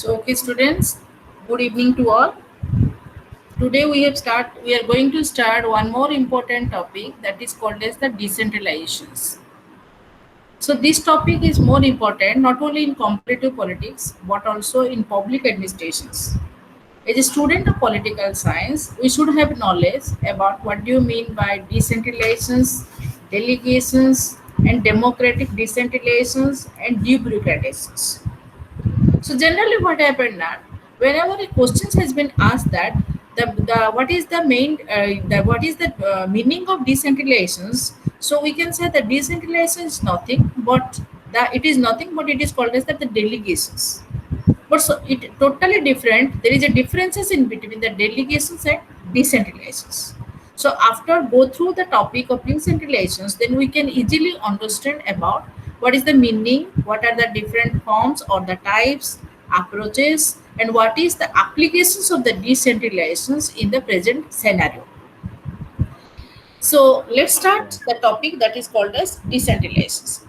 Okay, students, good evening to all. Today we are going to start one more important topic that is called as the decentralizations. So this topic is more important not only in comparative politics but also in public administrations. As a student of political science, we should have knowledge about what do you mean by decentralizations, delegations, and democratic decentralizations and debureaucratizations. So generally, what happened that whenever a question has been asked that the what is the main what is the meaning of decentralizations, so we can say that decentralization is nothing but it is nothing but it is called as that the delegations. But so it totally different. There is a differences in between the delegations and decentralizations. So after go through the topic of decentralizations, then we can easily understand about what is the meaning, what are the different forms or the types, approaches, and what is the applications of the decentralizations in the present scenario. So let's start the topic that is called as decentralizations.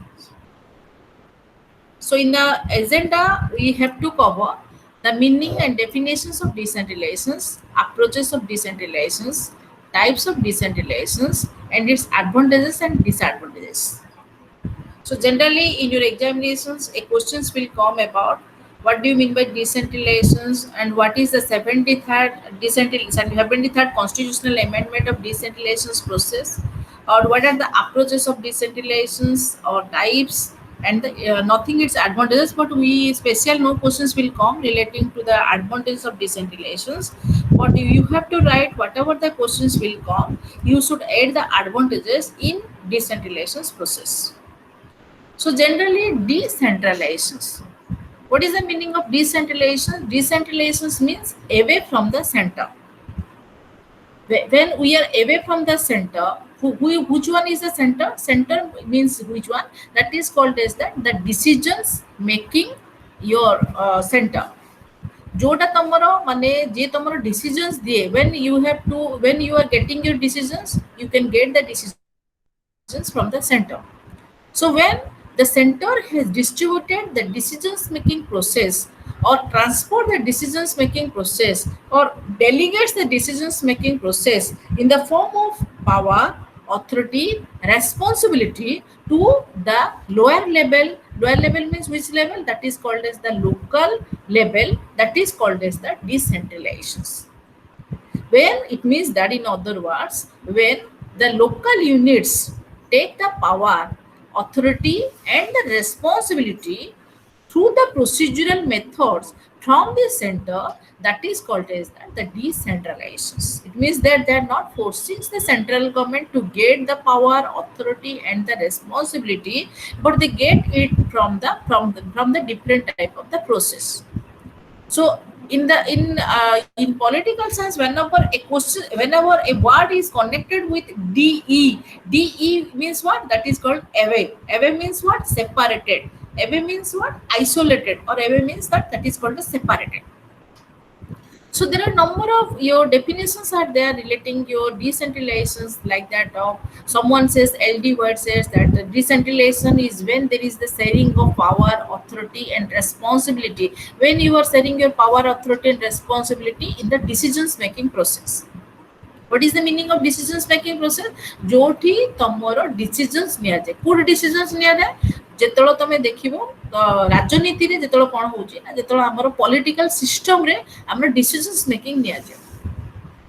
So in the agenda, we have to cover the meaning and definitions of decentralizations, approaches of decentralizations, types of decentralizations, and its advantages and disadvantages. So generally in your examinations, a questions will come about what do you mean by decentralizations and what is the 73rd constitutional amendment of decentralizations process, or what are the approaches of decentralizations or types, and nothing its advantages, but we special no questions will come relating to the advantages of decentralizations. But you have to write whatever the questions will come, you should add the advantages in decentralizations process. So generally decentralizations. What is the meaning of decentralization? Decentralization means away from the center. When we are away from the center, which one is the center? Center means which one? That is called as the decisions making your center. जोटा तमर माने जे तमर decisions दिए when you are getting your decisions, you can get the decisions from the center. So when the center has distributed the decisions making process or transport the decisions making process or delegates the decisions making process in the form of power, authority, responsibility to the lower level. Lower level means which level? That is called as the local level. That is called as the decentralizations. When it means that, in other words, when the local units take the power, authority, and the responsibility through the procedural methods from the center, that is called as the decentralizations. It means that they are not forcing the central government to get the power, authority, and the responsibility, but they get it from the different type of the process. So in political science, whenever a word is connected with de means what? That is called away. Away means what? Separated. Away means what? Isolated. Or away means that is called separated. So there are number of your definitions are there relating your decentralizations, like that of someone says LD word says that the decentralization is when there is the sharing of power, authority, and responsibility. When you are sharing your power, authority, and responsibility in the decisions making process. What is the meaning of decisions making process? जोठी तमरो decisions निया जाए. Code decisions निया जाए. जेतलो तमे देखिबो राजनीति रे जेतलो कोन होची ना जेतलो हमरो पॉलिटिकल सिस्टम रे हमरो डिसीजंस मेकिंग निया जाए.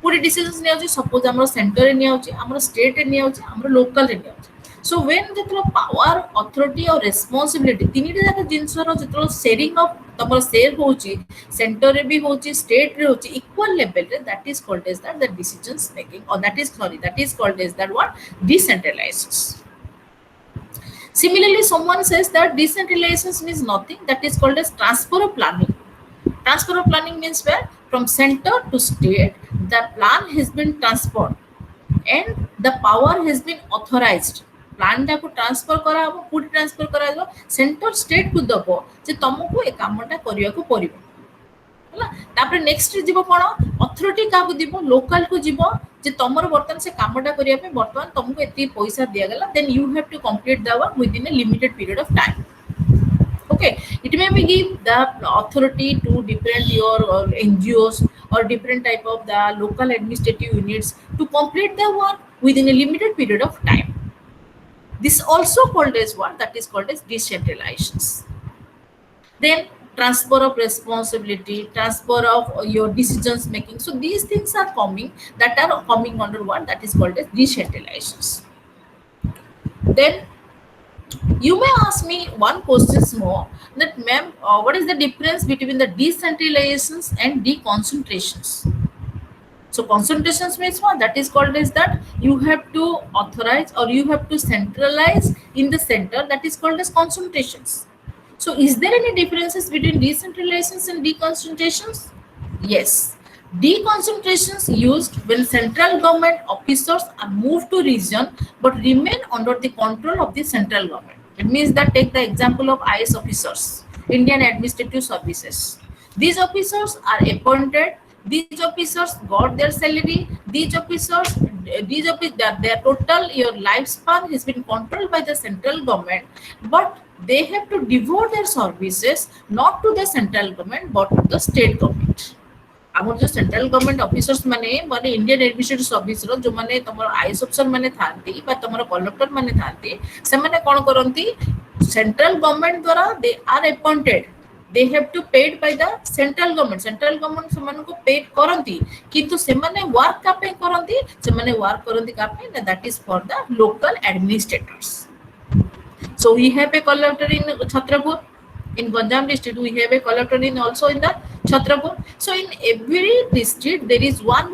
पूरी डिसीजंस निया जाए. सपोज हमरो सेंटर रे निया होची, हमरो स्टेट रे निया होची, हमरो लोकल रे निया होची. So when जेतलो पावर, अथॉरिटी और रेस्पोंसिबिलिटी तीनटा जाक जिंसरो जेतलो शेयरिंग ऑफ तमरो शेयर होची, सेंटर रे भी होची, स्टेट रे होची, इक्वल लेवल रे, that is called as the decisions making, or that is called as that what? Decentralized. Similarly, someone says that decentralization means nothing, that is called as transfer of planning. Transfer of planning means where from center to state the plan has been transferred and the power has been authorized. Plan टाको transfer करा हो, code transfer करा हो, centre state को दबो जे तुमको ए कामटा करिया को परिबो. हला तापर नेक्स्ट जीवो कोन अथॉरिटी का को दिबो, लोकल को जीवो जे तमर बर्तन से कामटा करिया पे बर्तन तुमको एती पैसा दिया गेला, then you have to complete the work within a limited period of time. Okay, it may be give the authority to different your NGOs or different type of the local administrative units to complete their work within a limited period of time. This also called as what? That is called as decentralization. Then transfer of responsibility, transfer of your decisions making. So these things are coming, that are coming under what? That is called as decentralization. Then you may ask me one question more, that ma'am, what is the difference between the decentralizations and deconcentrations? So concentrations means what? That is called as that you have to authorize or you have to centralize in the center, that is called as concentrations. So is there any differences between decentralizations and deconcentrations? Yes. Deconcentrations used when central government officers are moved to region but remain under the control of the central government. It means that, take the example of IS officers, Indian Administrative Services. These officers are appointed. These officers got their salary. These officers, their total your lifespan has been controlled by the central government, but they have to devote their services not to the central government but to the state government. ଆମର जो central government officers माने माने Indian administrative service रो जो माने तमर IAS अफसर माने थांती बा तमर कलेक्टर माने थांती से माने कोन करंती सेंट्रल गवर्नमेंट द्वारा they are appointed, they have to paid by the central government सेमान को पेड करंती किंतु सेमाने वर्क का पे करंती सेमाने वर्क करंती का पे that is for the local administrators. So we have a collector in Chhatrapur. In Ganjam district, we have a collector in also in the Chhatrapur. So in every district, there is one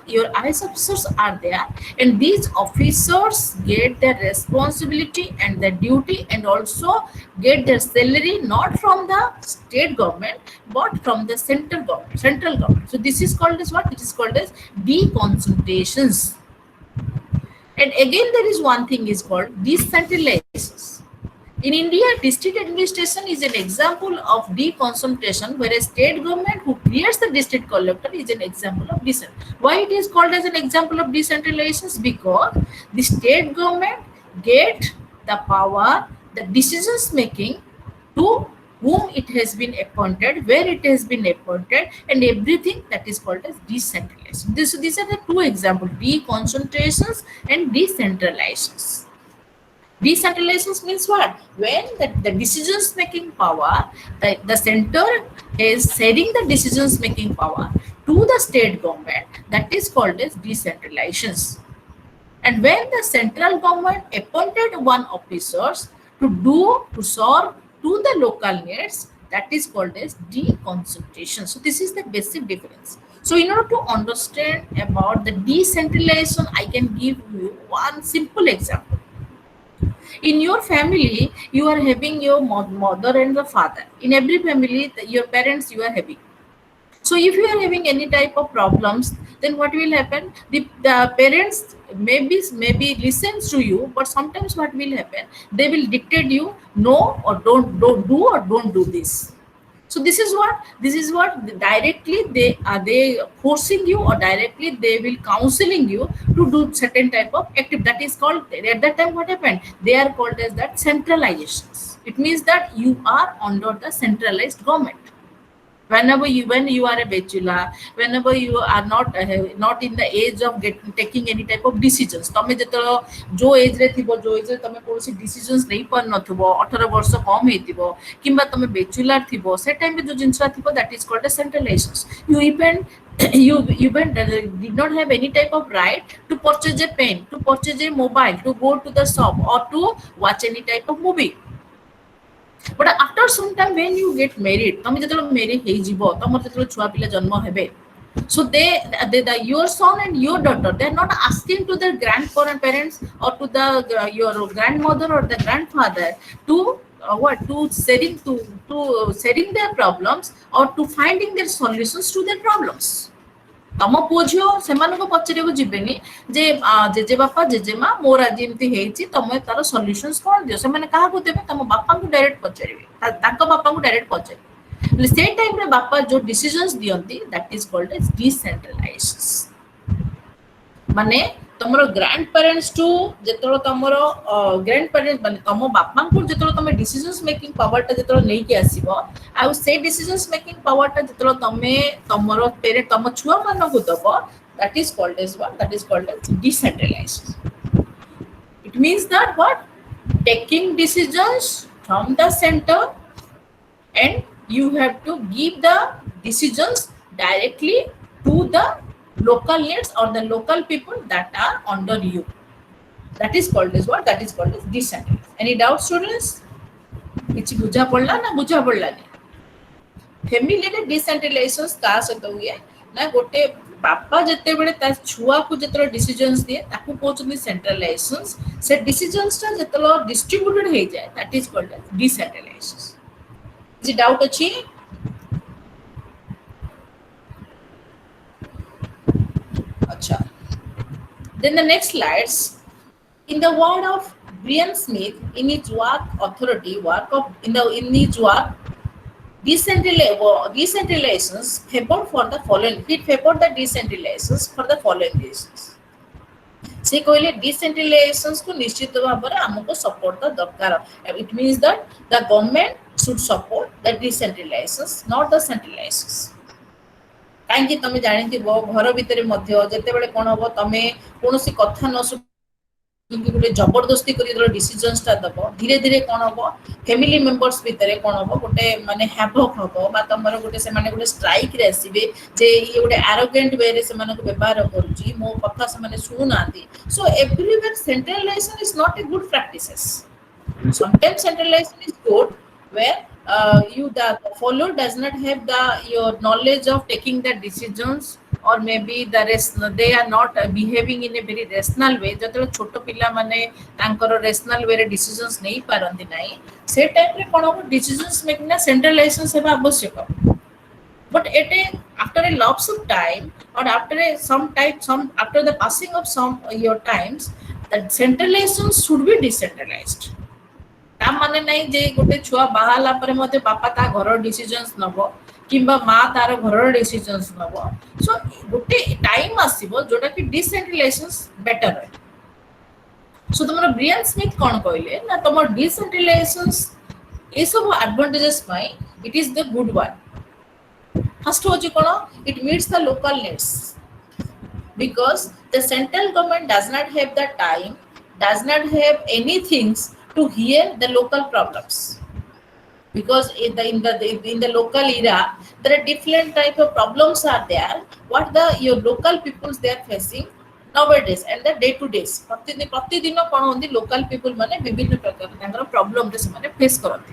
your IS officers are there, and these officers get their responsibility and their duty, and also get their salary not from the state government but from the central government. So this is called as what? It is called as deconcentrations. And again, there is one thing is called decentralizations. In India, district administration is an example of deconcentration, whereas state government who creates the district collector is an example of decentralization. Why it is called as an example of decentralization? Because the state government get the power, the decisions making to whom it has been appointed, where it has been appointed, and everything, that is called as decentralization. These are the two examples, deconcentrations and decentralizations. Decentralization means what? When the decisions making power, the center is sharing the decisions making power to the state government, that is called as decentralizations. And when the central government appointed one officers to serve to the local needs, that is called as deconcentration. So this is the basic difference. So in order to understand about the decentralization, I can give you one simple example. In your family, you are having your mother and the father. In every family, your parents you are having. So if you are having any type of problems, then what will happen? The parents maybe listens to you, but sometimes what will happen? They will dictate you no or don't do or don't do this. So this is what directly they forcing you, or directly they will counseling you to do certain type of activity. That is called, at that time what happened? They are called as that centralizations. It means that you are under the centralized government. When you are a bachelor, whenever you are not in the age of taking any type of decisions, तमे जेतलो जो as रे थिबो, जो as रे तमे कोनसी decisions नै पर नथबो, 18 वर्ष कम हेतिबो किंबा तमे बैचलर थिबो, से टाइम पे जो जिंसरा थिबो, that is called as centralizations. You even did not have any type of right to purchase a pen, to purchase a mobile, to go to the shop, or to watch any type of movie. But after some time, when you get married, तमे जेतलो married हे जिवो, तमर जेतलो छुआ पिला जन्म हेबे, so your son and your daughter, they are not asking to their grandparents or to the your grandmother or the grandfather to sharing their problems or to finding their solutions to their problems. तम पुओ झियो सेमानको पचरिको जिबेनी जे JJ बापा JJ मा मोर आज एमती हेछि, तमे तार solutions कोन दियो, सेमाने काहा को देबे? तम बापा को डायरेक्ट पचरिबे, ताको बापा को डायरेक्ट पचरिबे. से टाइम रे बापा जो डिसीजंस दियंती, that is called as decentralisation. माने तमरो ग्रैंड पेरेंट्स टू जेतरो तमरो ग्रैंड पेरेंट्स माने तमो बापा को जेतरो तमे डिसीजंस मेकिंग पावर ता जेतरो नै के आसीबो आ से डिसीजंस मेकिंग पावर ता जेतरो तमे तमरो पेरेंट तम छुआ मानो को दबो that is called as what, that is called as decentralized. It means that what, taking decisions from the center, and you have to give the decisions directly to the local needs or the local people that are under you. That is called as what, that is called as decentralized. Any doubts, students? किछि बुझा पड़ला ना बुझा पड़ला नहीं? Family रे decentralisation का सहित हुए ना गोटे बापा जते बेले ता छुआ को जतरो डिसीजंस दिए ताकू कहउछनी सेंट्रलाइजेशन से डिसीजंस ता जतलो डिस्ट्रीब्यूटेड हे जाए that is called as decentralization. जी डाउट अछि? अच्छा. Then the next slides, in the word of Brian Smith, in his work Authority, in his work decentralizations favored for the following. It favored the decentralizations for the following reasons. से कहले डिसेंट्रलाइजेशंस को निश्चित भाव में हमको support द दरकार. It means that the government should support the decentralisations not the centralisations. काहे तमे जानि थी घर भितर मध्य जते बेले कोन हो तमे कोनोसी कथा न सु गोटे जबरदस्ती कर डिसीजन्स टा दब धीरे धीरे कौन हम फैमिली मेंबर्स भितर कौन हम गोटे माने हैवक हम तुम गोटे से गोटे स्ट्राइक रे आसीबे जे ये गोटे एरोगेंट वे रे से व्यवहार करूची मो कथा से सुनु नांती. So everywhere centralisation is not a good practices. Sometimes centralisation is good where you the follower does not have the your knowledge of taking the decisions, or maybe the rest they are not behaving in a very rational way. जतले छोट पिला माने तांकर rational way रे decisions नहीं पारंती नाही से time रे कोन हो decisions making ना centralization सेवा आवश्यक. But after a lapse of time, or after the passing of some your times, the centralization should be decentralized. ता माने नहीं जे गोटे छुआ बाहाला परे मते बापा ता घर डिसीजंस नबो किंबा मां तार घर डिसीजंस नबो. सो गोटे टाइम आसीबो जोटा कि डिसेंट्रलाइजेशन बेटर है. सो तुमर ब्रियन स्मिथ कोन कहले ना तुमर डिसेंट्रलाइजेशंस ए सब एडवांटेजेस पाई it is the good one. First हो जे कोन it meets the local needs because the central government does not have the time, does not have any things to hear the local problems, because in the local era there are different type of problems are there what your local peoples they are facing nowadays and the day to days प्रतिदिन कोन होंदी local people माने विभिन्न प्रकार तांकर problem रे से माने face करथि.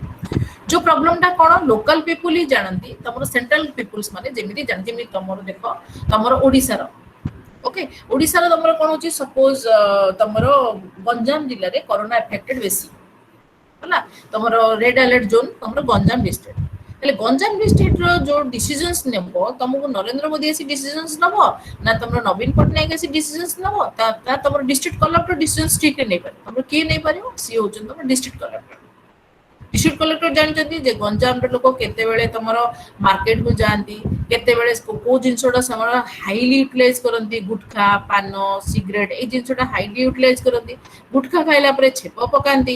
जो प्रॉब्लम टा कोन लोकल पीपल ही जानती तमरो सेंट्रल पीपल्स माने जेमिति जानती जेमिति तमरो देखो तमरो ओडिसा रो ओके ओडिसा रो तमरो कोन होची सपोज तमरो गंजाम जिल्ला रे कोरोना अफेक्टेड बेसी होला तमरो रेड अलर्ट जोन तमरो गंजाम डिस्ट्रिक्ट हेले गंजाम डिस्ट्रिक्ट रो जो डिसीजंस नेबो तमको नरेंद्र मोदी ऐसी डिसीजंस नबो ना तमरो नवीन पटनायक ऐसी डिसीजंस नबो ता तमरो डिस्ट्रिक्ट कलेक्टर डिसीजंस ठीक नै पारे तमरो के नै पारियो सी होचन तमरो डिस्ट्रिक्ट कलेक्टर जानते जे गंजाम लोक केते बेले तमरो मार्केट को जानती केते बेले को जिंसोडा समर हाईली यूटिलाइज करंती गुटखा पान सिगरेट ए जिंसोडा हाईली यूटिलाइज करंती गुटखा खाइला परे छेप पकांती.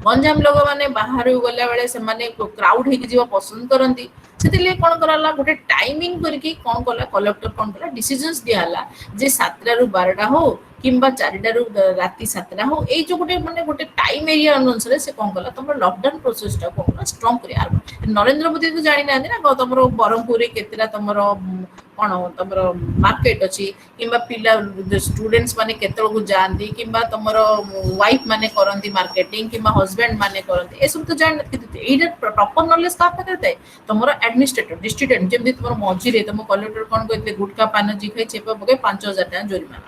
गंजाम लोक माने बाहर गला बेले से माने क्राउड हे जीवा पसंद करंती सेतिले कोन करला गोटे टाइमिंग करके कोन कला कलेक्टर कोन कला डिसीजंस दियाला जे 7 रु 12 हो किंबा 4 रु राती 7 हो ए जो गोटे माने गोटे टाइम एरिया अनुसार से कोन कला तमरो लॉकडाउन प्रोसेस टा कोन स्ट्रांग करिया. नरेंद्र मोदी तो जानि नांदी ना तमरो बरमपुर रे केतेला तमरो कोन तमरो मार्केट अछि किंबा पिला स्टूडेंट्स माने केतल को जानती किंबा तमरो वाइफ माने करंती मार्केटिंग किंबा हस्बैंड माने करंती ए सब तो जान एइडर प्रॉपर नॉलेज का करते तमरो एडमिनिस्ट्रेटर डिस्ट्रिक्ट जेमि तमरो मझी रे तम कलेक्टर कोन कहते गुटका पान जी खाई छेप पके 5000 टाका जुर्माना.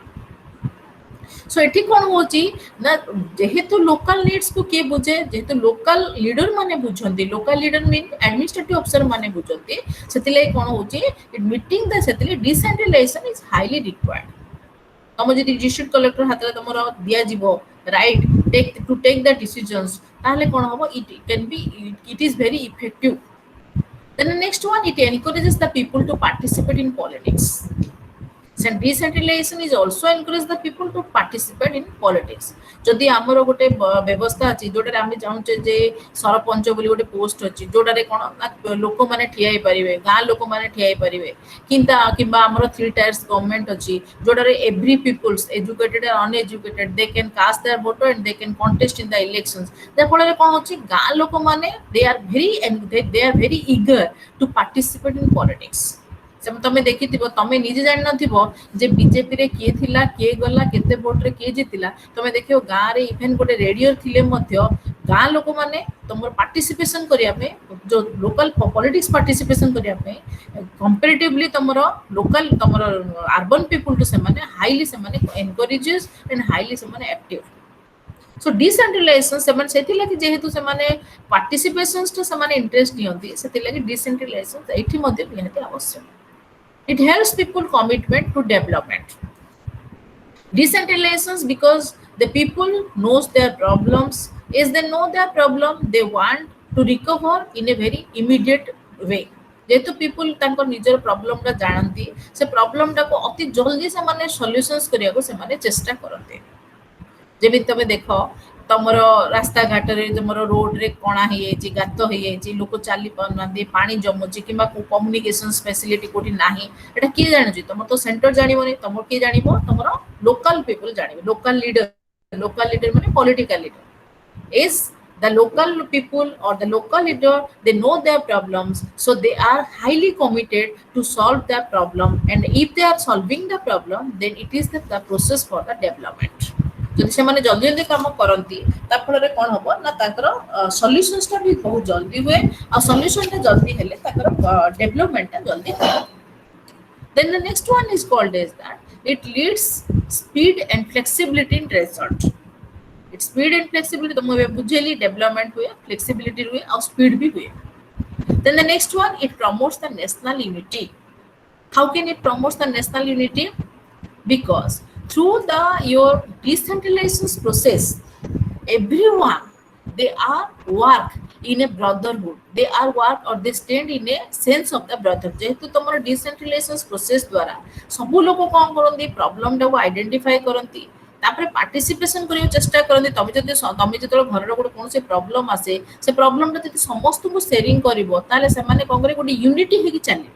सो एठी कोन होची ना जेहेतु लोकल नीड्स को के बुझे जेहेतु लोकल लीडर माने बुझंती local leader mean administrative officer माने बुझंती सेतिले कोन होची इट मीटिंग द सेतिले डिसेंट्रलाइजेशन इज हाईली रिक्वायर्ड. तम जदि डिस्ट्रिक्ट कलेक्टर हातले तमरो दिया जीवो राइट टेक द डिसीजंस ताले कोन होबो it is very effective. Then the next one, it encourages the people to participate in politics. Decentralization is also encourage the people to participate in politics. जदि आमर गोटे व्यवस्था अच्छी जोटार आम चाहूचे जे सरपंच बोली गोटे पोस्ट अच्छी जोटार कौन लोक मैंने ठिया पारे गाँ लोक मैंने ठिया पारे कि आमर 3 टायर्स गवर्नमेंट अच्छी जोटार every peoples educated and uneducated they can cast their vote and they can contest in the elections फल कौन होची गाँ लोक मैंने they are very eager to participate in politics तमे देखि तमे निजे जान नथिबो जे बीजेपी रे किए थिला किए गला केते वोट रे किए जितिला तमे देखियो गाँ रे इवेन गोटे रेडियो थिले मध्य गाँ लोक माने तमर पार्टिसिपेशन करिया पे जो लोकल पॉलिटिक्स पार्टिसिपेशन करिया पे कंपैरेटिवली तमर लोकल तमर अर्बन पीपल टू से माने हाईली से माने एनकरेजेस एंड हाईली से माने एक्टिव सो डिसेंट्रलाइजेशन से माने सेति लागि जेहेतु से माने पार्टिसिपेशंस तो से माने इंटरेस्ट नियंती सेति लागि डिसेंट्रलाइजेशन एठी मध्ये नियंती आवश्यक. It helps people commitment to development. Decentralization because the people knows their problems. As they know their problem, they want to recover in a very immediate way. जेहेतु people तांको निजर problem रा जानती से problem टा को अति जल्दी से माने solutions करिया को से माने चेष्टा करते जेबि तमे देखो तमर रास्ता घाट रे तमर रोड रे कोणा हे जे गात हे जे लोक चाली पाउनांदी पानी जमुची किबा कम्युनिकेशन फैसिलिटी कोठी नाही एटा के जानि तमर तो सेंटर जानिबो तमर के जानिबो तमर लोकल पीपल जानिबो लोकल लीडर माने political leader is the local people or the local leader they know their problems so they are highly committed to solve their problem and if they are solving the problem then it is the process for the development जदि से माने जल्दी जल्दी काम करंती ता फल रे कोन हबो ना ताकर सॉल्यूशंस टा भी बहुत जल्दी हुए आ सॉल्यूशन टा जल्दी हेले ताकर डेवलपमेंट टा जल्दी हो then the next one is called as that it leads speed and flexibility in result it speed and flexibility तो मैं बुझेली डेवलपमेंट हुए फ्लेक्सिबिलिटी हुए और स्पीड भी हुए then the next one it promotes the national unity how can it promotes the national unity because through the your decentralization process everyone they are work in a brotherhood they are work or they stand in a sense of the brotherhood जेहेतु तुम decentralization process द्वारा सब लोग कौन करती problem टा को identify करती तापर पार्टिसिपेशन करियो चेष्टा करते तमे जतो घर रो कोन से प्रॉब्लम आसे से प्रॉब्लम ता समस्त को शेयरिंग करिवो ताले से माने कोन करे गोटे यूनिटी हेकी चली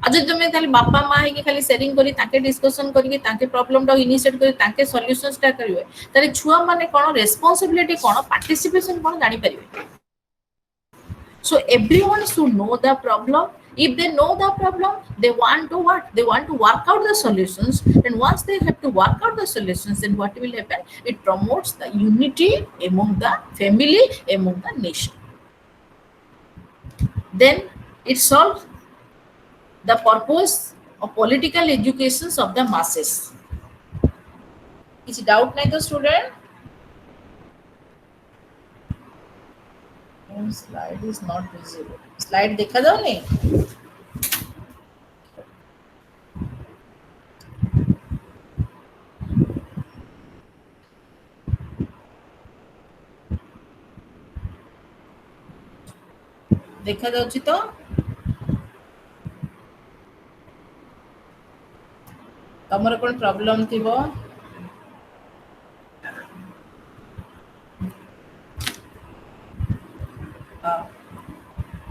आज तुम खाली बापा माँ है खाली शेयरिंग करी ताके डिस्कशन करके ताके प्रॉब्लम टा इनिशिएट करी ताके सॉल्यूशंस टा करिवे ताले छुआ माने कोन रिस्पांसिबिलिटी कोन पार्टिसिपेशन कोन जानि परिवे so everyone should know the problem if they know the problem they want to what they want to work out the solutions and once they have to work out the solutions then what will happen it promotes the unity among the family among the nation then it solves the purpose of political education of the masses. Is doubt neither student? Slide is not visible. Slide देखा जाओ नहीं? देखा जाओ ची तो? तमर कोन problem थिबो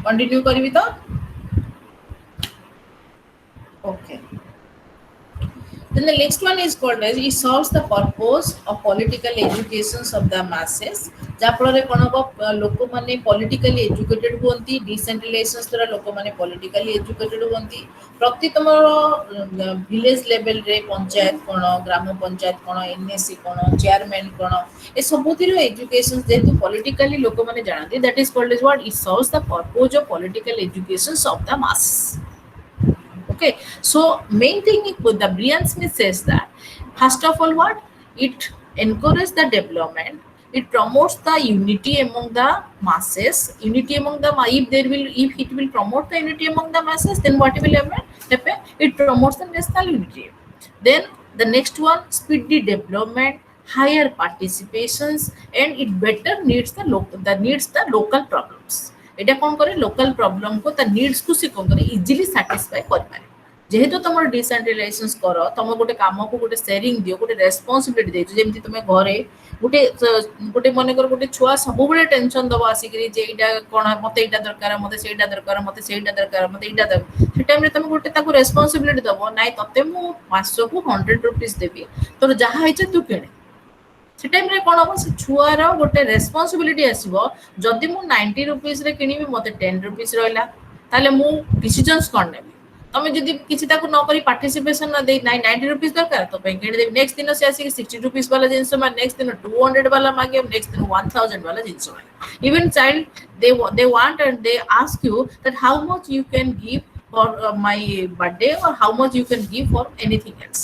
continue करबी तो okay then the next one is called as it solves the purpose of political education of the masses जा फल रे कोन हो लोक माने पॉलिटिकली एजुकेटेड होंती डिसेंट्रलाइजेशन द्वारा लोक माने पॉलिटिकली एजुकेटेड होंती प्रति तमरो विलेज लेवल रे पंचायत कोन ग्राम पंचायत कोन एनएससी कोन चेयरमैन कोन ए सबुतिर एजुकेशन जेतु पॉलिटिकली लोक माने जानती that is called as what it serves the purpose of political education of the mass okay so main thing with the Brian Smith says that first of all what it encourages the development it promotes the unity among the masses unity among the if it will promote the unity among the masses then what will happen it promotes the national unity then the next one speedy development higher participations and it better needs the local problems एटा कोन करे local problem को ता needs को से कोन करे easily satisfy कर पारे जेहेतु तुम डिसेंट्रलाइजेशन कर तुम गोटे काम को गोटे शेयरिंग दियो गोटे रेस्पॉन्सिबिलिटी देजो जेमती तुम घरे गोटे गोटे मनकर गोटे छुआ सब बेले टेंशन दब आसिक जे एटा कोन मते एटा दरकार मते सेटा दरकार मते सेटा दरकार मते एटा दरकार से टाइम रे तुम गोटे ताको रेस्पॉन्सिबिलिटी दबो नाइ तते मु मासको 100 रुपीस देबी तोर जहा हेचे तू किणे से टाइम रे कोन हम से छुआर गोटे रेस्पॉन्सिबिलिटी आसीबो जदी मु 90 रुपीस रे किनिबी मते 10 रुपीस रहला ताले मु डिसिजंस कोन नेबी तमें जदि किसी ताको न करी पार्टिसिपेशन न दे 90 रुपीस दरकार तो पे किने देबी नेक्स्ट दिन से आसी 60 रुपीस वाला जिंस मा नेक्स्ट दिन 200 वाला मागे नेक्स्ट दिन 1000 वाला जिंस मागे even child they want and they ask you that how much you can give for my birthday or how much you can give for anything else.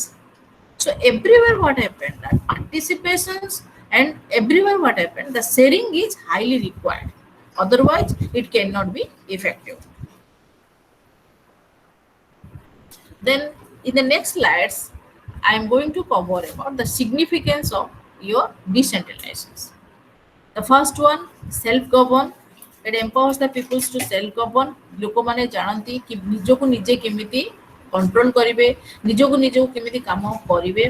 So everywhere what happened that participations and everywhere what happened the sharing is highly required, otherwise it cannot be effective. Then in the next slides I am going to cover about the significance of your decentralizations. The first one, self govern. It empowers the peoples to self govern. लोक माने जानती कि निजो को निजे केमिति control करिवे निजो को निजो केमिति काम करिवे.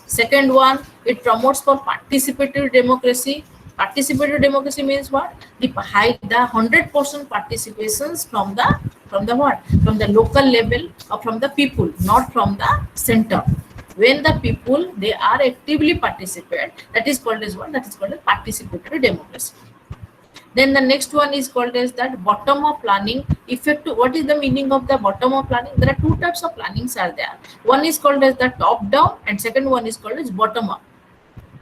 Second one, it promotes for participative democracy. Participative democracy means what? The 100% participations from the what? From the local level or from the people, not from the center. When the people they are actively participate, that is called as what? That is called as participatory democracy. Then the next one is called as that bottom up planning effective. What is the meaning of the bottom up planning? There are two types of plannings are there. One is called as the top down and second one is called as bottom up,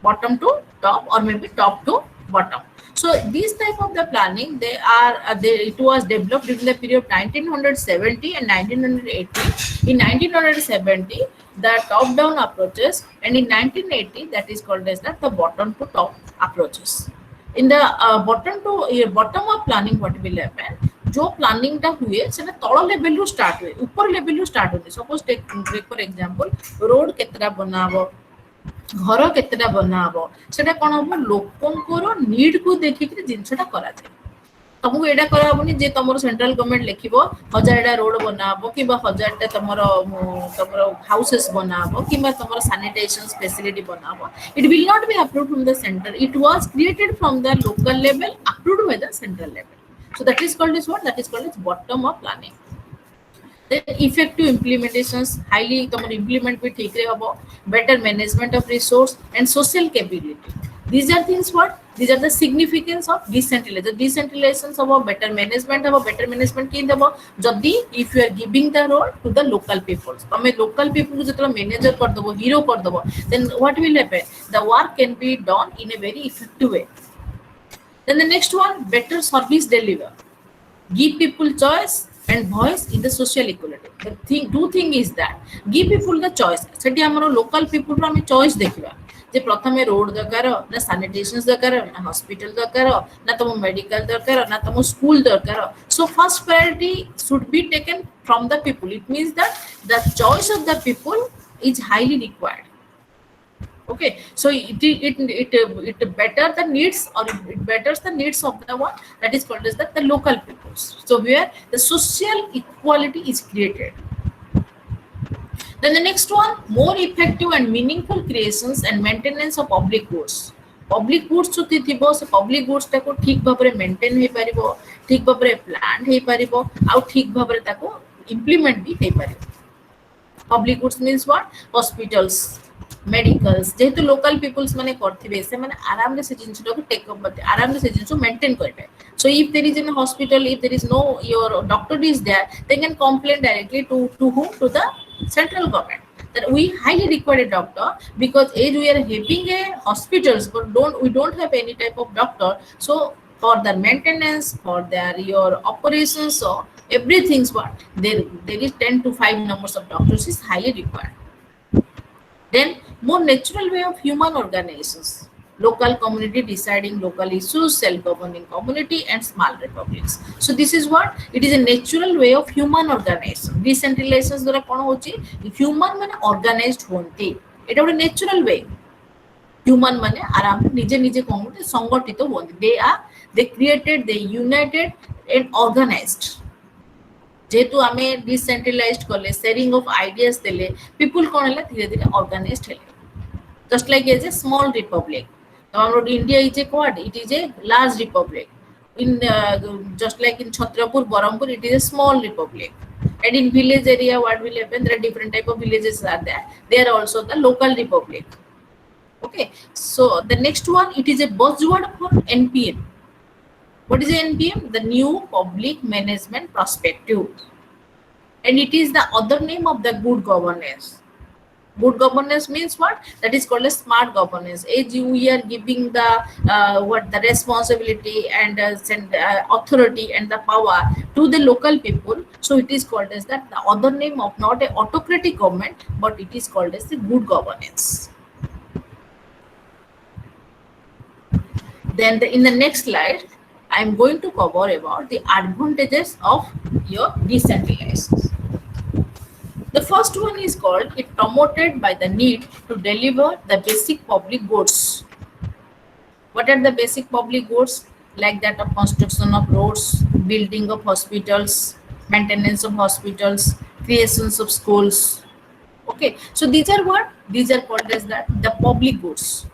bottom to top or maybe top to bottom. So these type of the planning they are it was developed during the period of 1970 and 1980. In 1970 the top down approaches and in 1980 that is called as the bottom to top approaches. In the bottom up planning what will happen, जो planning टा हुए सेटा तळ level रु start हुए ऊपर level रु start होते. Suppose take for example road केतरा बनाबो घर केतरा बनाबो सेटा कोन हो लोकंकर नीड को देखि कि जिंसटा करा जाय. तुमको एडा करा हबनी जे तमरो सेंट्रल गवर्नमेंट लिखिबो 1000 टा रोड बनाबो किबा 1000 टा तमरो हाउसेस बनाबो किबा तमरो सैनिटेशन फैसिलिटी बनाबो. It will not be approved from the centre. It was created from the local level approved by the central level. So that is called as what? That is called as bottom up planning. Then effective implementations, highly तमर implement भी ठीक रे हबो. Better management of resource and social capability. These are things what? These are the significance of decentralization. The decentralization of a better management of a better management की दबो जदी if you are giving the role to the local people. तमे local people को जतला manager कर दबो hero कर दबो then what will happen? The work can be done in a very effective way. Then the next one, better service deliver. Give people choice and voice in the social equality. The two thing is that give people the choice. सेठी हमरो local people रो हमें choice देखिबा जे प्रथमे road दरकार ना सैनिटेशंस दरकार ना hospital दरकार ना तम मेडिकल दरकार ना तम स्कूल दरकार. So first priority should be taken from the people. It means that the choice of the people is highly required. Okay, so it better the needs or it betters the needs of the one that is called as the local peoples. So where the social equality is created. Then the next one, more effective and meaningful creations and maintenance of public goods. Public goods जो थिबो से public goods ताको ठीक भाबरे maintain हे परिबो ठीक भाबरे plan हे परिबो आ ठीक भाबरे ताको implement भी हे परिबो. Public goods means what? Hospitals, medicals जेहेतु लोकल पीपल्स माने करथिबे से माने आराम रे से जिंसटा को टेक अप आराम रे से जिंसो मेंटेन करबे. So if there is in a hospital, if there is no your doctor is there, they can complain directly to whom? To the central government that we highly require a doctor because as we are having a hospitals but we don't have any type of doctor. So for the maintenance, for their your operations, so everything's what there is 10 to 5 numbers of doctors is highly required. Then more natural way of human organizations, local community deciding local issues, self-governing community and small republics. So this is what it is a natural way of human organization. Decentralization द्वारा कौन होची human माने organized होंती. इटा एक natural way. Human माने आराम निजे निजे community संगठित होंती. They created, they united and organized. जेहेतु आम डिसेंट्रलाइज्ड कले शेयरिंग ऑफ आइडियाज देले पीपुल कौन है धीरे धीरे ऑर्गेनाइज्ड है just like as a small republic. Now, India is a quad, it is a large republic. In just like in Chhatrapur, Barampur, it is a small republic. And in village area, what will happen? There are different type of villages are there. They are also the local republic. Okay. So the next one, it is a buzzword for NPM. What is NPM? The New Public Management Perspective. And it is the other name of the good governance. Good governance means what? That is called as smart governance. As we are giving the the responsibility and authority and the power to the local people, so it is called as that. The other name of not a autocratic government, but it is called as the good governance. Then in the next slide, I am going to cover about the advantages of your decentralized. The first one is called it promoted by the need to deliver the basic public goods. What are the basic public goods? Like that of construction of roads, building of hospitals, maintenance of hospitals, creations of schools. Okay, so these are what? These are called as the public goods.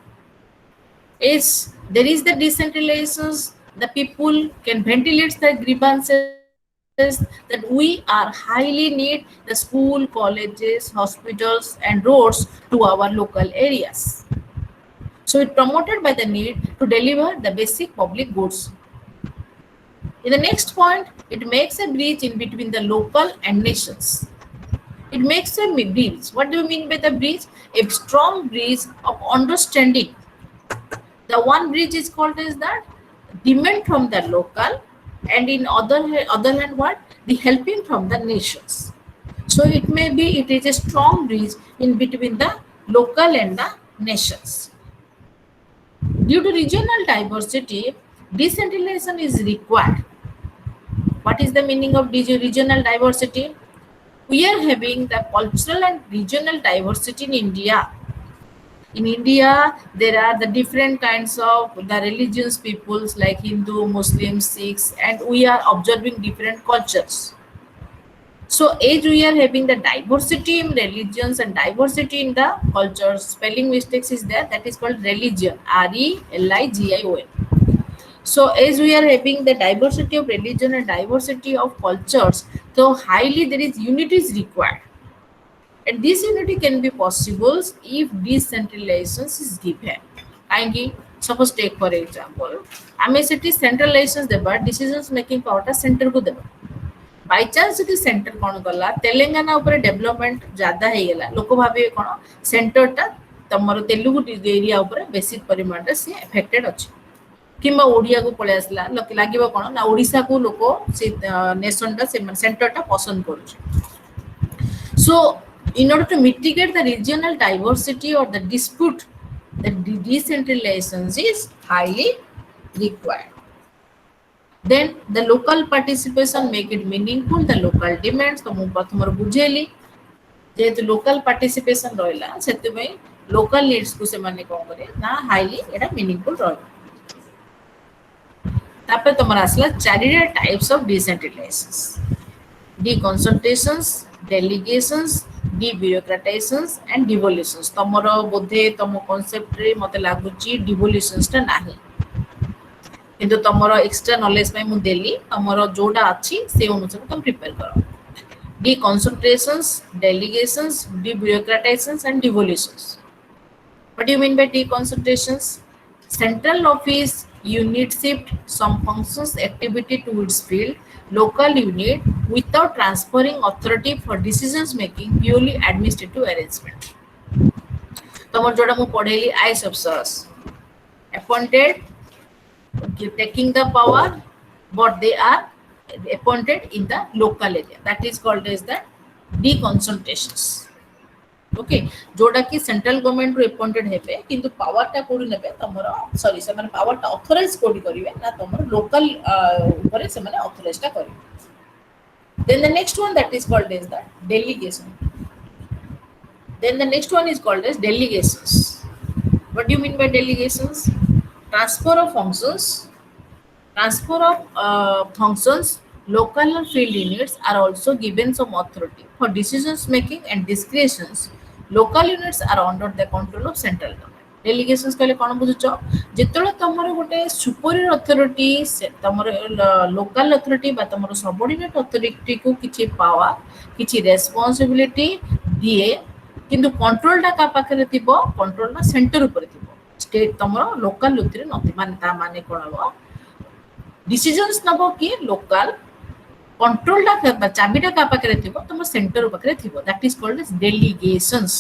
Is there is the decentralizations, the people can ventilate the grievances that we are highly need the school, colleges, hospitals and roads to our local areas. So it promoted by the need to deliver the basic public goods. In the next point, it makes a bridge in between the local and nations. It makes a bridge. What do you mean by the bridge? A strong bridge of understanding. The one bridge is called as that demand from the local, and in other hand what? The helping from the nations. So it may be it is a strong bridge in between the local and the nations. Due to regional diversity, decentralization is required. What is the meaning of regional diversity? We are having the cultural and regional diversity in India. In India, there are the different kinds of the religions peoples like Hindu, Muslim, Sikhs, and we are observing different cultures. So as we are having the diversity in religions and diversity in the cultures, spelling mistakes is there, that is called religion, RELIGION. So as we are having the diversity of religion and diversity of cultures, so highly there is unity is required. And this unity can be possible if decentralization is given. Kainki, suppose take for example, ame seti centralization deba decisions making power ta center ko deba. By chance the center kon gala Telangana upare development jada he gala loko bhabe kon center ta तमरो Telugu area ऊपर basic परिमाण रे से affected अछि किंबा ओडिया को पळे आसला लागिबो कोन ना ओडिसा को लोको से नेशन टा से सेंटर टा पसंद करू सो in order to mitigate the regional diversity or the dispute, the decentralization is highly required. Then the local participation make it meaningful. The local demands, तो मुझे प्रथमर बुझेली, जेहेतु local participation रहिला, सेते में local needs को से माने कौन करे ना highly एटा meaningful रही. तापर तमरा असला चारिटा types of decentralizations, deconcentrations, delegations, debureaucratizations and devolutions. तमरो बोधे तम concept रे मते लागुची devolutions टा नाही. किंतु तमरो एक्स्ट्रा नॉलेज में मु देली तमरो जोडा अछि से अनुसार तुम प्रिपेयर करो. Deconcentrations, delegations, debureaucratizations and devolutions. What do you mean by deconcentrations? Central office unit shift some functions activity to its field, local unit without transferring authority for decisions making, purely administrative arrangement. तमर जोडा मु पढेली IAS officers appointed taking the power, but they are appointed in the local area. That is called as the deconcentrations. Okay, जोडा की central government रो appointed हेबे किंतु power टा कोडी नेबे तमरो सॉरी से माने पावर टा ऑथराइज कोडी करिवे ना तमरो लोकल ऊपर से माने ऑथराइज टा करिवे. Then the next one that is called as the delegation. Then the next one is called as delegations. What do you mean by delegations? Transfer of functions local or field units are also given some authority for decisions making and discretions. Local units are under the control of central government. Delegations कहले कौन बुझुछ जेतलो तमरो गोटे superior authority तमरो local authority बा तमरो subordinate authority को किछि power किछि responsibility दिए किंतु control टा का पाखरे थिबो कंट्रोल ना सेंटर ऊपर थिबो स्टेट तमरो लोकल उतरे नथि माने ता माने कोन हो डिसीजंस नबो कि लोकल कंट्रोल टा चाबीटा का पाखरे थिबो तमरो सेंटर पाखरे थिबो that is called as delegations.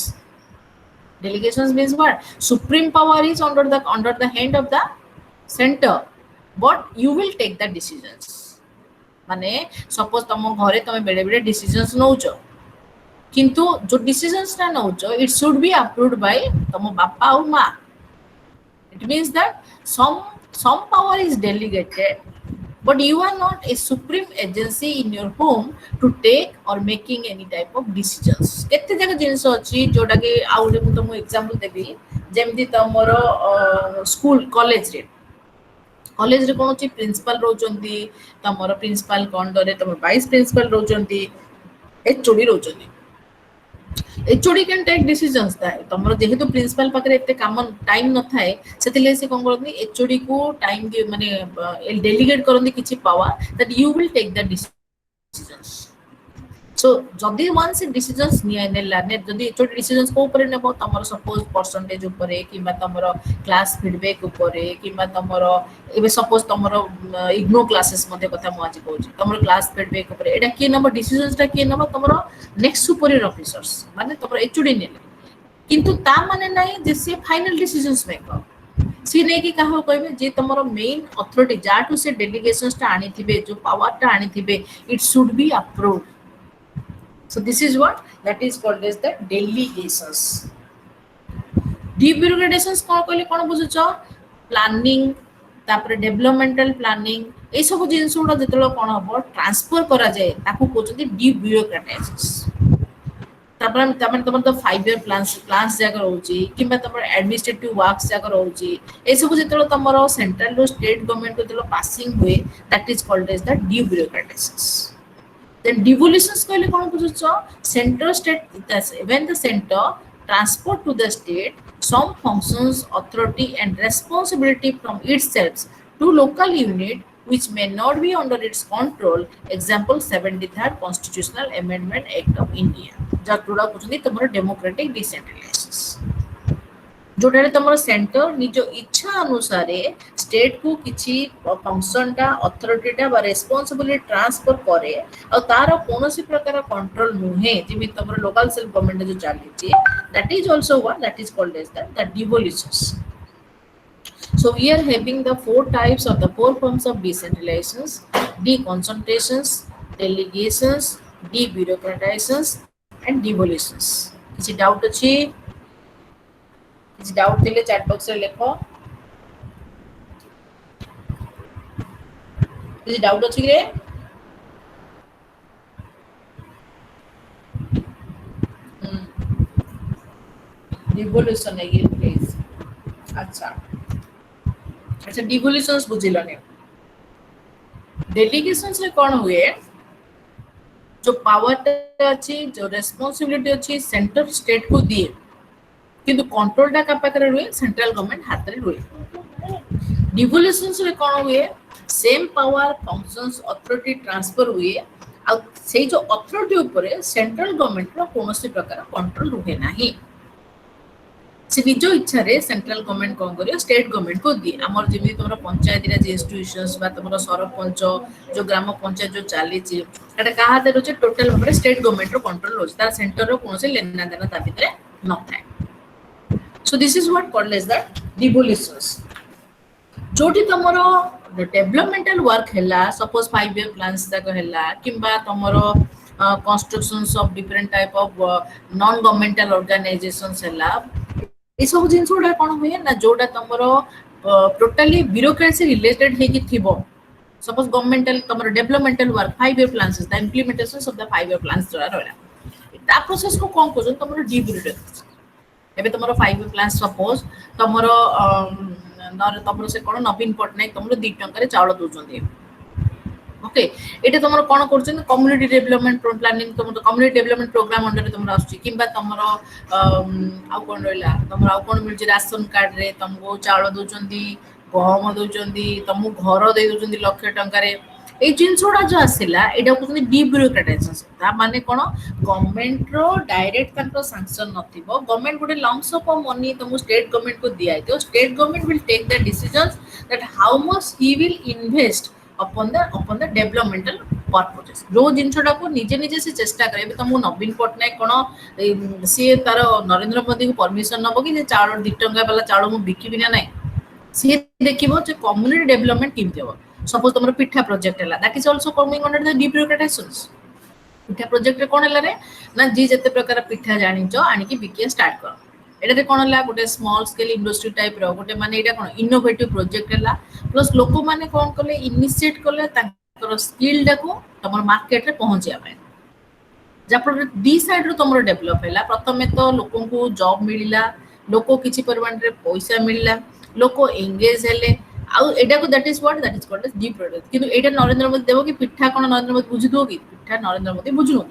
Delegations means what? Supreme power is under the hand of the center, but you will take the decisions. माने सपोज तुम घरे तुम बेले बेले डिसीजंस नौच किंतु जो डिसीजंस ना notch it should be approved by तुम बापा और माँ. It means that some power is delegated, but you are not a supreme agency in your home to take or making any type of decisions. केते जगह जिंस अछि जोटा कि आउले मु तुम एग्जांपल देबी जेमति तमरो स्कूल कॉलेज रे कोन अछि प्रिंसिपल रोचंती तमरो प्रिंसिपल कंडरे तमरो वाइस प्रिंसिपल रोचंती एचओडी रोचंती. एचओडी कैन टेक डिसीजंस थाए तमरो जेहेतु प्रिंसिपल पाखरे एते काम टाइम न थाए सेतिले से कोन करनी एचओडी को टाइम दे माने डेलीगेट करनी किछि power that you will take the decisions. So जदी वंस डिसीजंस निया नेला ने जदी एचओडी डिसीजंस को ऊपर नेबो तमरो सपोज परसेंटेज ऊपर किबा तमरो क्लास फीडबैक ऊपर किबा तमरो एबे सपोज तमरो इग्नो क्लासेस मध्ये कथा मु आज कहूची तमरो क्लास फीडबैक ऊपर एटा के नंबर डिसीजंस ता के नंबर तमरो नेक्स्ट सुपीरियर ऑफिसर्स माने तमरो एचओडी नेले किंतु ता माने नाही जे से फाइनल डिसीजंस मेकर सी ने की कहा कहबे जे तमरो मेन अथॉरिटी जाटू से डेलीगेशंस ता आनी थिबे जो पावर ता आनी थिबे it should be approved. So this is what that is called as the delegations. Debureaucratizations कौन कहले कौन बुझुछ प्लानिंग तापर डेवलपमेंटल प्लानिंग ए सब जिंस उडा जतलो कोन हबो ट्रांसफर करा जाय ताकू कहउछथि debureaucratizations. तापर तमन तमन तो 5 ईयर प्लान्स जागर होउची किबा तमर एडमिनिस्ट्रेटिव वर्क्स जागर होउची ए सब जतलो तमरो सेंट्रल रो स्टेट गवर्नमेंट को जतलो पासिंग हुए that is called as the debureaucratizations. Then devolutions कहले कोन बुझुछ centre state when the center transport to the state some functions authority and responsibility from itself to local unit which may not be under its control. Example 73rd constitutional amendment act of India जाटुडा कुछनी तमरो democratic decentralisations जोटारे तमरो centre निजो इच्छा अनुसार state को किछि फंक्शन टा अथॉरिटी टा बा रेस्पोंसिबिलिटी ट्रांसफर करे और तार कोनोसी प्रकार कंट्रोल नुहे जेमि तमरो लोकल सेल्फ गवर्नमेंट जो चाली छि that is also what that is called as the devolutions. So we are having the four types of the four forms of decentralizations: deconcentrations, delegations, debureaucratizations and devolutions. किछि doubt अछि किछि doubt थिले chat box रे लेखो किछि doubt अछि रे devolution है ये प्लीज. अच्छा अच्छा डिवोल्यूशंस बुझिलने डेलीगेशंस रे कोन हुए जो पावर अछि जो रेस्पोंसिबिलिटी अछि सेंटर स्टेट को दिए किंतु कंट्रोल टा का पाखरे रुए सेंट्रल गवर्नमेंट हाथ रे रुए. डिवोल्यूशंस रे कोन हुए same power functions authority transfer हुए आ से जो अथॉरिटी ऊपर सेंट्रल गवर्नमेंट रो कोनोसी प्रकार कंट्रोल रुहे नाही. से निजो इच्छा रे सेंट्रल गवर्नमेंट कोन करियो स्टेट गवर्नमेंट को दिए हमर जेमि तमरो पंचायत राज इंस्टीट्यूशंस बा तमरो सरपंच जो ग्राम पंचायत जो चाली छि एटा कहा दे रोचे टोटल ऊपर स्टेट गवर्नमेंट रो कंट्रोल होछ तार सेंटर रो कोनोसी लेना देना ता भितरे न थाए. So this is what called as the devolutions. जोटी तमरो डेवलपमेंटल वर्क हैला सपोज 5 ईयर प्लान्स तक हैला किबा तमरो constructions of different type of non governmental organisations हैला ए सब जिंस उडा कोन होय ना जोटा तमरो टोटली ब्यूरोक्रेसी रिलेटेड है कि थिबो सपोज गवर्नमेंटल तमरो developmental work 5 year plans the implementation of the 5 year plans जो रहला ता प्रोसेस को कोन कोजन तमरो डिब्यूरोक्रेसी एबे तमरो 5 ईयर प्लान सपोज तमरो तमरो से कोन नवीन पटनायक तमरो 2 टंका रे चावल दोचंदी ओके एटा तुम कौन कर कम्युनिटी डेवलपमेंट प्लानिंग तुम कम्युनिटी डेवलपमेंट प्रोग्राम अंडर तुम आसुची किंबा तुमर आउ कौन रहा तुम आउ कौन मिलूँ राशन कार्ड रे तुमको चाउल दौरान गहम दौरान तुमको घर दे दौरान लक्ष टकर এই জিনিসগুড়া যে আসিলা এটা কହୁଛନ୍ତି ডিব্ୟୁରୋକ୍ରାଟାଇଜେସନ ମାନେ କଣ ଗଭର୍ଣ୍ଣମେଣ୍ଟ ର ଡାଇରେକ୍ଟ ତାଙ୍କର ସାଂସନ ନଥିବ ଗଭର୍ଣ୍ଣମେଣ୍ଟ ଗୋଟେ ଲମ୍ସ ଅଫ୍ ମନି ତମକୁ ଷ୍ଟେଟ ଗଭର୍ଣ୍ଣମେଣ୍ଟ କୁ ଦିଆଯାଇଥିବ state government will take the decisions that how much he will invest upon the developmental purposes ଯୋଉ ଜିନିଷଟାକୁ ନିଜେ ନିଜେ ସେ ଚେଷ୍ଟା କରେ ଏବେ ତମକୁ ନବୀନ ପଟ୍ଟନାୟକ କଣ ସିଏ ତାର ନରେନ୍ଦ୍ର ମୋଦିଙ୍କୁ ପରମିଶନ ନବ କି ଯେ ଚାଉଳ 2 ଟଙ୍କା ବାଲା ଚାଉଳ ମୁଁ ବିକିବି ନା ନାହିଁ ସିଏ ଦେଖିବ ଯେ କମ୍ୟୁନିଟି ଡେଭଲପମେଣ୍ଟ କେମିତି ହବ सपोज तुम पिठा प्रोजेक्ट है that is also coming under the debureaucratisations पिठा प्रोजेक्ट रे कोन हला रे ना जी जते प्रकार पिठा जानिचो आनी की बिकिया स्टार्ट कर एटा रे कोन हला गोटे स्मॉल स्केल इंडस्ट्री टाइप रो गोटे माने एटा कोन इनोवेटिव प्रोजेक्ट हला प्लस लोको माने कोन करले इनिशिएट करले ताकर स्किल डाको तमर मार्केट रे पहुंचिया पाए जापर दी साइड रो तमरो डेवलप हैला प्रथमे तो लोकों को जॉब मिलिला लोको किछि परिमाण रे पैसा मिलिला लोको एंगेज हेले आउ एटा को that is called as the product किंतु एटा नरेंद्र मोदी देबो कि पिठा कोन नरेंद्र मोदी बुझि दो कि पिठा नरेंद्र मोदी बुझु नो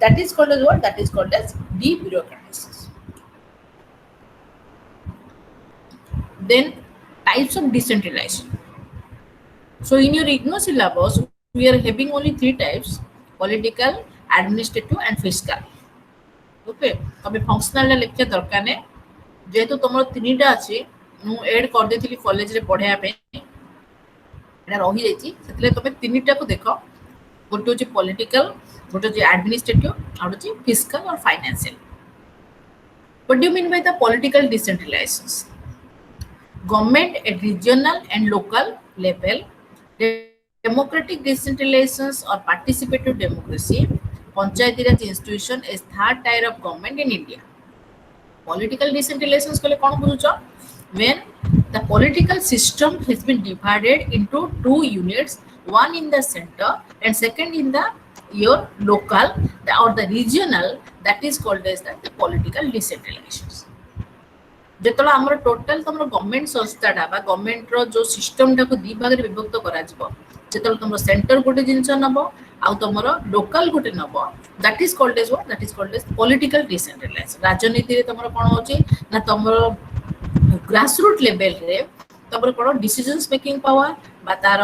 that is called as what that is called as debureaucratisation then types of decentralization so in your IGNOU syllabus we are having only 3 types political administrative and fiscal okay तबे फंक्शनल ला lecture दरकार ने जेहेतु तुमर तीनटा अछि मु add कर देथिली college रे पढिया पे एटा रही जाईची सेतले तबे तीनटा को देखो गोटे होची पॉलिटिकल गोटे होची एडमिनिस्ट्रेटिव और होची फिस्कल और financial what do you mean by the political decentralization government at regional and local level democratic decentralization or participative democracy panchayati raj institution is third tier of government in India political decentralization kale kon buझुचो when the political system has been divided into two units one in the center and second in the your local or the regional that is called as the political decentralization जेतला हमर total तमरो government संस्थाटा बा government रो जो system टा को दी भाग रे विभक्त करा जिवो जेतला तमरो सेंटर गोटे जिंस नबो आ तमरो लोकल गोटे नबो that is called as what that is called as political decentralisation राजनीति रे तमरो कोन होची ना तमरो ग्रास रूट लेवल रे तमरो कोन डिसीजंस मेकिंग पावर बा तार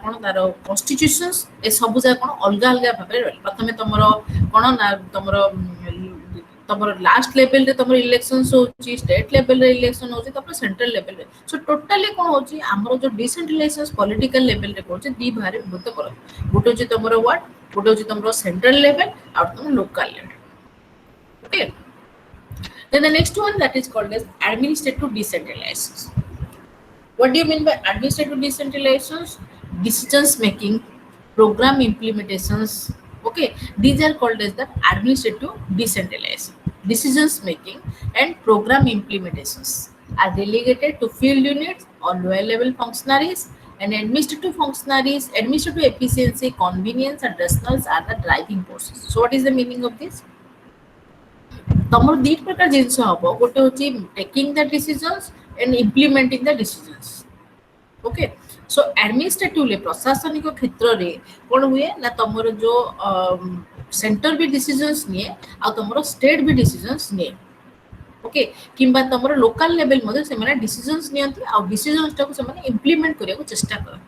कोन तार कॉन्स्टिट्यूशंस ए सब जा कोन अलगा अलगा भाबरे रहल प्रथमे तमरो कोन ना तमरो तमर लास्ट लेवल रे तमर इलेक्शंस होची स्टेट लेवल रे इलेक्शन होची तपर सेंट्रल लेवल रे सो टोटली कोन होची हमरो जो डिसेंट्रलाइजेशन पॉलिटिकल लेवल रे होची दी भारे विभक्त कर गोटे होची तमरो व्हाट गोटे होची तमरो सेंट्रल लेवल और तमरो local level okay then the next one that is called as administrative decentralization what do you mean by administrative decentralization decisions making program implementations okay these are called as the administrative decentralization decisions making and program implementations are delegated to field units or lower level functionaries and administrative efficiency convenience and rationals are the driving forces so what is the meaning of this तमर दी प्रकार जिंस हबो गोटे होची taking the decisions and implementing the decisions okay so administratively प्रशासनिक क्षेत्र रे कोन हुए ना तमर जो सेंटर भी डिसीजंस निए आ तमर स्टेट भी डिसीजंस निए ओके किंबा तमर लोकल लेवल मध्ये से माने डिसीजंस नियंती आ डिसीजंस टा को से माने इंप्लीमेंट करिया को चेष्टा कर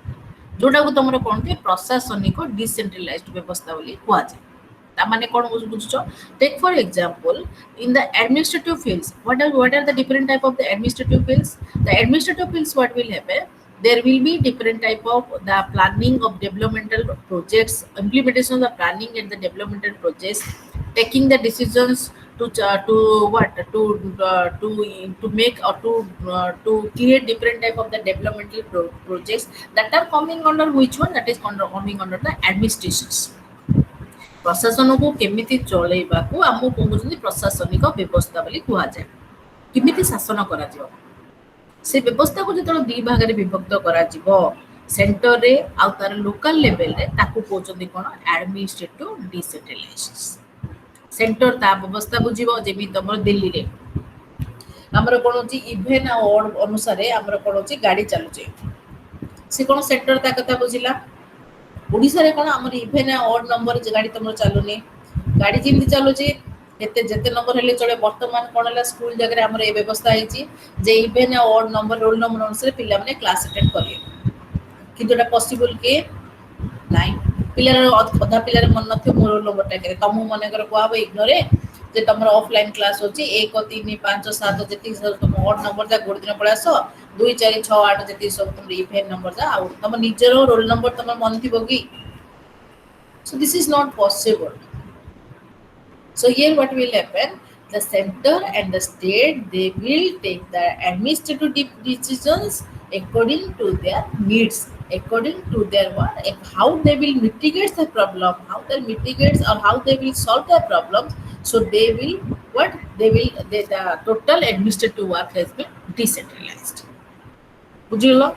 जोटा को तमर कोन के प्रशासनिक डिसेंट्रलाइज्ड व्यवस्था बोली कुआ जाय ता माने कोन बुझुचो take for example in the administrative fields what are the different type of the administrative fields the administrative fields what will happen there will be different type of the planning of developmental projects implementation of the planning and the developmental projects taking the decisions to what to make or to create different type of the developmental projects that are coming under which one that is coming under the administrations प्रशासन को केमिति चलेबा को हमु कहउछन प्रशासनिक व्यवस्था बोली कुआ जाय केमिति शासन करा जिवो से व्यवस्था को जतरो दी भाग रे विभक्त करा जिवो सेंटर रे आ तार लोकल लेवल रे ताकू कहउछन कोन एडमिनिस्ट्रेटिव डिसेंट्रलाइजेशन सेंटर ता व्यवस्था बुझिवो जेमि तमर दिल्ली रे हमर कोन होची इवेन और अनुसार हमर कोन होची गाड़ी चालू छै से कौन सेंटर ता कथा बुझिला ओडिसा रे कौन हमर इभेन ऑड नंबर गाड़ी तुमर चालुनी गाड़ी जिमती चालुची एते जते नंबर हेले चले वर्तमान कोन हला स्कूल जगह हमर ए व्यवस्था हेची जे even odd number roll number अनुसार पिला माने क्लास अटेंड करिए किंतु एटा पॉसिबल के नाइ पिलार अधा पिलार मन नथि मोर रोल नंबर टा करे तमु मने कर कोआबो इग्नोरे जे तमर ऑफलाइन क्लास होची 1 3 5 7 जति तुम ऑड नंबर जा गोड दिन पळा आसो 2 4 6 8 जति सब तुम इभेन नंबर जा आ तुम निजर रोल नंबर तुम मन थी बगी so this is not possible. So here what will happen? The center and the state they will take the administrative decisions according to their needs, according to their what, how they will mitigate the problem, how they mitigate or how they will solve the problems. So they will what the total administrative work has been decentralized. Bujhilo?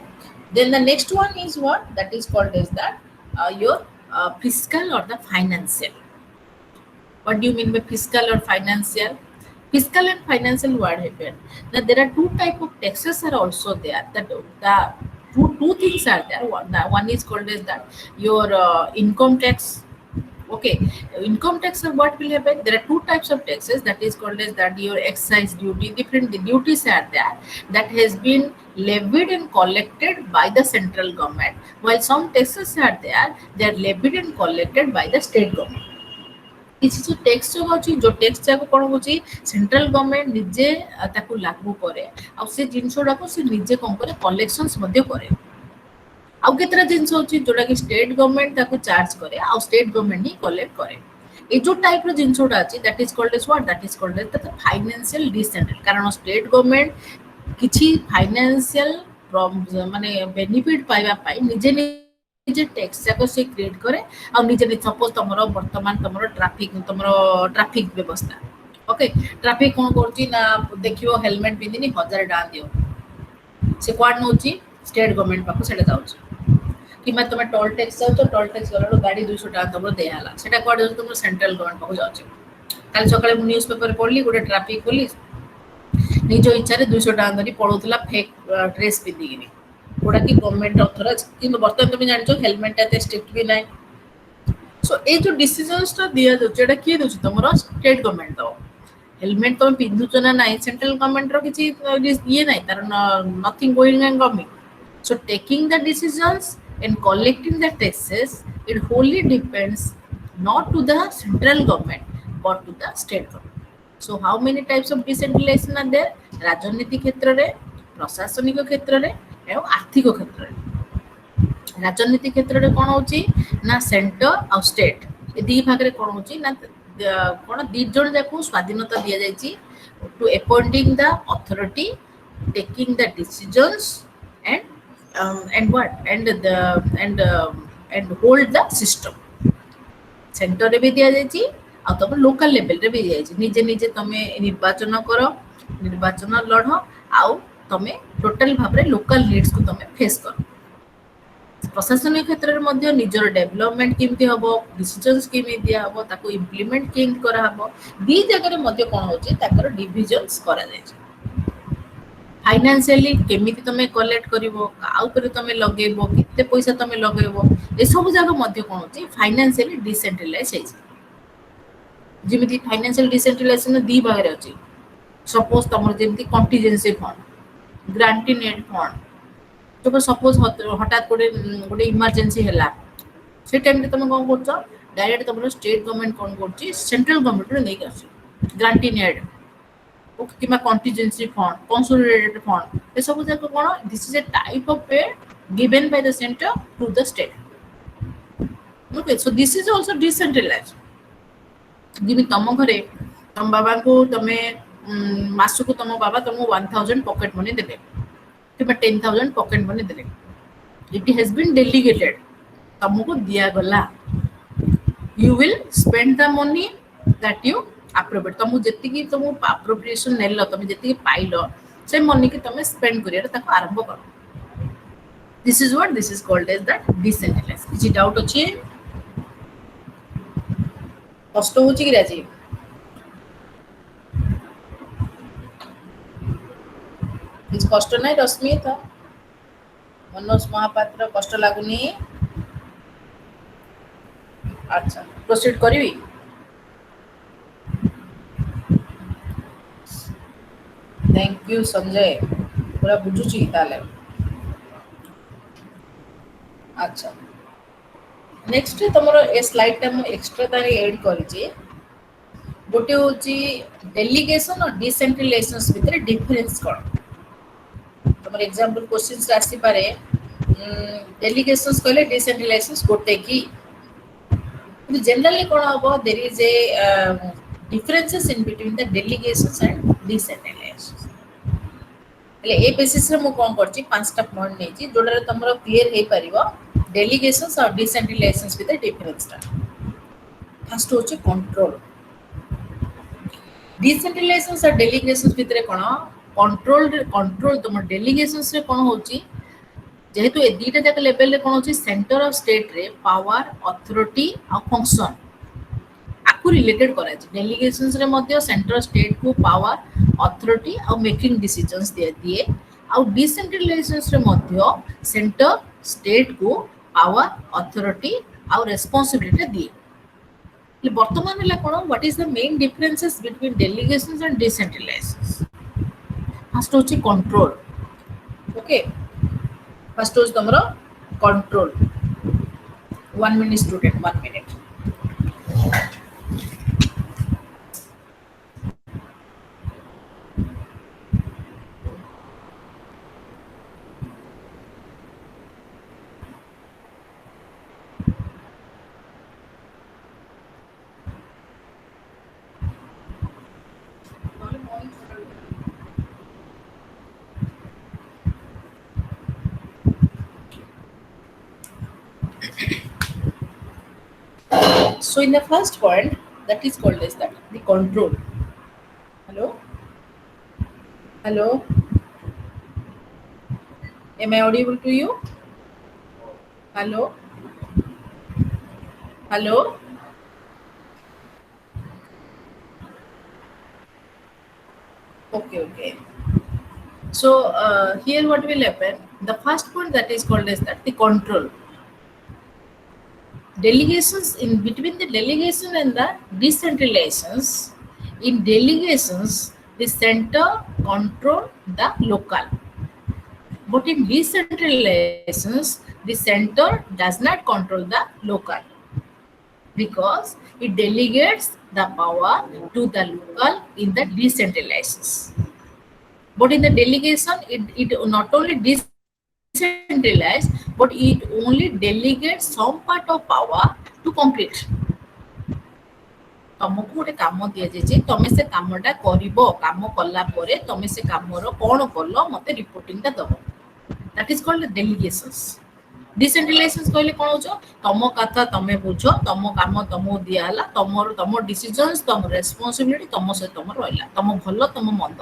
Then the next one is what that is called as that your fiscal or the financial. What do you mean by fiscal or financial? Fiscal and financial word happen. Now there are two type of taxes are also there. The two things are there. One is called as that your income tax. Okay, income tax what will happen? There are two types of taxes that is called as that your excise duty. Different duties are there that has been levied and collected by the central government, while some taxes are there they are levied and collected by the state government. କିଛି ଯୋଉ tax ଯୋଉ ଅଛି ଯୋଉ tax ଯାକ କଣ ହଉଛି central government ନିଜେ ତାକୁ ଲାଗୁ କରେ ଆଉ ସେ ଜିନିଷଟାକୁ ସେ ନିଜେ କଣ କରେ କଲେକ୍ସନ୍ସ ମଧ୍ୟ କରେ ଆଉ କେତେଟା ଜିନିଷ ଅଛି ଯୋଉଟା କି ଷ୍ଟେଟ ଗଭର୍ଣ୍ଣମେଣ୍ଟ ତାକୁ ଚାର୍ଜ କରେ ଆଉ ଷ୍ଟେଟ ଗଭର୍ଣ୍ଣମେଣ୍ଟ ହିଁ କଲେକ୍ଟ କରେ এই ଯୋଉ ଟାଇପର ଜିନିଷଟା ଅଛି that is called as what that is called as the financial decentral କାରଣ ଷ୍ଟେଟ ଗଭର୍ଣ୍ଣମେଣ୍ଟ କିଛି ଫାଇନାନ୍ସିଆଲ ମାନେ ବେନିଫିଟ ପାଇବା ପାଇଁ ନିଜେ ନିଜେ ଟैक्स जाको से क्रिएट करे आ निजे निजे सपोज तमरो वर्तमान तमरो ट्रैफिक व्यवस्था ओके ट्रैफिक कोन करची ना देखियो हेलमेट पिंदिनी 1000 डा दियो से क्वाड नोची स्टेट गवर्नमेंट पाको सेटा जाउची कि मैं तुम टोल टैक्स जाउ तो टोल टैक्स गलो गाड़ी 200 टका तमरो देहाला सेटा क्वाड जाउ तुम सेंट्रल गवर्नमेंट पाको जाउची काल सकाळे मु न्यूज़ पेपर पढली गोटे ट्रैफिक पुलिस निजो इच्छा रे 200 टका धरी पळोतला फेक ड्रेस पिंदिगिनी गोटा कि गवर्नमेंट अथराइज कि बर्तमान तुम जान हेलमेट एत स्ट्रिक्ट भी ना सो ये जो डिसीजन्स दिया जाए किए दूसरी तुम स्टेट गवर्नमेंट दो हेलमेट तुम पिंधुच ना ना सेंट्रल गवर्नमेंट किसी ये ना तार nothing going and coming so taking the decisions and collecting the taxes it wholly depends not to the central government but to the state government so how many types of decentralization are there राजनीति क्षेत्र में प्रशासनिक क्षेत्र में एवं आर्थिक क्षेत्र में राजनीति क्षेत्र में कौन होची ना सेंटर और स्टेट ये दी भाग रे कौन होची ना कौन दी जण जाको स्वाधीनता दिया जायची to appointing the authority taking the decisions and what and hold the system centre रे भी दिया जायची आ तब लोकल लेवल रे भी दिया जायची निजे निजे तमे निर्वाचन करो निर्वाचन लढ आ तमे टोटल भाव लोकल नीड्स को तमे फेस कर प्रशासनिक क्षेत्र में निजर डेवलपमेंट केमती हम डिसीजन्स केमी दिया हम ताको इम्प्लीमेंट केमती करा हम दी जगह में कौन होची ताकर डिविजन्स करा जाय फाइनेंशियली केमिति तमे कलेक्ट करिवो का ऊपर तमे लगेबो किते पैसा तमे लगेबो ए सब जगह मध्ये कोन होची फाइनेंशियली डिसेंट्रलाइज है जेमिति फाइनेंशियल डिसेंट्रलाइजेशन दी भाग रे अछि सपोज तमर जेमिति कंटीजेंसी फंड ग्रांटी नेट फंड तो सपोज हठात गोटे इमरजेंसी है से टाइम तुम कौन कर डायरेक्ट तुम स्टेट गवर्नमेंट कौन कर सेंट्रल गवर्नमेंट नहीं आस ग्रांटी नेट कि कंटीजेंसी फंड कंसोलिडेटेड फंड ये सब जाक कौन this is a type of pay given by the centre to the state okay so this is also decentralise जिमि तुम घरे तुम बाबा को तमे मास को तुम बाबा तुमको 1000 पॉकेट मनी देबे कि 10,000 पॉकेट मनी देले इट हैज बीन डेलीगेटेड तुमको दिया गला you will spend the money that you appropriate तुम जेति की तुम अप्रोप्रिएशन नेल तुम जेति पाइलो से मनी की तुम स्पेंड करिया ताको आरंभ करो this is what this is called as that decentralize किछि डाउट अछि कष्ट होछि कि राजी किछ कष्ट नहीं रश्मि था मनोज महापात्र कष्ट लागुनी अच्छा प्रोसीड करी थैंक यू संजय पूरा बुझुची ताले अच्छा नेक्स्ट तुमरो ए स्लाइड टा मु एक्स्ट्रा तारे ऐड करिछि गोटे होची डेलीगेशन और डिसेंट्रलाइजेशन भितर डिफरेंस कोन तुमर एग्जांपल क्वेश्चंस आसी पारे डेलीगेशंस कहले डिसेंट्रलाइजेशन गोटे की generally कोन हबो there is a differences in between the delegations and decentralizations એટલે એ બેસિસ રે મુ કોણ કરछि પાંચଟା પॉइंट नेछि जोडा रे तमरो क्लियर हे परिबो डेलीगेशंस और डिसेंट्रलाइजेशंस विथ डिफरेंस टा फर्स्ट होछि कंट्रोल डिसेंट्रलाइजेशंस और डेलीगेशंस भितरे कोन कंट्रोल तुम डेलीगेशंस रे कोन होछि जेहेतु ए दीटा जाक लेवल रे कोन होछि सेंटर ऑफ स्टेट रे पावर अथॉरिटी आ फंक्शन आकु रिलेटेड करा छै डेलीगेशंस रे मध्ये सेंटर स्टेट को पावर अथॉरिटी आ मेकिंग डिसीजंस दे दिए आ डिसेंट्रलाइजेशंस रे मध्ये सेंटर स्टेट को पावर अथॉरिटी आ रिस्पांसिबिलिटी दिए वर्तमान है कौन what is the main differences between delegations and decentralisations first होची कंट्रोल ओके फर्स्ट होची तमरो control 1 minute student 1 minute So in the first point that is called as that the control. Hello, am I audible to you? Hello. Okay. So here what will happen, the first point that is called as that the control. Delegations in between the delegation and the decentralizations. In delegations the center control the local, but in decentralizations the center does not control the local because it delegates the power to the local in the decentralizations. But in the delegation it not only decentralized but it only delegates some part of power to complete. तुमको गोटे काम दिया जाए तुम से कामटा करिवो काम कला परे तुम से कामर कोन करलो मते रिपोर्टिंग ता दबो दैट इज कॉल्ड डेलीगेशंस डिसेंट्रलाइजेशंस कहले कोन होचो तुम कथा तुमे बुझो तुम काम तुमको दिया हला तुम डिसीजंस तुम रिस्पांसिबिलिटी तुम से तुम रहला तुम भलो तुम मंद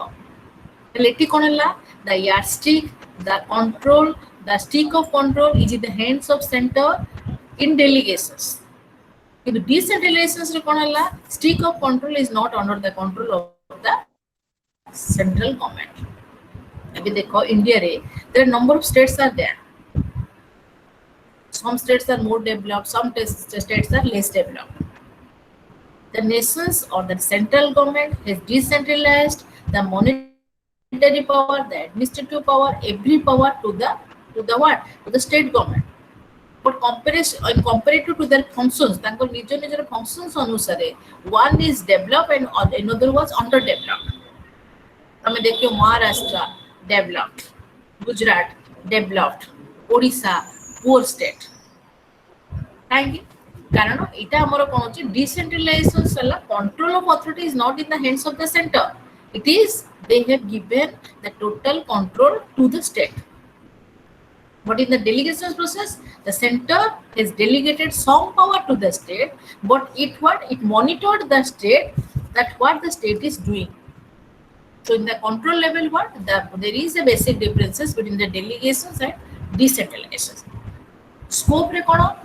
लेटी कोन हला the yardstick the control the stick of control is in the hands of center in delegations. In the decentralizations stick of control is not under the control of the central government. Abhi dekho India re there are number of states are there. Some states are more developed, some states are less developed. The nations or the central government has decentralized the monetary power, the administrative power, every power to the what? To the state government. But comparative to their functions, तांको निजर functions अनुसारे one is developed and another was underdeveloped. हमें देखियो Maharashtra developed, Gujarat developed, Odisha poor state. काहेकि कारण इटा हमरो कोन अछि decentralization सला control of authority is not in the hands of the center. It is they have given the total control to the state. But in the delegation process, the center has delegated some power to the state, but it monitored the state that what the state is doing. So in the control level, there is a basic differences between the delegations and decentralization. Scope rekono,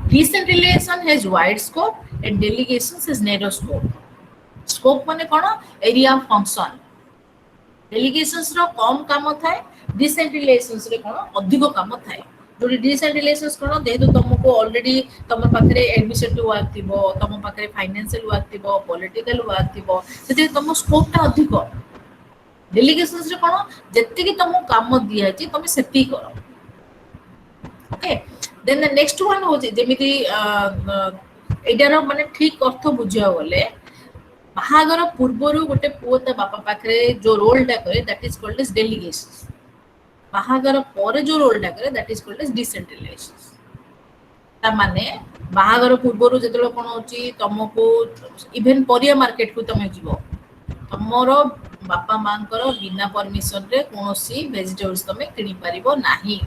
decentralization has wide scope and delegations has narrow scope. Scope mane kono area of function. Delegations ro कम काम थाए decentralisation रे कोन अधिक काम थाए जो decentralisation कोन जेहेतु तुमको already तुम पाखरे एडमिनिस्ट्रेटिव वर्क थिबो तुम पाखरे फाइनेंशियल वर्क थिबो पॉलिटिकल वर्क थिबो सेते तुम स्कोप ता अधिक डेलीगेशन रे कोन जत्ते कि तुम काम दिया छि तुम सेति करो okay then the next one हो जेमिति एटार माने ठीक अर्थ बुझिया गले बाहागर पूर्वरु गोटे पुओ ता बापा पाखरे जो रोलटा करे that is called as delegation बाहागर परे जो रोलटा करे that is called as decentralization ता माने बाहागर पूर्वरु जेतलो कोन होची तुमको इवन परिया मार्केट को तुम जीवो तमरो बापा मांकर बिना परमिशन रे कोनोसी वेजिटेबल्स तुम किनि परिबो नाही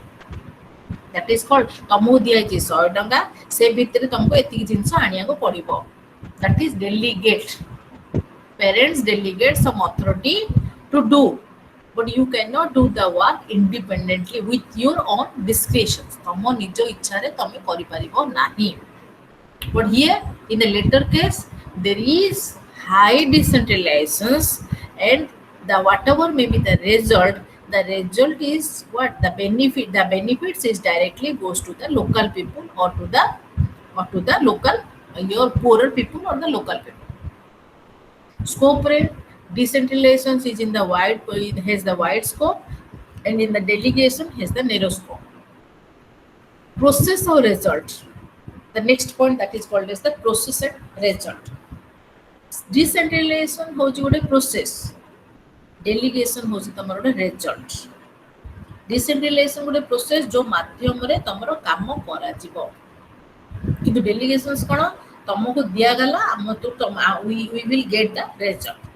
दैट इज कॉल्ड तुमको दिया छि 100 टंका से भितरे तुमको एतिक जिंस आनिया को पड़िबो that is delegate parents delegate some authority to do but you cannot do the work independently with your own discretion तम निज इच्छा रे तमे करि परिबो नाही but here in the later case there is high decentralization and the whatever may be the result is what the benefits is directly goes to the local people or to the local your poorer people or the local people scope rate decentralization is in the wide has the wide scope and in the delegation has the narrow scope process or result the next point that is called as the process and result decentralization होची गोटे process delegation होची तमरो गोटे result decentralization गोटे process जो माध्यम रे तमरो काम करा जीवो किंतु डेलीगेशंस कोन तुमको दिया गला हम तो we will get the result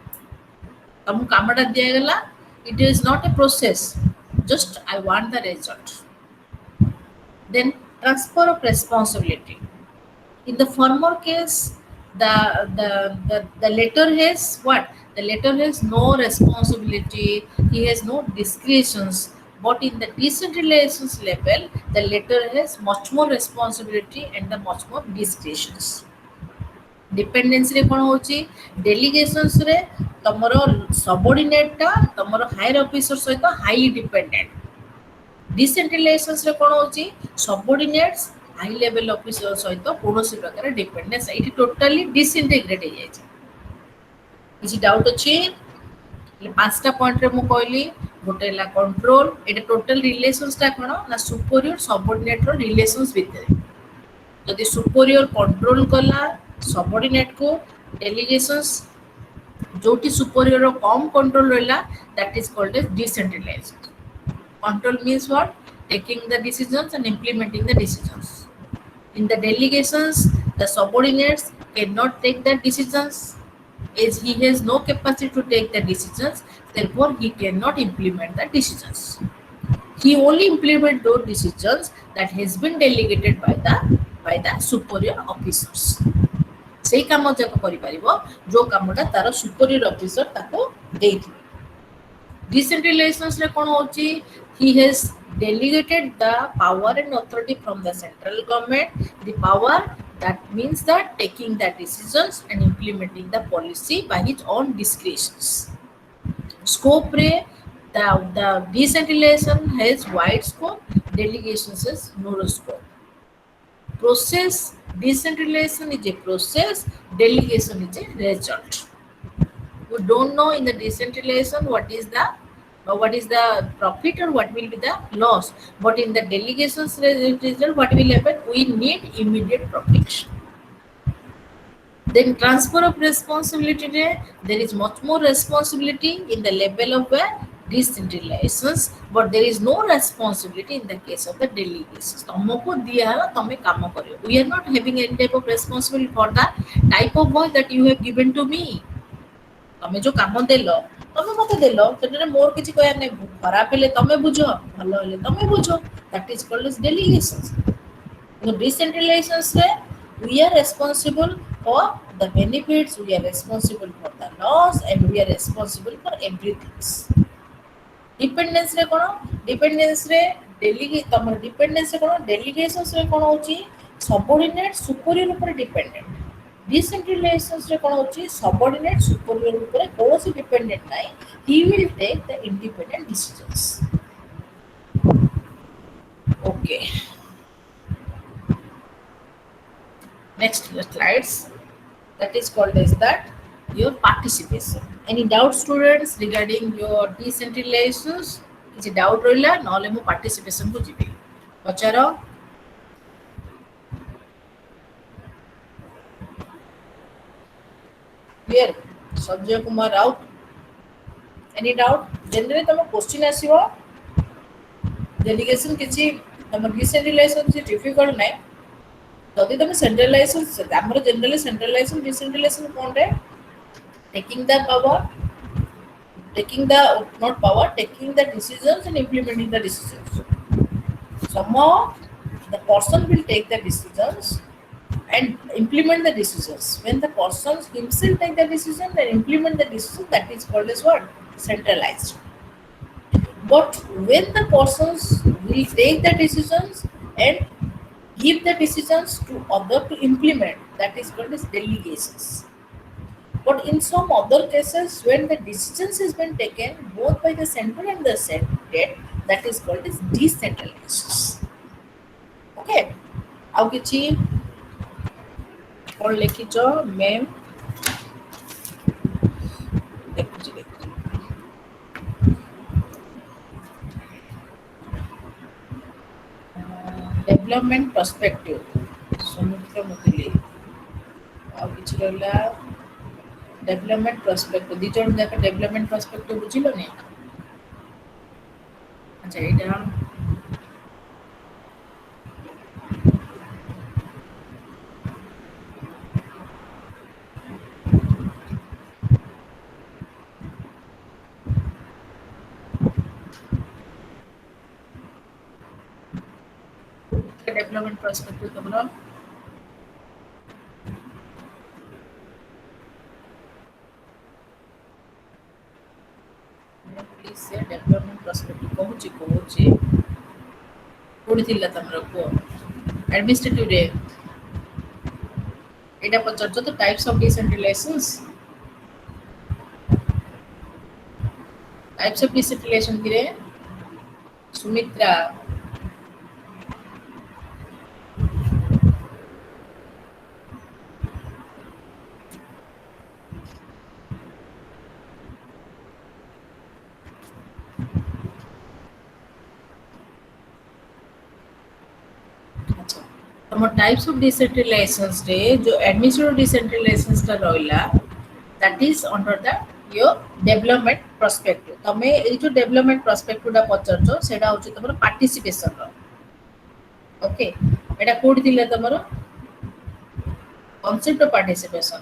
तुम कामटा दिया गला it is not a process just I want the result then transfer of responsibility in the former case the letter has what the letter has no responsibility he has no discretions but in the decentralization level the letter has much more responsibility and the much more discretions dependence रे कोन होची delegations रे तमरो subordinate ता तमरो higher officer सहित high dependent decentralizations रे कोन होची subordinates high level officer सहित कोनोसी प्रकार डिपेंडेंस एटी टोटली डिसइंटीग्रेट हो जाय छै किछि डाउट अछि ले पांचटा पॉइंट रे मु कहली गोटे ला कंट्रोल एटा टोटल रिलेशंस ता कोन ना सुपीरियर सबऑर्डिनेट रो रिलेशंस भितर जदि सुपीरियर कंट्रोल कला सबऑर्डिनेट को डेलीगेशंस जोटी सुपीरियर रो कम कंट्रोल रहला that is called as decentralized control means what taking the decisions and implementing the decisions in the delegations the subordinates can not take the decisions as he has no capacity to take the decisions therefore he cannot implement the decisions he only implement those decisions that has been delegated by the superior officers सेही काम जक करि परिबो जो कामटा तार superior officer ताको देथि decentralisation रे कोन होची he has delegated the power and authority from the central government the power that means that taking the decisions and implementing the policy by his own discretions scope re the decentralization has wide scope delegations has narrow scope process decentralization is a process delegation is a result we don't know in the decentralization what is the profit or what will be the loss but in the delegations result what will happen we need immediate profit then transfer of responsibility there is much more responsibility in the level of where decentralizations but there is no responsibility in the case of the delegations तुमको दिया है तुम काम करियो we are not having any type of responsibility for the type of work that you have given to me तुम जो काम देलो तुम मते देलो सेटरे मोर किछि कहया नै खराब हेले तुम बुझो भलो हेले तुम बुझो that is called as delegations in decentralizations रे we are responsible for the benefits we are responsible for the loss and we are responsible for everything dependence रे कोन डिपेंडेंस रे तमर डिपेंडेंस रे कोन डेलीगेशंस रे कोन होची सबऑर्डिनेट सुपीरियर ऊपर dependent decentralizations रे कोन होची सबऑर्डिनेट सुपीरियर ऊपर कोनोसी डिपेंडेंट नाही he will take the independent decisions Okay, next slides. That is called as that your participation. Any doubt students regarding your decentralizations? କିଛି doubt ରହିଲା ନହେଲେ ମୁଁ participation କୁ ଯିବି ପଚାର clear Sanjay Kumar Raut any doubt generally ତମ question ଆସିବ delegation କିଛି ତମ decentralization କିଛି difficult ନାହିଁ ଯଦି ତମେ centralization ଆମର generally centralization decentralization କୋଣରେ taking the power taking the not power taking the decisions and implementing the decisions somehow the person will take the decisions and implement the decisions when the person himself take the decision and implement the decision that is called as what centralized but when the persons will take the decisions and give the decisions to other to implement that is called as delegations but in some other cases when the decisions has been taken both by the center and the state that is called as decentralized okay ଆଉ କିଛି କଣ ଲେଖିଛ ma'am ଦେଖୁଛି development perspective Sumitra Muduli ଆଉ କିଛି ରହିଲା development perspective ଦି ଜଣ ଯାକ development perspective ବୁଝିଲନି ଆଚ୍ଛା ଏଇଟା डेवलपमेंट पर्सपेक्टिव तमरो प्लीज से डेवलपमेंट पर्सपेक्टिव कहूची कोडी थिला तमरो को एडमिनिस्ट्रेटिव रे एटा पचरछ तो टाइप्स ऑफ डिसेंट्रलाइजेशन किरे सुमित्रा तम टाइप्स ऑफ डिसेंट्रलाइजेशंस रे जो एडमिनिस्ट्रेटिव डिसेंट्रलाइजेशंस का रोइला that is under the your development perspective तमे ए जो डेवलपमेंट पर्सपेक्टिव दा पचरछो सेडा होची तमरो पार्टिसिपेशन रो ओके एटा कोड दिले तमरो कॉन्सेप्ट ऑफ पार्टिसिपेशन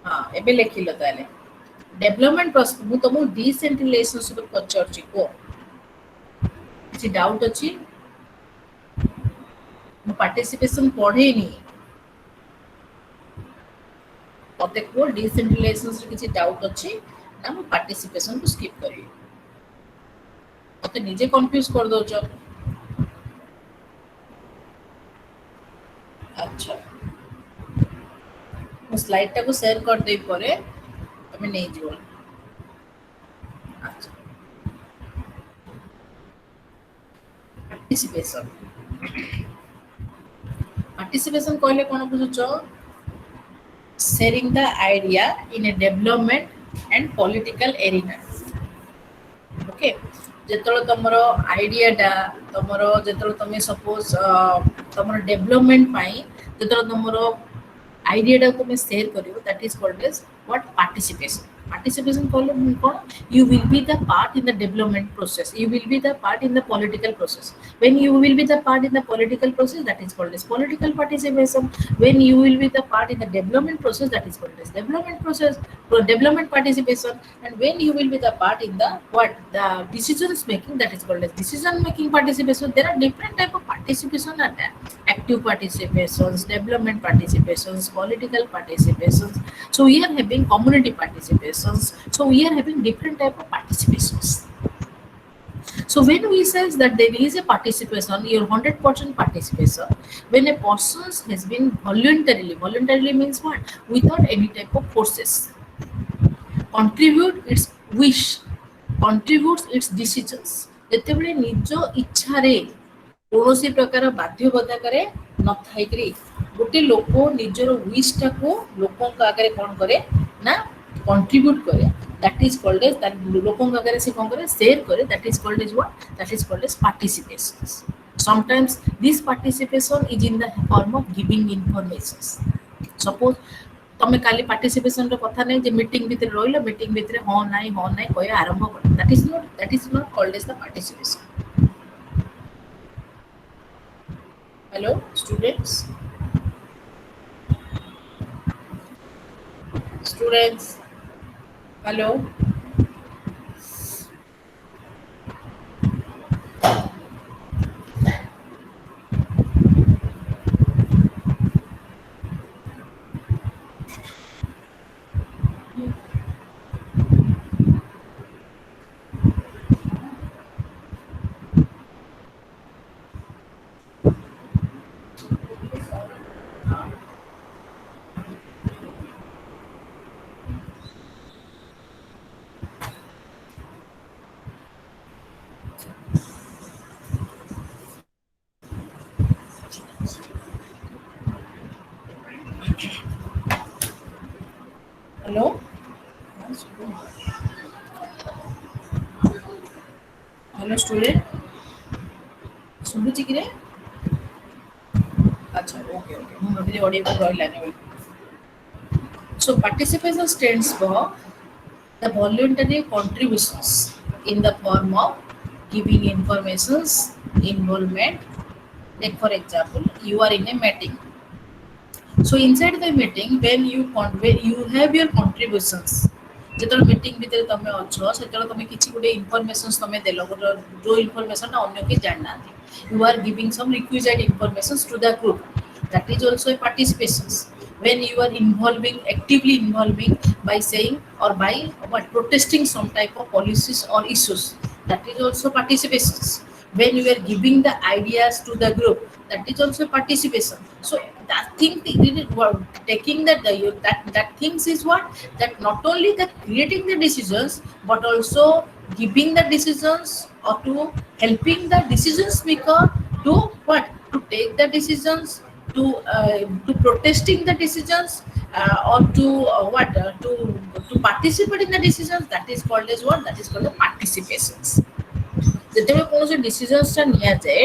हां एबे लेखिलो ताले डेवलपमेंट पर्सपेक्टिव मु तमो डिसेंट्रलाइजेशन सब पचरछि को किछि डाउट अछि पार्टिसिपेशन पढ़ेनी मते को डिसेंट्रलाइजेशन रे किछि डाउट अछि ना मु पार्टिसिपेशन को स्किप करी मते निजे कंफ्यूज कर दो छ अच्छा मु स्लाइड टा को शेयर कर दे परे तमे नै जीव अच्छा पार्टिसिपेशन पार्टिसिपेशन कहले कोन बुझुछ sharing the idea in a development and political arena okay जेतलो तमरो आइडिया डा तमरो जेतलो तमे सपोज तमरो डेवलपमेंट पाई जेतलो तमरो आइडिया डा तमे शेयर करियो that is called as what participation कहले कोन you will be the part in the development process you will be the part in the political process when you will be the part in the political process that is called as political participation when you will be the part in the development process that is called as development process development participation and when you will be the part in the what the decisions making that is called as decision making participation there are different type of participation are there active participations development participations political participations so we are having community participations so we are having different type of participations so when we says that there is a participation your 100% participation when a person has been voluntarily means what without any type of forces contribute its wish contributes its decisions ଯେତେବେଳେ ନିଜ ଇଚ୍ଛାରେ କୌଣସି ପ୍ରକାର ବାଧ୍ୟବାଧକରେ ନଥାଇକିରି ଗୋଟେ ଲୋକ ନିଜର ୱିଶଟାକୁ ଲୋକଙ୍କ ଆଗରେ କ'ଣ କରେ ନା କଣ୍ଟ୍ରିବ୍ୟୁଟ୍ କରେ, that is called as that ଲୋକଙ୍କ ଆଗରେ ସେ କ'ଣ କରେ ସେୟାର କରେ, that is called as what, that is called as participations. Sometimes this participation is in the form of giving informations. Suppose ତମେ କାଲି ପାର୍ଟିସିପେସନର କଥା ନାହିଁ ଯେ ମିଟିଂ ଭିତରେ ରହିଲ, ମିଟିଂ ଭିତରେ ହଁ ନାହିଁ କହିବା ଆରମ୍ଭ କର, that is not called as the participation. Hello students, hello. Hello. Hello student, ଶୁଭୁଛି କିରେ? ଆଚ୍ଛା, ଓକେ ମୁଁ ଭାବିଲି ଅଡ଼ିଓ ରହିଲାନି ବୋଲି। So participation stands for the voluntary contributions in the form of giving informations, involvement. Like for example, you are in a meeting. So inside the meeting, when you have your contributions, যেତେବେଳେ meeting ଭିତରେ ତମେ ଅଛ ସେତେବେଳେ ତମେ କିଛି ଗୋଟେ ଇନଫର୍ମେସନ୍ସ ତମେ ଦେଲ, ଗୋଟେ ଯୋଉ ଇନଫର୍ମେସନଟା ଅନ୍ୟ କେହି ଜାଣିନାହାନ୍ତି, you are giving some requisite informations to the group, that is also a participation. When you are actively involving by saying or by what, protesting some type of policies or issues, that is also participation. When you are giving the ideas to the group, that is also participation. So that thing, taking that things is what, that not only the creating the decisions but also giving the decisions or to helping the decisions maker to what, to take the decisions, to protesting the decisions, or to to participate in the decisions, that is called as what, that is called the participations. ଯେତେବେଳେ କୌଣସି ଡିସିଜନ୍ସଟା ନିଆଯାଏ,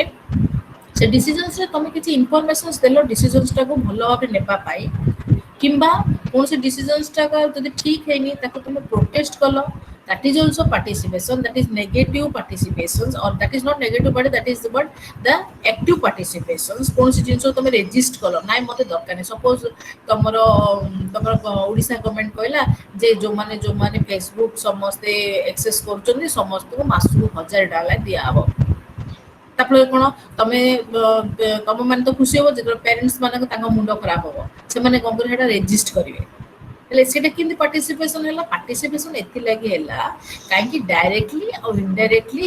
ସେ ଡିସିଜନ୍ସରେ ତମେ କିଛି ଇନଫର୍ମେସନ୍ସ ଦେଲ ଡିସିଜନ୍ସଟାକୁ ଭଲ ଭାବେ ନେବା ପାଇଁ, କିମ୍ବା କୌଣସି ଡିସିଜନ୍ସଟା ଯଦି ଠିକ୍ ହେଇନି ତାକୁ ତମେ protest call, that is also participation, that is negative participations, or that is not negative but that is what, the active participations. କୌଣସି ଜିନିଷ ତମେ ରେଜିଷ୍ଟ କଲ, ନାଇଁ ମତେ ଦରକାର ନାହିଁ, ସପୋଜ ତମର ଓଡ଼ିଶା ଗଭର୍ଣ୍ଣମେଣ୍ଟ କହିଲା ଯେ ଯୋଉମାନେ ଫେସବୁକ୍ ସମସ୍ତେ ଏକ୍ସେସ୍ କରୁଛନ୍ତି ସମସ୍ତଙ୍କୁ ମାସକୁ 1000 ଟଙ୍କା ଦିଆହବ। ତାପରେ କ'ଣ, ତମ ମାନେ ତ ଖୁସି ହବ ଯେତେବେଳେ ପ୍ୟାରେଣ୍ଟସ୍ ମାନଙ୍କ ତାଙ୍କ ମୁଣ୍ଡ ଖରାପ ହବ, ସେମାନେ କ'ଣ କରିବେ, ସେଟା ରେଜିଷ୍ଟ କରିବେ। ହେଲେ ସେଇଟା କେମିତି ପାର୍ଟିସିପେସନ ହେଲା? ପାର୍ଟିସିପେସନ ଏଥିଲାଗି ହେଲା କାହିଁକି ଡାଇରେକ୍ଟଲି ଆଉ indirectly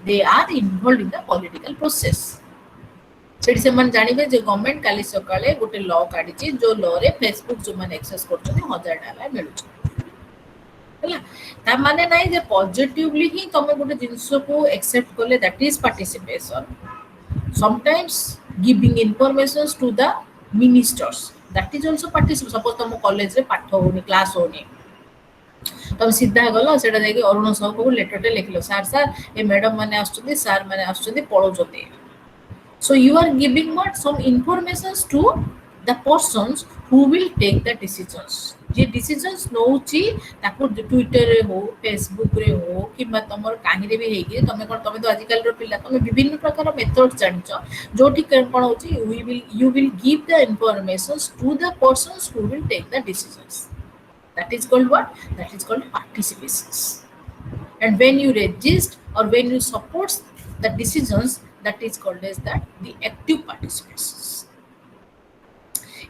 they are involved in the political process. ସେଠି ସେମାନେ ଜାଣିବେ ଯେ ଗଭର୍ଣ୍ଣମେଣ୍ଟ କାଲି ସକାଳେ ଗୋଟେ ଲ କାଢିଛି, ଯୋଉ ଲରେ ଫେସବୁକ୍ ଯୋଉମାନେ ଏକ୍ସେସ୍ କରୁଛନ୍ତି 1000 ଟଙ୍କା ମିଳୁଛି, ହେଲା। ତା ମାନେ ନାହିଁ ଯେ ପଜିଟିଭଲି ହିଁ ତମେ ଗୋଟେ ଜିନିଷକୁ ଏକ୍ସେପ୍ଟ କଲେ, that is participation. Sometimes giving informations to the ministers, that is also participate. Suppose तुम कॉलेज रे पाठ होनी, क्लास होनी, तुम सीधा गल सेटा जाके अरुण साहू को लेटरटे लिखलो, सर ए मैडम माने आछुंदी, सर माने आछुंदी पळौचंदी। So you are giving what, some informations to the persons who will take the decisions. जे डिसीजंस नौची ताको ट्विटर रे हो, फेसबुक रे हो, किंबा तमर काहि रे भी हेगी, तमे तो आजिकल रो पिला तमे विभिन्न प्रकार मेथड जानिछ, जोठी कोन होची, you will give the informations to the persons who will take the decisions. That is called what, that is called participations. And when you register or when you support the decisions, that is called as that the active participations.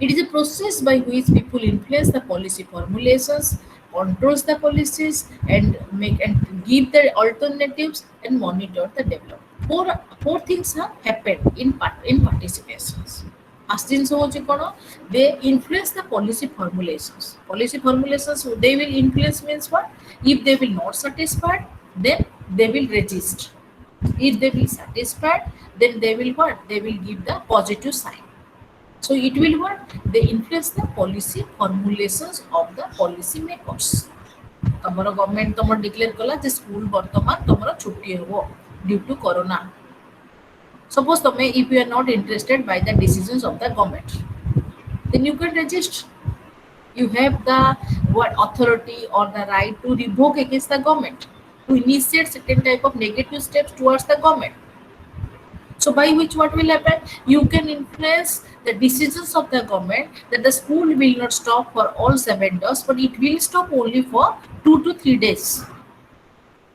It is a process by which people influence the policy formulations, controls the policies, and give the alternatives and monitor the development. Four things have happened in participations. First thing they influence the policy formulations. Policy formulations, they will influence means what? If they will not satisfied, then they will resist. If they will satisfied, then they will what? They will give the positive sign. So it will what? They influence the policy formulations of the policy makers. ତମର government ତମର declare କଲା ଯେ school ବର୍ତ୍ତମାନ ତମର ଛୁଟି ହେବ due to corona. Suppose ତମେ if you are not interested by the decisions of the government, then you can resist. You have the what authority or the right to revoke against the government, to initiate certain type of negative steps towards the government. So by which what will happen? You can influence the decisions of the government that the school will not stop for all 7 days, but it will stop only for 2 to 3 days.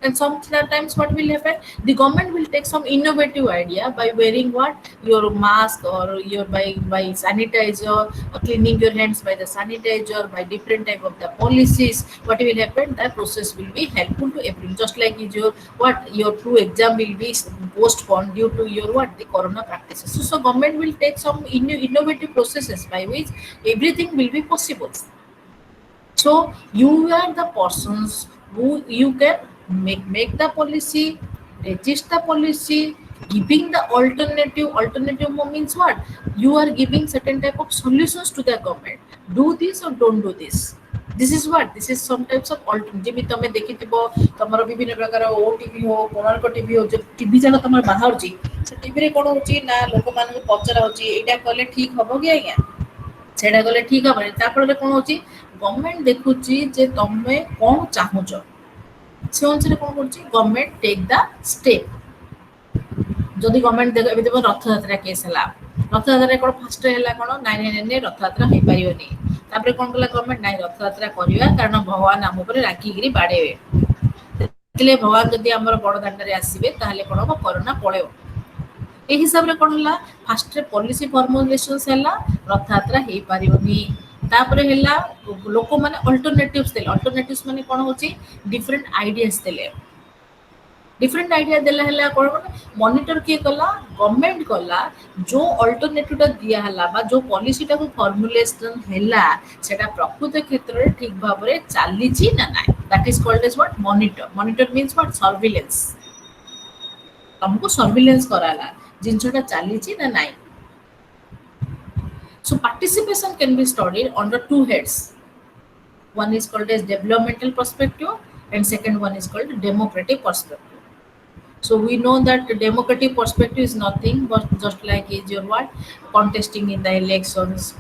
And sometimes what will happen? The government will take some innovative idea by wearing what? Your mask or your by sanitizer, or cleaning your hands by the sanitizer, by different type of the policies. What will happen? That process will be helpful to everyone. Just like is your what? Your 2 exam will be postponed due to your what? The corona practices. So government will take some innovative processes by which everything will be possible. So you are the persons who you can make the policy, resist the policy, giving the alternative. Alternative means what? You are giving certain type of solutions to the government. Do this or don't do this. This is what? This is some types of alternative. ଯେମିତି ତମେ ଦେଖିଥିବ ତମର ବିଭିନ୍ନ ପ୍ରକାର OTV ହଉ Konark TV ହଉ ଯୋଉ TV ଯାକ ତମର ବାହାରୁଛି ସେ ଟିଭିରେ କ'ଣ ହଉଛି ନା ଲୋକମାନଙ୍କୁ ପଚରା ହଉଛି ଏଇଟା କଲେ ଠିକ ହବ କି ଆଜ୍ଞା, ସେଇଟା କଲେ ଠିକ ହବନି. ତା ଫଳରେ କ'ଣ ହଉଛି? ଗଭର୍ଣ୍ଣମେଣ୍ଟ ଦେଖୁଛି ଯେ ତମେ କ'ଣ ଚାହୁଁଛ, ସେ ଅନୁସାରେ କ'ଣ କରୁଛି ଗଭର୍ଣ୍ଣମେଣ୍ଟ ଟେକ୍ ଦ ଷ୍ଟେପ୍. ଯଦି ଗଭର୍ଣ୍ଣମେଣ୍ଟ ଦେଖ ଏବେ ଦେଖ ରଥଯାତ୍ରା କେସ୍ ହେଲା, ରଥଯାତ୍ରାରେ କ'ଣ ଫାଷ୍ଟ ହେଲା କ'ଣ? ନାଇଁ ରଥଯାତ୍ରା ହେଇପାରିବନି. ତାପରେ କ'ଣ କଲା ଗଭର୍ଣ୍ଣମେଣ୍ଟ? ନାଇଁ ରଥଯାତ୍ରା କରିବା, କାରଣ ଭଗବାନ ଆମ ଉପରେ ରାଗିକିରି ବାଡ଼େଇବେ. ଦେଖିଲେ ଭଗବାନ ଯଦି ଆମର ବଡ଼ ଦାଣ୍ଡରେ ଆସିବେ ତାହେଲେ କ'ଣ ହବ? କରୋନା ପଳେଇବ. এই হিসাବରେ କ'ଣ ହେଲା? ଫାଷ୍ଟରେ ପଲିସି ଫର୍ମୁଲେସନ୍ସ ହେଲା, ରଥଯାତ୍ରା ହେଇପାରିବନି. ତାପରେ ହେଲା ଲୋକମାନେ ଅଲ୍ଟରନେଟିଭ୍ସ ଦେଲେ. ଅଲ୍ଟରନେଟିଭ୍ସ ମାନେ କ'ଣ ହେଉଛି? ଡିଫରେଣ୍ଟ ଆଇଡିଆସ୍ ଦେଲେ. डिफरेंट आइडिया देला हला कोन मॉनिटर किए कला? गवर्नमेंट कला. जो अल्टरनेटिव दिया हला बा जो पॉलिसीटा को फॉर्मुलेशन हला सेटा प्रकृत क्षेत्र रे ठीक भाव रे चाली छी ना ना. That is called as what? Monitor. Monitor means what? Surveillance. हमको सर्विलेंस कराला जिनसटा चाली छी ना ना. So participation can be studied under 2 heads. One is called as developmental perspective and second one is called democratic perspective. So we know that the democratic perspective is nothing but just like is your what? Contesting in the elections,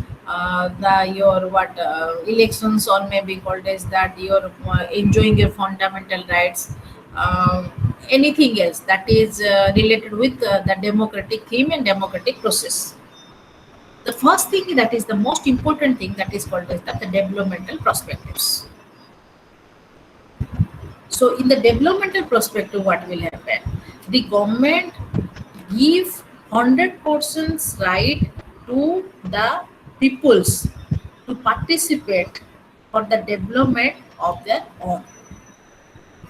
your what elections, or maybe called as that you're enjoying your fundamental rights, anything else that is related with the democratic theme and democratic process. The first thing that is the most important thing that is called as the developmental perspectives. So in the developmental perspective, what will happen? The government give 100% right to the peoples to participate for the development of their own.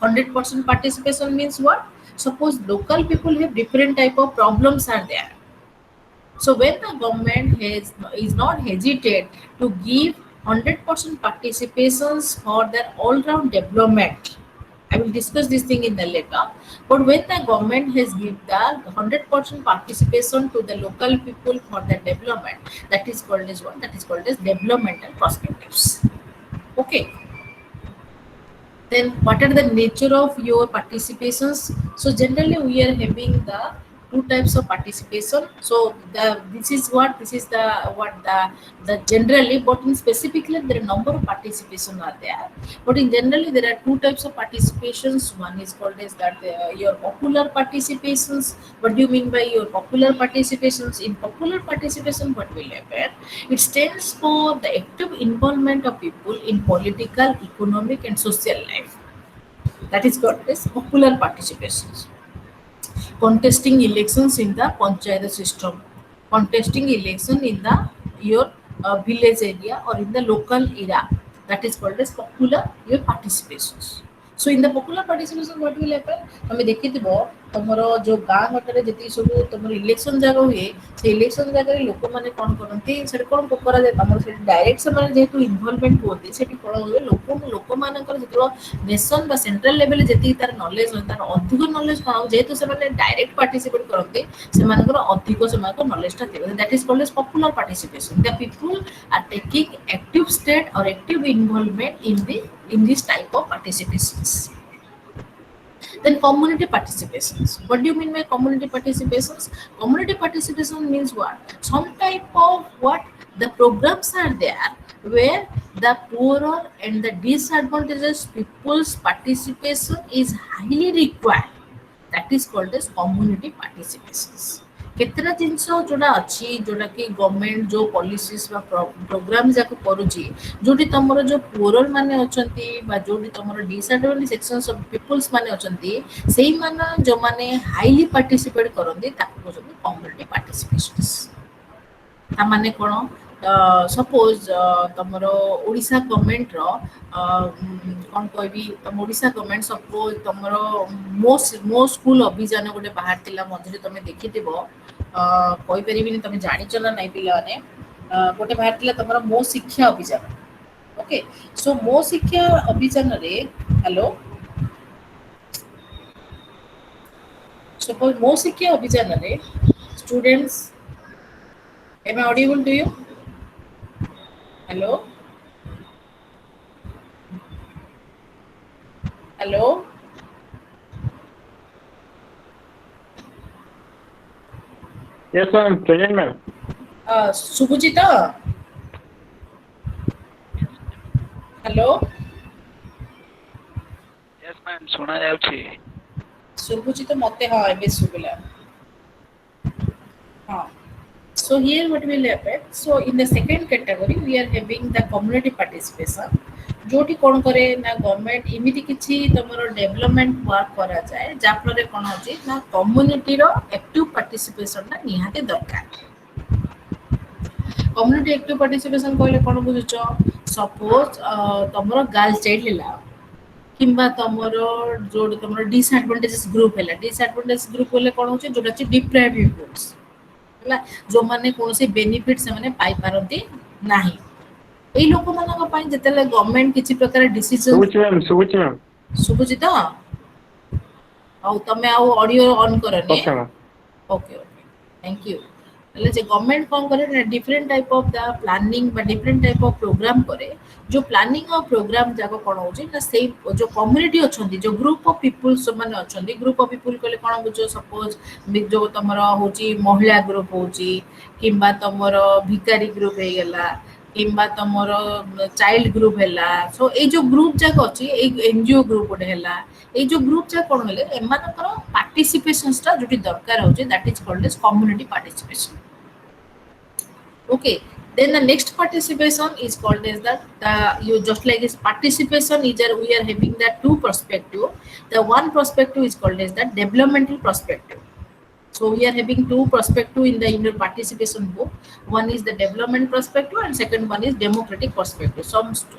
100% participation means what? Suppose local people have different type of problems are there. So when the government is not hesitate to give 100% participations for their all-round development, I will discuss this thing in the later. But when the government has given the 100% participation to the local people for their development, that is called as what? That is called as developmental perspectives. Okay. Then what are the nature of your participations? So generally we are having the 2 types of participation. So this is the generally, but in specifically there are number of participation are there. But in generally there are 2 types of participations. One is called as that your popular participations. What do you mean by your popular participations? In popular participation, what will happen? It stands for the active involvement of people in political, economic, and social life. That is called as popular participations. Contesting elections in the panchayat system, contesting election in the your village area or in the local area, that is called as popular your participations. So in the popular participation, what will happen? हमें देखिए तो ତମର ଯୋଉ ଗାଁ ଗଟରେ ଯେତିକି ସବୁ ତମର election ଜାଗ ହୁଏ ସେ ଇଲେକ୍ସନ ଜାଗାରେ ଲୋକମାନେ କଣ କରନ୍ତି ସେଠି କଣ କରାଯାଏ ତମର ସେଠି ଡାଇରେକ୍ଟ ସେମାନେ ଯେହେତୁ ଇନଭଲଭମେଣ୍ଟ ହୁଅନ୍ତି ସେଠି କଣ ହୁଏ ଲୋକମାନଙ୍କର ଯେତେବେଳେ ନେସନ ବା ସେଣ୍ଟ୍ରାଲ ଲେଭେଲରେ ଯେତିକି ତାର ନଲେଜ ହୁଏ ତାର ଅଧିକ ନଲେଜ କଣ ଯେହେତୁ ସେମାନେ ଡାଇରେକ୍ଟ ପାର୍ଟିସିପେଟ କରନ୍ତି ସେମାନଙ୍କର ଅଧିକ ସେମାନଙ୍କ ନଲେଜଟା ଥିବ that is called age popular participation the people are taking active state or active involvement in this type of participations. Then community participations. What do you mean by community participations? Community participation means what? Some type of what the programs are there where the poorer and the disadvantaged people's participation is highly required. That is called as community participations. କେତେଟା ଜିନିଷ ଯୋଉଟା ଅଛି ଯୋଉଟା କି government ଯୋଉ ପଲିସିସ୍ ବା programme ଯାକ କରୁଛି ଯୋଉଠି ତମର ଯୋଉ ପୁଅର ମାନେ ଅଛନ୍ତି ବା ଯୋଉଠି ତମର ଡିସଆଡଭାଣ୍ଟେଜ ସେକ୍ସନ୍ସ ଅଫ ପିପୁଲ୍ସ ମାନେ ଅଛନ୍ତି ସେଇମାନେ ଯୋଉମାନେ ହାଇଲି ପାର୍ଟିସିପେଟ କରନ୍ତି ତାକୁ କହୁଛନ୍ତି କମ୍ୟୁନିଟି ପାର୍ଟିସିପେସନ୍ସ ତାମାନେ କ'ଣ ସପୋଜ ତମର ଓଡ଼ିଶା ଗଭର୍ଣ୍ଣମେଣ୍ଟର କ'ଣ କହିବି ତମ ଓଡ଼ିଶା ଗଭର୍ଣ୍ଣମେଣ୍ଟ ସପୋଜ ତମର ମୋ ସ୍କୁଲ ଅଭିଯାନ ଗୋଟେ ବାହାରିଥିଲା ମଝିରେ ତମେ ଦେଖିଥିବ କହିପାରିବିନି ତମେ ଜାଣିଛ ନା ନାଇଁ ପିଲାମାନେ ଗୋଟେ ବାହାରିଥିଲା ତମର ମୋ ଶିକ୍ଷା ଅଭିଯାନ ଓକେ ସୋ ମୋ ଶିକ୍ଷା ଅଭିଯାନରେ ହ୍ୟାଲୋ ସପୋଜ ମୋ ଶିକ୍ଷା ଅଭିଯାନରେ students am I audible to you hello hello Yes, ma'am. Present, ma'am. ଶୁଭୁଛି ତ ହ୍ୟାଲୋ Yes, ma'am. ଶୁଣା ଯାଉଛି। ଶୁଭୁଛି ତ ମତେ ହଁ ଏବେ ଶୁଭିଲା ହଁ so here what will happen so in the second category we are having the community participation ଯୋଉଠି କ'ଣ କରେ ନା ଗଭର୍ଣ୍ଣମେଣ୍ଟ ଏମିତି କିଛି ତମର ଡେଭଲପମେଣ୍ଟ ୱାର୍କ କରାଯାଏ ଯାହାଫଳରେ କ'ଣ ହଉଛି ନା କମ୍ୟୁନିଟିର ଆକ୍ଟିଭ ପାର୍ଟିସିପେସନଟା ନିହାତି ଦରକାର କମ୍ୟୁନିଟି ଆକ୍ଟିଭ ପାର୍ଟିସିପେସନ କହିଲେ କ'ଣ ବୁଝୁଛ ସପୋଜ ତମର ଗାର୍ଲ ଚାଇଲ୍ଡ ହେଲା କିମ୍ବା ତମର ଯୋଉଟା ତମର ଡିସଆଡଭାଣ୍ଟେଜେସ୍ ଗ୍ରୁପ ହେଲା ଡିସଆଡଭାଣ୍ଟେଜ ଗ୍ରୁପ ହେଲେ କ'ଣ ହଉଛି ଯୋଉଟା ଅଛି ଡିପ୍ରାଇଭ୍ ପିପୁଲ୍ସ ହେଲା ଯୋଉମାନେ କୌଣସି ବେନିଫିଟ୍ ସେମାନେ ପାଇପାରନ୍ତି ନାହିଁ ଏଇ ଲୋକମାନଙ୍କ ପାଇଁ ଯେତେବେଳେ ଗଭର୍ଣ୍ଣମେଣ୍ଟ କିଛି ପ୍ରକାର ଡିସିଜନ ଶୁଭୁଛି ମ୍ୟାମ୍ ଶୁଭୁଛି ତ ଆଉ ତମେ ଆଉ ଅଡିଓ ଅନ୍ କରନି okay ma'am okay okay thank you ହେଲେ ଯେ ଗଭର୍ଣ୍ଣମେଣ୍ଟ କ'ଣ କରେ ନା different type of the planning ବା ଡିଫରେଣ୍ଟ ଟାଇପ୍ ଅଫ୍ ପ୍ରୋଗ୍ରାମ କରେ ଯୋଉ ପ୍ଲାନିଂ ଆଉ ପ୍ରୋଗ୍ରାମ ଯାକ କ'ଣ ହଉଛି ନା ସେଇ ଯୋଉ କମ୍ୟୁନିଟି ଅଛନ୍ତି ଯୋଉ ଗ୍ରୁପ ଅଫ୍ ପିପୁଲ୍ସ ସେମାନେ ଅଛନ୍ତି ଗ୍ରୁପ ଅଫ୍ ପିପୁଲ କହିଲେ କ'ଣ ବୁଝ ସପୋଜ ଯୋଉ ତମର ହଉଛି ମହିଳା ଗ୍ରୁପ ହଉଛି କିମ୍ବା ତମର ଭିକାରୀ ଗ୍ରୁପ ହେଇଗଲା କିମ୍ବା ତମର ଚାଇଲ୍ଡ ଗ୍ରୁପ ହେଲା ସୋ ଏଇ ଯୋଉ ଗ୍ରୁପ ଯାକ ଅଛି ଏଇ ଏନଜିଓ ଗ୍ରୁପ ଗୋଟେ ହେଲା ଏଇ ଯୋଉ ଗ୍ରୁପ ଯାକ କ'ଣ ହେଲେ ଏମାନଙ୍କର ପାର୍ଟିସିପେସନ୍ସଟା ଯୋଉଠି ଦରକାର ହଉଛି that is called age community participation okay then the next participation is called as the you just like this participation is we are having that two perspective the one perspective is called as the developmental perspective so we are having two perspective in your participation book one is the development perspective and second one is democratic perspective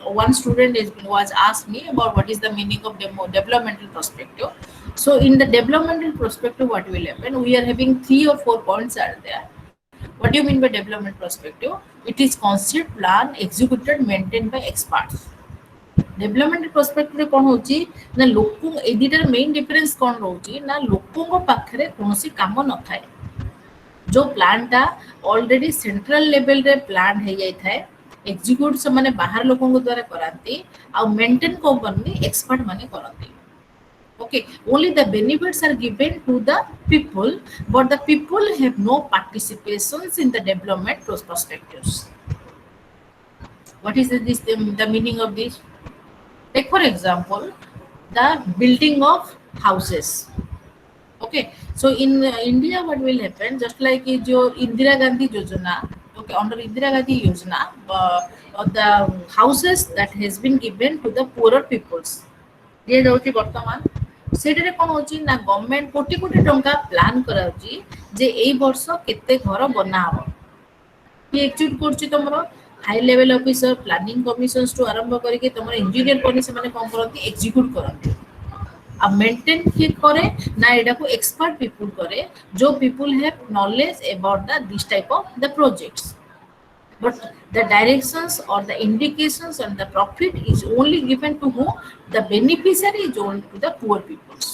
one student was asked me about what is the meaning of developmental perspective so in the developmental perspective what will happen we are having 3 or 4 points are there what do you mean by development perspective? It is conceived, planned, executed, maintained by experts. Development perspective କ'ଣ ହଉଛି ନା ଲୋକ ଏଇ ଦିଟାର main difference କ'ଣ ରହୁଛି ନା ଲୋକଙ୍କ ପାଖରେ କୌଣସି କାମ ନଥାଏ ଯୋଉ ପ୍ଲାନ୍ଟା ଅଲରେଡି ସେଣ୍ଟ୍ରାଲ ଲେଭେଲରେ ପ୍ଲାନ୍ ହେଇଯାଇଥାଏ ଏକ୍ଜିକ୍ୟୁଟ ସେମାନେ ବାହାର ଲୋକଙ୍କ ଦ୍ୱାରା କରାନ୍ତି ଆଉ ମେଣ୍ଟେନ୍ କ'ଣ କରନ୍ତି ଏକ୍ସପର୍ଟ ମାନେ କରନ୍ତି okay only the benefits are given to the people but the people have no participations in the development perspectives what is the meaning of this take for example the building of houses okay so in India what will happen just like your Indira Gandhi Yojana okay under Indira Gandhi Yojana the houses that has been given to the poorer peoples दिए जाउची वर्तमान सेटारे कोन होची ना government कोटी कोटी टंका plan कराउची जे एई वर्ष केते घर बना हो कि एक्चुअली करची तमरो high level officer planning commissions टू आरंभ करके तमरो इंजीनियर कोनी से माने कोन करंती एग्जीक्यूट करंती अब मेंटेन किए करे ना एटा को एक्सपर्ट पीपल करे जो people have knowledge about the this type of the projects but the directions or the indications and the profit is only given to who the beneficiary is only to the poor peoples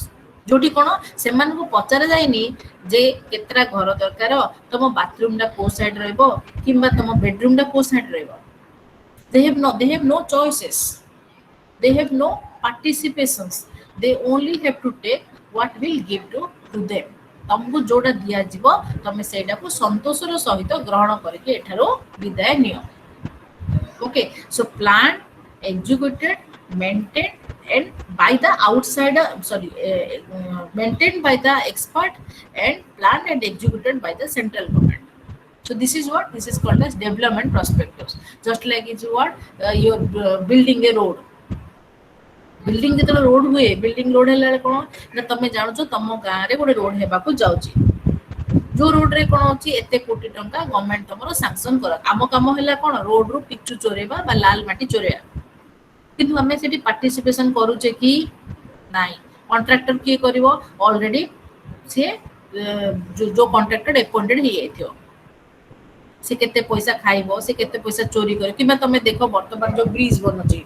जोटी कोन सेमान को पचार जायनी जे केतरा घर दरकार तम bathroom डा को side रहबो किबा तम bedroom डा को साइड रहबो they have no choices they have no participations they only have to take what will give to them तुमको जोड़ा दिया जीवो तमे सेटा को संतोषर सहित ग्रहण करके एठारो विदाय नियो okay so plan executed maintained and by the outsider maintained by the expert and planned and executed by the central government so this is called as development prospectus just like it's what you're building a road building जेतले road हुए building road हेला कोन ना तमे जानो छ तम गां रे गोटे रोड हेबा को जाउची जो रोड रे कोन होची एते कोटी टंका गवर्नमेंट तमरो सैंक्शन कर काम हेला कोन रोड रु पिक्चू चोरेबा बा लाल माटी चोरेया किंतु हमें सेठी पार्टिसिपेशन करू छे कि नाही कॉन्ट्रैक्टर की करिवो ऑलरेडी से जो कॉन्ट्रैक्टर अपॉइंटेड ही एथियो से केते पैसा खाइबो से केते पैसा चोरी करे किबा तमे देखो वर्तमान जो ब्रिज बनोची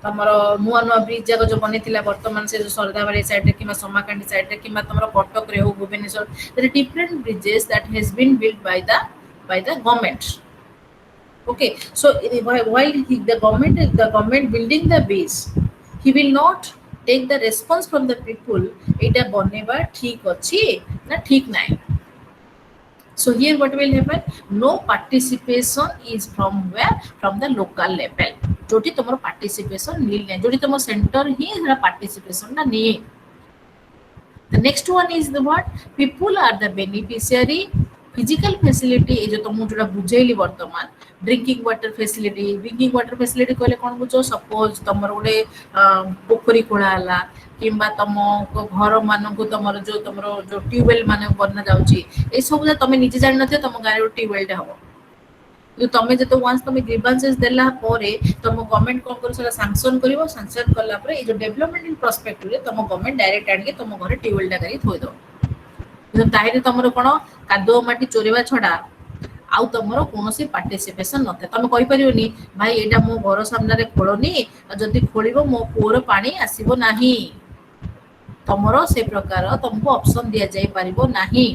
तमरो नुआ नुआ ब्रिज जगह जो बनिथिला वर्तमान से जो सरदाबाड़ी साइड रे किमा समाकांडी साइड रे किमा तमरो कटक रे हो Bhubaneswar there different bridges that has been built by the government okay so while the government building the base he will not take the response from the people eta बनेबा ठीक अछि ना ठीक नाही so here what will happen no participation is from where from the local level जोटी तमरो participation नील नै जोटी तमरो सेंटर ही हरा पार्टिसिपेशन ना नै the next one is the what people are the beneficiary physical facility ए जो तुम जोटा बुझेली वर्तमान ड्रिंकिंग वाटर फैसिलिटी कहले कोन बुझो सपोज तमरो गोटे पोखरी खोला हला किंबा तम घर मान को तमरो जो ट्यूबवेल मान बना जाउची ए सब तमे निजे जानि नथे तम गारे ट्यूबवेल हबो जो तमे जतो वंस तमे ग्रीवेंसेस देला परे तम गवर्नमेंट कोन कर सला सैंक्शन करिवो सैंक्शन करला परे ए जो डेवलपमेंट इन पर्सपेक्टिव रे तम गवर्नमेंट डायरेक्ट आनि के तम घरे ट्यूबवेल टा करी थोइ दो जो ताहिरे तमरो कोन कादो माटी चोरेवा छडा आउ तमरो कोनोसी पार्टिसिपेशन नथे तमे कहि परियोनी भाई एटा मो घर सामने रे खोलोनी जदी खोलिबो मो पोर पानी आसीबो नाही तमरो से प्रकार तुमको ऑप्शन दिया जाय परिबो नाही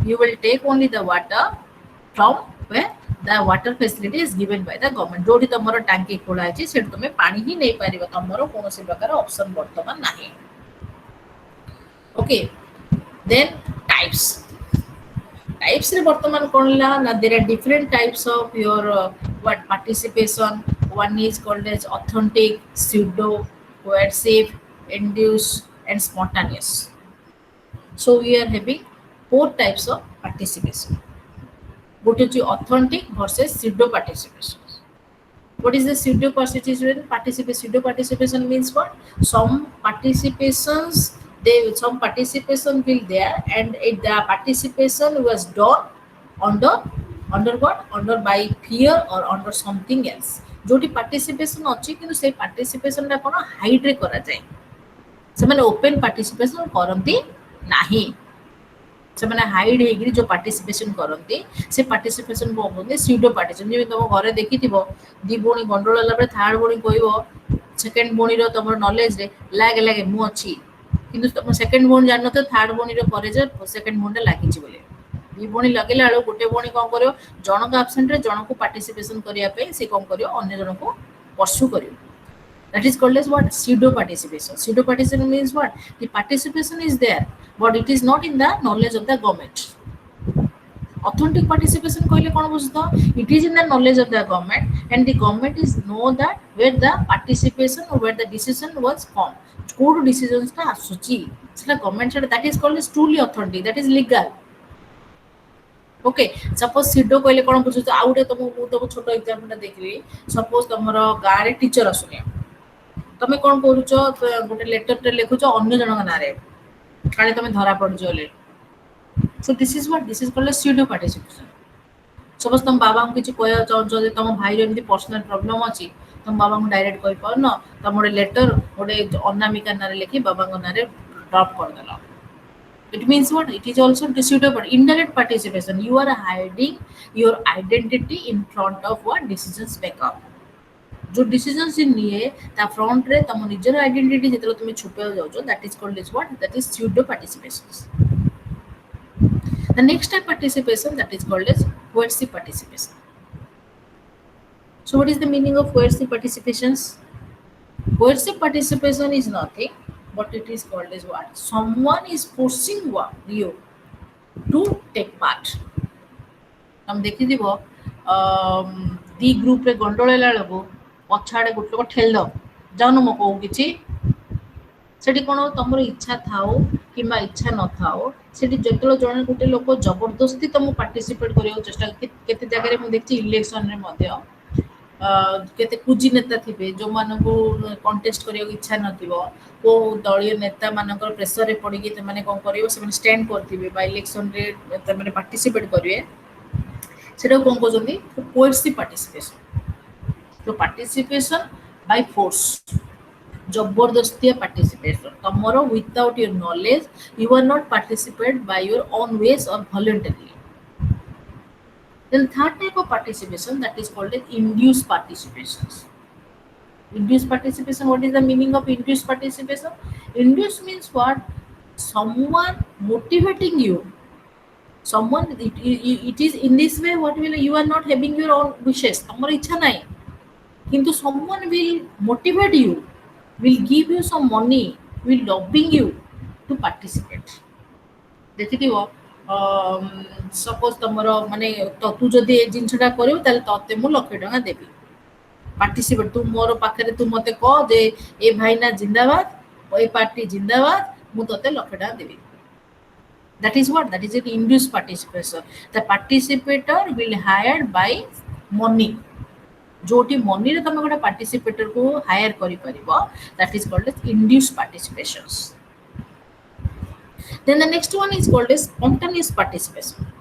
you will take only the water from where the water facility is given by the government जोडी तमरो टांकी खोला अछि सेट तुमे पानी ही नै परिबो तमरो कोनोसी प्रकार ऑप्शन वर्तमान नाही ओके देन types रे वर्तमान कोनला ना there are different types of your what participation one is called as authentic pseudo coercive induced and spontaneous so we are having four types of participation what is authentic versus pseudo participation what is the pseudo participation means what some participations some participation will there and the participation was done under what under by fear or under something else जोटी participation अछि किंतु से participation रा कोन hide रे करा जाय से माने ओपन पार्टिसिपेशन करंती नाही से माने हाइड हेगिरी जो पार्टिसिपेशन करंती से पार्टिसिपेशन को बोलते स्यूडो पार्टिसिपेशन जे तुम घरे देखिथिबो दी बोणी गंडोळ होला पर थर्ड बोणी कहइबो सेकंड बोणी रो तमर नॉलेज रे लागे मु अछि किंतु तुम सेकंड बोन जान नते थर्ड बोनी रे करे जे सेकंड बोन रे लागि छि बोले दी बोनी लगेला आलो गोटे बोनी कोन करियो जणक एब्सेंट रे जणक पार्टिसिपेशन करिया पे से कोन करियो अन्य जणक परसू करियो that is called as what pseudo participation means what the participation is there but it is not in the knowledge of the government authentic participation कहले कोन बुझतो it is in the knowledge of the government and the government is know that where the participation or where the decision was formed code decisions ता आसुची सेटा government सेटा that is called as truly authentic that is legal okay suppose सिडो कहले कोन बुझतो आउडे तो छोटो example देखली suppose तमरो गारे teacher असुने तमे कोन करूचो गोटे लेटर टे लिखुचो अन्य जन का नारे काले तमे धरा पड़ जोले so this is called as pseudo participation suppose तुम बाबा को किसी कह चाहो तुम भाई एमती पर्सनल प्रॉब्लम अच्छी तुम बाबा को डायरेक्ट कहि पार न तुम गोटे लेटर गोटे अनामिका ना लिखि बाबा ना drop करदेल it means what it is also suitable indirect participation you are hiding your identity in front of what decisions make up जो डिसीजन से निए ता फ्रंट रे तम निजर आइडेंटिटी जेतलो तुम छुपे जाउछो that is called is what that is pseudo participation the next type participation that is called as coercive participation so what is the meaning of coercive participations coercive participation is nothing but it is called as what someone is forcing you to take part हम देखी दिबो दी group रे गंडोळेला लगो पछाड़े गोटे लोक ठेल दो जानो मो कहू किछि सेठी कोन तमर इच्छा थाओ किंबा इच्छा न थाओ सेठी जतलो जने गोटे लोक जबरदस्ती तुम पार्टिसिपेट करियो चेष्टा केते जगह रे मु देखछि इलेक्शन रे मध्य केते कुजी नेता थिबे जो मानको कंटेस्ट करियो इच्छा नथिबो को दलीय नेता मानकर प्रेशर रे पड़ी के माने कोन करियो से माने स्टैंड करथिबे बा इलेक्शन रे त माने पार्टिसिपेट करिवे सेटा कोन कहजोंदी कोर्सिव पार्टिसिपेशन तो पार्टिसिपेशन बाय फोर्स जबरदस्ती participation tomorrow without your knowledge you are not participate by your own ways or voluntarily then third type of participation that is called as induced participations induced participation what is the meaning of induced participation induced means what someone motivating you someone it is in this way what will you are not having your own wishes tomorrow ichha nai kintu someone will motivate you will give you some money will lobbying you to participate देखिथिबो suppose तमरो माने तो तू जदी ए जिंसटा करियो ताले तते मु लाख टका देबी पार्टिसिपेट तू मोर पाखरे तू मते कह जे ए भाईना जिंदाबाद ए पार्टी जिंदाबाद मु तते लाख टका देबी that is what that is an induced participation the participator will hired by money जोटी मनी रे तमे गोटे पार्टिसिपेटर को हायर करि परिबो that is called as induced participations then the next one is called as spontaneous participation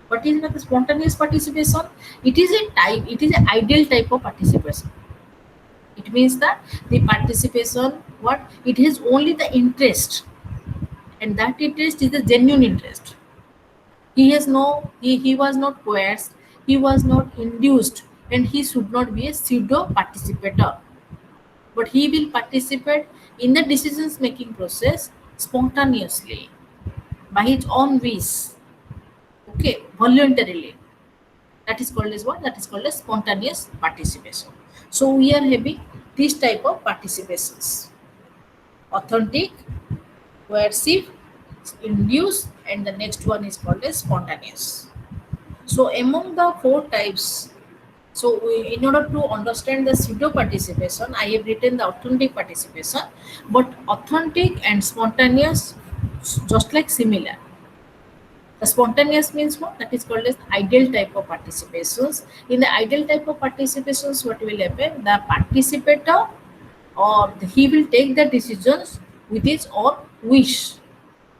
what is the spontaneous participation it is a type it is an ideal type of participation it means that the participation what it has only the interest and that interest is the genuine interest he has no he was not coerced he was not induced and he should not be a pseudo participator but he will participate in the decisions making process spontaneously by his own wish okay voluntarily that is called as what that is called as spontaneous participation so we are having this type of participations authentic coercive induced and the next one is called as spontaneous so among the four types so in order to understand the pseudo participation I have written the authentic participation but authentic and spontaneous just like similar the spontaneous means what that is called as ideal type of participations in the ideal type of participations what will happen the participator or he will take the decisions with his own wish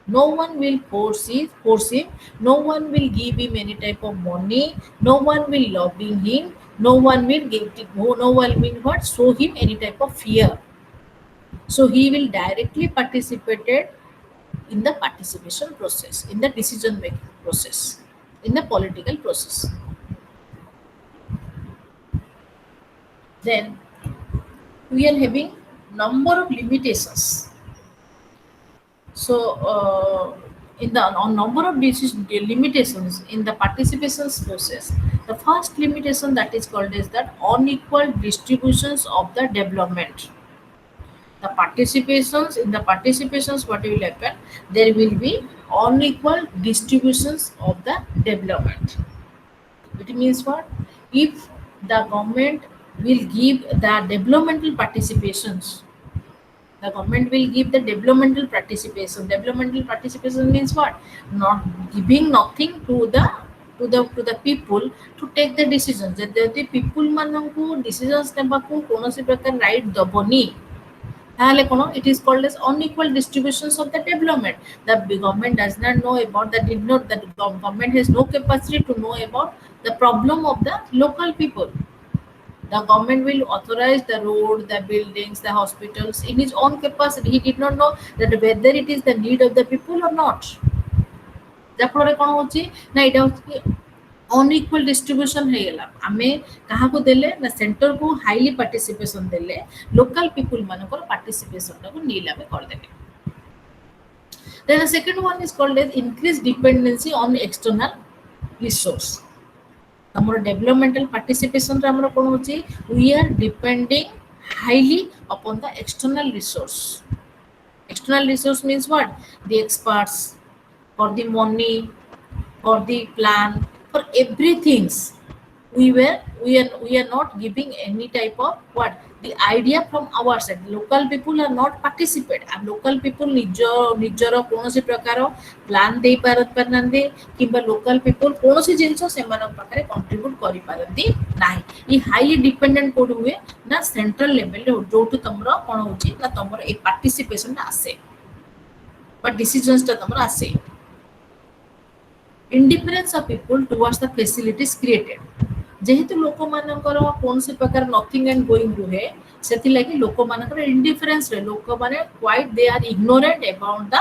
no one will force him no one will give him any type of money no one will lobby him no one will no one will what show him any type of fear so he will directly participate in the participation process in the decision making process in the political process then we are having number of limitations so in the on number of limitations in the participation process the first limitation that is called is that unequal distributions of the development the participations in the participations what will happen there will be unequal distributions of the development it means what if the government will give the developmental participations the government will give the developmental participation means what not giving nothing to the people to take the decisions the people mananku decisions nebaku konosi prakar right doboni ताले कोनो it is called as unequal distributions of the development the government does not know about that did not that government has no capacity to know about the problem of the local people. The government will authorize the road, the buildings, the hospitals in his own capacity. He did not know that whether it is the need of the people or not. ଯାହାଫଳରେ କ'ଣ ହେଉଛି ନା ଏଇଟା ହେଉଛି ଅନଇକ୍ୱାଲ distribution ହେଇଗଲା। ଆମେ କାହାକୁ ଦେଲେ ନା ସେଣ୍ଟରକୁ ହାଇଲି ପାର୍ଟିସିପେସନ୍ ଦେଲେ ଲୋକାଲ ପିପୁଲ ମାନଙ୍କର ପାର୍ଟିସିପେସନଟାକୁ ନିଲ୍ ଆମେ କରିଦେଲେ। Then the second one is called as increased dependency on external resource. ଆମର developmental participation ରେ ଆମର କ'ଣ ହେଉଛି we are depending highly upon the external resource. External resource means what? The experts, for the money, for the plan, for everything. We are not giving any type of what the idea from our side. Local people are not participate, and local people ନିଜର କୌଣସି ପ୍ରକାର plan ଦେଇ ପାରନ୍ତି କିମ୍ବା local people କୌଣସି ଜିନିଷ ସେମାନଙ୍କ ପାଖରେ କଣ୍ଟ୍ରିବ୍ୟୁଟ୍ କରିପାରନ୍ତି ନାହିଁ। ଇ ହାଇଲି ଡିପେଣ୍ଡେଣ୍ଟ କୋଉଠି ହୁଏ ନା ସେଣ୍ଟ୍ରାଲ ଲେଭେଲରେ ଯୋଉଠୁ ତମର କ'ଣ ହେଉଛି ନା ତମର ଏଇ ପାର୍ଟିସିପେସନଟା ଆସେ ବା ଡିସିଜନ୍ସଟା ତମର ଆସେ। Indifference of people towards the facilities created. ଯେହେତୁ ଲୋକମାନଙ୍କର କୌଣସି ପ୍ରକାର ନଥିଙ୍ଗ ଆଣ୍ଡ ଗୋଇଂ ରୁହେ ସେଥିଲାଗି ଲୋକମାନଙ୍କର ଇଣ୍ଡିଫରେନ୍ସରେ ଲୋକମାନେ quite they are ignorant about the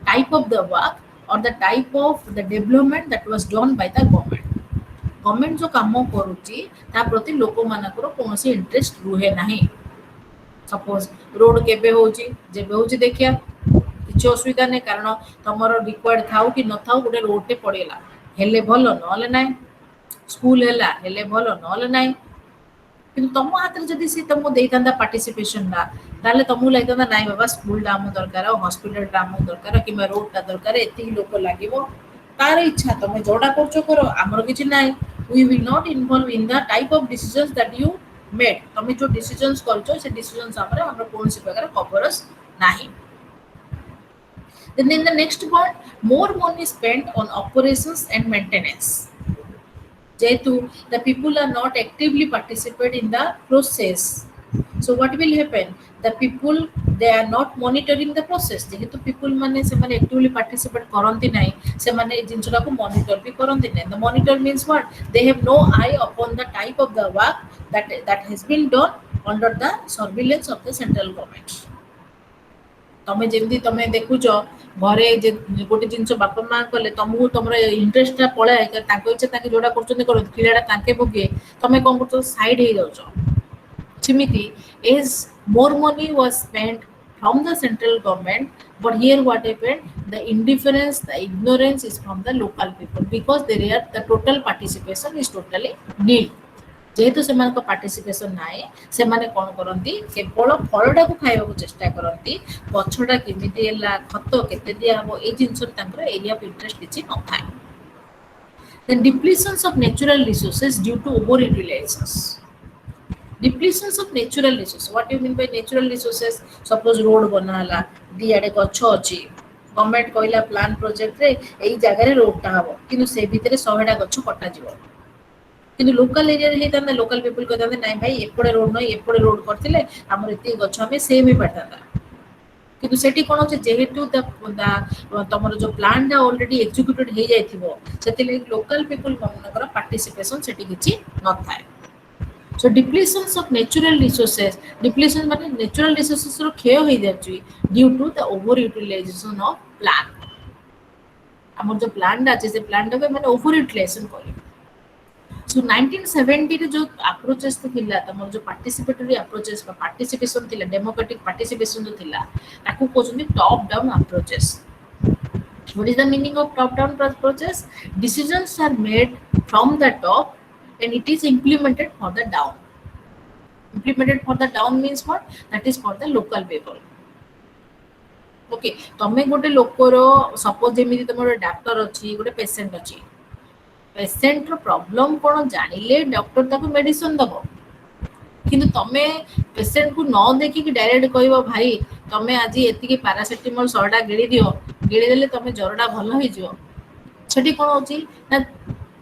type of the work or the type of the development that was done by the government. Government ଯେଉଁ କାମ କରୁଛି ତା ପ୍ରତି ଲୋକମାନଙ୍କର କୌଣସି ଇଣ୍ଟରେଷ୍ଟ ରୁହେ ନାହିଁ। ସପୋଜ ରୋଡ କେବେ ହେଉଛି ଯେବେ ହେଉଛି ଦେଖିବା କିଛି ଅସୁବିଧା ନାହିଁ, କାରଣ ତମର ରିକ୍ୱାର୍ଡ ଥାଉ କି ନଥାଉ ଗୋଟେ ରୋଡଟେ ପଡ଼ିଗଲା ହେଲେ ଭଲ ନହେଲେ ନାହିଁ, ସ୍କୁଲ ହେଲା ହେଲେ ଭଲ ନହେଲେ ନାହିଁ। କିନ୍ତୁ ତମ ହାତରେ ଯଦି ସେ ତମକୁ ଦେଇଥାନ୍ତା ପାର୍ଟିସିପେସନଟା ତାହେଲେ ତମକୁ ଲାଗିଥାନ୍ତା ନାଇଁ ବାବା ସ୍କୁଲଟା ଆମ ଦରକାର, ହସ୍ପିଟାଲଟା ଆମକୁ ଦରକାର କିମ୍ବା ରୋଡଟା ଦରକାର, ଏତିକି ଲୋକ ଲାଗିବ, ତାର ଇଚ୍ଛା ତମେ ଯୋଉଟା କରୁଛ କର, ଆମର କିଛି ନାହିଁ। we will not involve in the type of decisions that you made. ତମେ ଯୋଉ ଡିସିଜନ୍ସ କରିଛ ସେ ଡିସିଜନ୍ସ ଆମର କୌଣସି ପ୍ରକାର ଖବରସ୍ ନାହିଁ। Then in the next point, more money spent on operations and maintenance. Jehetu the people are not actively participate in the process, so what will happen? The people they are not monitoring the process. Jehetu people mane semane actively participate karanti nai, semane ei jinchra ko monitor bi karanti nai. The monitor means what? They have no eye upon the type of the work that has been done under the surveillance of the central government. ତମେ ଯେମିତି ତମେ ଦେଖୁଛ ଘରେ ଗୋଟେ ଜିନିଷ ବାପା ମା କଲେ ତମକୁ ତମର ଇଣ୍ଟରେଷ୍ଟଟା ପଳାଏ, ତାଙ୍କ ଇଚ୍ଛା ତାଙ୍କେ ଯୋଉଟା କରୁଛନ୍ତି କରନ୍ତି, ପିଲାଟା ତାଙ୍କେ ଭୋଗେ, ତମେ କ'ଣ କରୁଛ ସାଇଡ ହେଇଯାଉଛ। ସେମିତି as more money was spent from the central government, but here what happened, the indifference, the ignorance is from the local people because the total participation is totally nil. ଯେହେତୁ ସେମାନଙ୍କ ପାର୍ଟିସିପେସନ ନାହିଁ ସେମାନେ କ'ଣ କରନ୍ତି କେବଳ ଫଳଟାକୁ ଖାଇବାକୁ ଚେଷ୍ଟା କରନ୍ତି, ଗଛଟା କେମିତି ହେଲା, ଖତ କେତେ ଦିଆହବ, ଏଇ ଜିନିଷରେ ତାଙ୍କର ଏରିଆ ଅଫ୍ ଇଣ୍ଟରେଷ୍ଟ କିଛି ନଥାଏ। The depletions of natural resources due to over utilizations. Depletions of natural resources, what do you mean by natural resources? Suppose road ବନା ହେଲା, ଦିଆଡ଼େ ଗଛ ଅଛି, ଗଭର୍ଣ୍ଣମେଣ୍ଟ କହିଲା ପ୍ଲାନ୍ ପ୍ରୋଜେକ୍ଟରେ ଏଇ ଜାଗାରେ ରୋଡଟା ହବ, କିନ୍ତୁ ସେ ଭିତରେ 100ଟା ଗଛ କଟାଯିବ। କିନ୍ତୁ ଲୋକାଲ ଏରିଆରେ ହେଇଥାନ୍ତା, ଲୋକାଲ ପିପୁଲ କହିଥାନ୍ତେ ନାଇଁ ଭାଇ ଏପଟେ ରୋଡ ନୁହେଁ ଏପଟେ ରୋଡ କରିଥିଲେ ଆମର ଏତିକି ଗଛ ଆମେ ସେଭ୍ ହେଇପାରିଥାନ୍ତା। କିନ୍ତୁ ସେଠି କ'ଣ ଅଛି, ଯେହେତୁ ତମର ଯୋଉ ପ୍ଲାନ୍ଟା ଅଲରେଡି ଏକ୍ଜିକ୍ୟୁଟେଡ ହେଇଯାଇଥିବ ସେଥିଲାଗି ଲୋକାଲ ପିପୁଲ ମାନଙ୍କର ପାର୍ଟିସିପେସନ ସେଠି କିଛି ନଥାଏ। So depletions of natural resources, depletion ମାନେ natural resources ର କ୍ଷୟ ହେଇଯାଉଛି due to the over utilization of plan. ଆମର ଯୋଉ ପ୍ଲାନ୍ଟା ଅଛି ସେ ପ୍ଲାନ୍ଟାକୁ ମାନେ ଓଭର ୟୁଟିଲାଇଜେସନ କରିବେ। So 1970 ରେ जो अप्रोचेस थिला तमर जो पार्टिसिपेटरी अप्रोचेस बा पार्टिसिपेशन थिला, डेमोक्रेटिक पार्टिसिपेशन जो थिला ताकू कोचुनी top down approaches. What is the meaning of top down approaches? Decisions are made from the top and it is implemented for the down. Implemented for the down means what? That is for the local people. Okay, तमे गोटे लोकर suppose जेमिति तमर doctor अछि गोटे patient अछि, पेशेंटर problem कौन जानिले doctor ताको medicine दबो, किंतु तमे पेशेंट को न देखिकी डायरेक्ट कहबो भाई तमे आज एतिकी पैरासिटामोल 100टा गिळी दियो, गिळी देले तमे ज्वरटा भलो होई जिवो। छटी कोन होची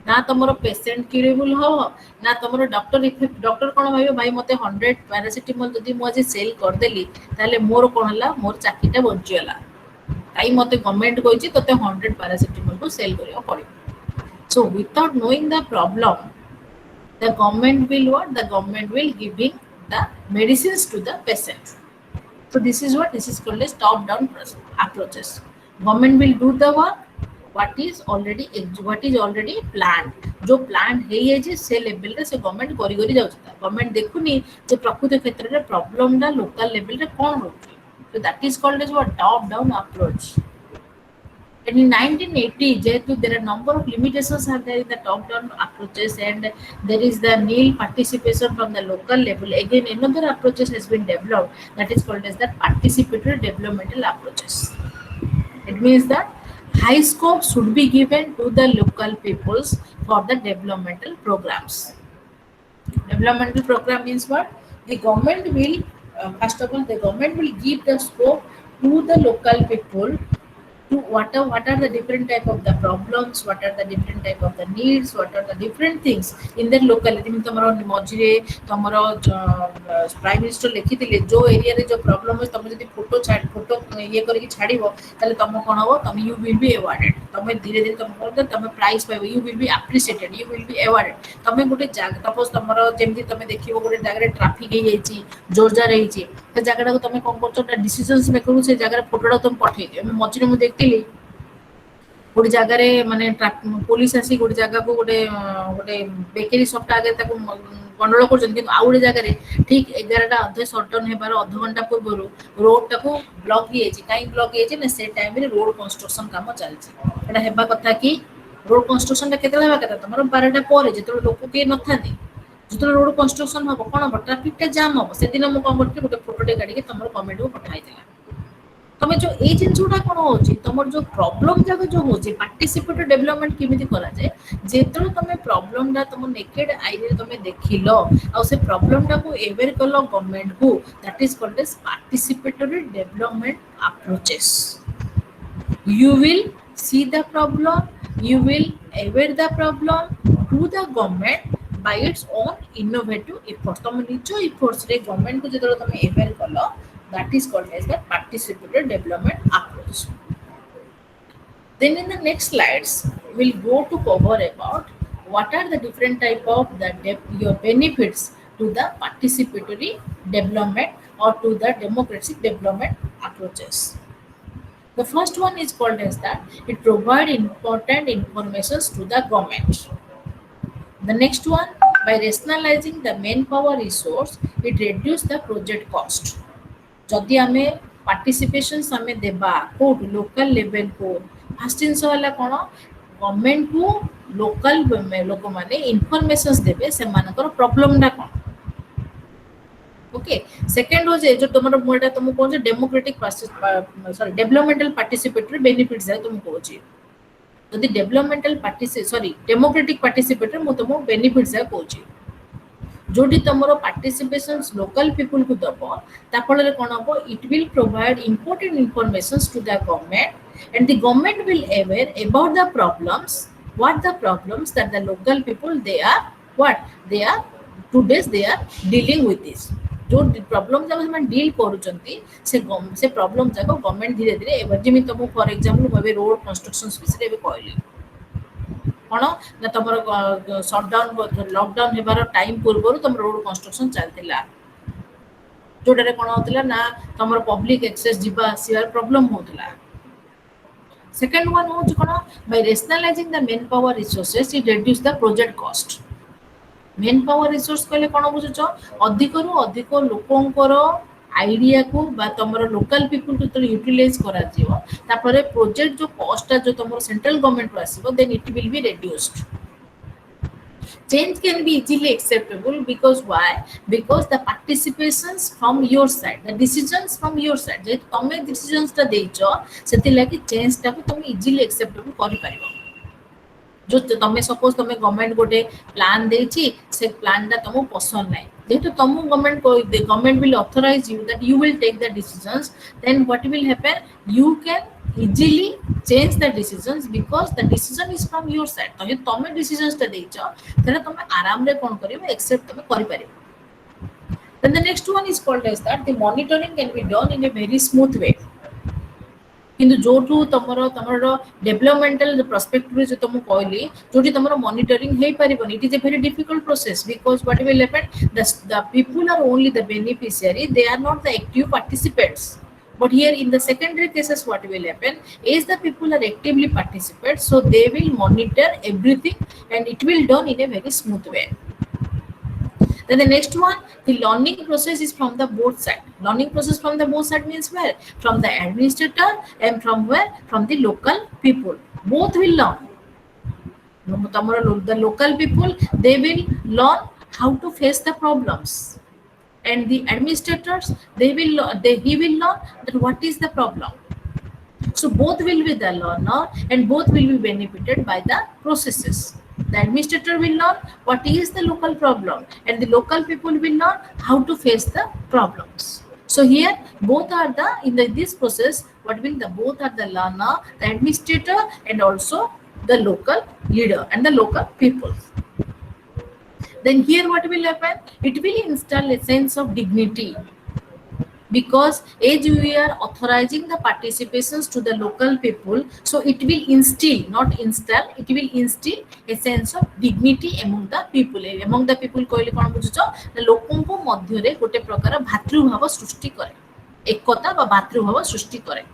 ना तमरो पेशेंट क्यूरेबल हो ना तमरो डॉक्टर इफेक्ट। डॉक्टर कोन भाई भाई मते 100 पैरासिटामोल जदी मु आज सेल कर देली ताले मोर कोन हला, मोर चाकीटा बंचियला, ताई मते गवर्नमेंट कहिची तते 100 पैरासिटामोल को सेल करियो पड़िबो। So without knowing the problem, the government will what? The government will giving the medicines to the patient. So this is called as top-down approaches. Government will do the work. What is already planned. जो planned है ये जी से level रे से government करी करी जाउछि government देखुनी जे प्रकृत क्षेत्र रे problem दा local level रे कोन होछि. So that is called as what? Top-down approach. And in 1980, जेहेतु there are number of limitations are there in the top-down approaches, and there is the nil participation from the local level. Again, another approaches has been developed that is called as the participatory developmental approaches. It means that high scope should be given to the local peoples for the developmental programs. Developmental program means what? The government will, first of all, the government will give the scope to the local people to what are the different type of the problems, what are the different type of the needs, what are the different things in their locality. तमरो मझिरे तमरो prime minister लिखिथिले जो area रे जो problem है तमे जदी फोटो ये करके छाड़िबो ताले तम कोन हो तम यू विल बी अवार्डेड तमे धीरे धीरे तम प्राइज पाइबो you will be appreciated you will be awarded तमे गोटे जागा सपोज तमरो जेमति तमे देखिबो गोटे जागा रे ट्रैफिक हे जाईची जोरजार हेची से जागाटा को तमे कोन करछो डिसीजंस मेकर को से जागा रे फोटोटा तुम पठेइ दियो मझिरे मु देखतिली गोटे जगार माने पुलिस आसी गोटे जगह को गोटे गोटे बेकरी सप्ताह आगे गंडल कर आउ गोटे जगह ठीक 11टा अधे सटडाउन हेबार अध घंटा पूर्व रोड टाको ब्लॉक कहीं ब्लॉक ना से टाइम रे रोड कंस्ट्रक्शन काम चलती हेबा कथा कि रोड कंस्ट्रक्शन केते हेबा कथा तुम 12टा पर जो लोक किए न था जो रोड कंस्ट्रक्शन हम कौन हम ट्राफिक जाम हम से दिन मुझे कौन कर गोटे फोटोटे काढ़ी तुम कमेंट को पठाई तमे जो ए जिनसुटा कोन होची तमर जो प्रॉब्लम जाक जो होची पार्टिसिपेटिव डेवलपमेंट किमिति करा जाय जेतरो तमे प्रॉब्लम डा तम नेकेड आई रे तमे देखिलो आ से प्रॉब्लम डा को एवेयर करलो गवर्नमेंट को that is called as participatory development approaches. You will see the problem, you will aware the problem to the government by its own innovative efforts. तम निजो efforts रे government को जेतरो तमे aware करलो that is called as the participatory development approach. Then in the next slides we'll go to cover about what are the different type of the your benefits to the participatory development or to the democratic development approaches. The first one is called as that it provide important information to the government. The next one, by rationalizing the manpower resource, it reduce the project cost. जदि आमे participation आमे देबा code local level को first जिंस वाला कोन government को local लोक माने informations देबे से मानकर प्रॉब्लम ना कोन. ओके सेकंड हो जे जो तुमर मोटा तुम कोन जे democratic sorry developmental participatory benefits है तुम कोची जदि डेमोक्रेटिक पार्टिसिपेटरी मु तुम बेनिफिट्स है कोची जोटी तुमरो पार्टिसिपेशन लोकल पीपल को दबो ता फल कोन हो it will provide important informations to the government and the government will aware about the problems what the problems that the local people they are today they are dealing with this जो problem जब हम deal करूचंती से problem जाको government धीरे धीरे एवं जेमि तुम for example मैं रोड कंस्ट्रक्शंस विषय रे कहली कोन ना तुमर शटडाउन लॉकडाउन हेबार टाइम पूर्व तुम रोड कंस्ट्रक्शन चलतिला जोडरे कोन होतला ना तुमर पब्लिक एक्सेस जीवा आसीर प्रॉब्लम होतला. सेकंड वन हो कोन bye rationalising the man power resources it reduce the project cost. Main power resource कहले कोन बुझुछ अधिक रु अधिक लोकंकर आइडिया को बा तमरो लोकल पीपल को तो यूटिलाइज करा जिवो तापरे प्रोजेक्ट जो कॉस्ट जो तमरो सेंट्रल गवर्नमेंट को आसीबो then it will be reduced. Change can be easily acceptable because why? Because the participations from your side, the decisions from your side. जे तमे decisions ता देइचो सेति लागि change ता को तुम easily acceptable करि परिबो. जो तमे सपोज तमे गवर्नमेंट गोटे प्लान देछि से प्लान ता तुम पसंद नै जेतु तुम government will authorize you that you will take the decisions, then what will happen, you can easily change the decisions because the decision is from your side. तो तमे decisions ता देइचो तने तमे आराम रे कोन करिवो accept तमे करि परिबो. Then the next one is called as that the monitoring can be done in a very smooth way. किंतु जोठू तमरो तमरो डेवलपमेंटल पर्सपेक्टिव जो तुम कहली जोटी तमरो मॉनिटरिंग हे परिबनी it is a very difficult process because what will happen the people are only the beneficiary, they are not the active participants. But here in the secondary cases what will happen is the people are actively participate, so they will monitor everything and it will done in a very smooth way. Then the next one, the learning process is from the both side. Learning process from the both side means where? From the administrator and from where? From the local people. Both will learn. The local people, they will learn how to face the problems. And the administrators, he will learn that what is the problem. So both will be the learner and both will be benefited by the processes. The administrator will learn what is the local problem and the local people will learn how to face the problems. So here both are the this process what will the both are the learner, the administrator and also the local leader and the local people. Then here what will happen? It will install a sense of dignity, because as we are authorizing the participations to the local people, so it will instill, not install, it will instill a sense of dignity among the people. Among the people कहले कोन बुझुछ ना लोकंको मध्य रे गोटे प्रकार भातृभाव सृष्टि करे, एकता बा भातृभाव सृष्टि करे.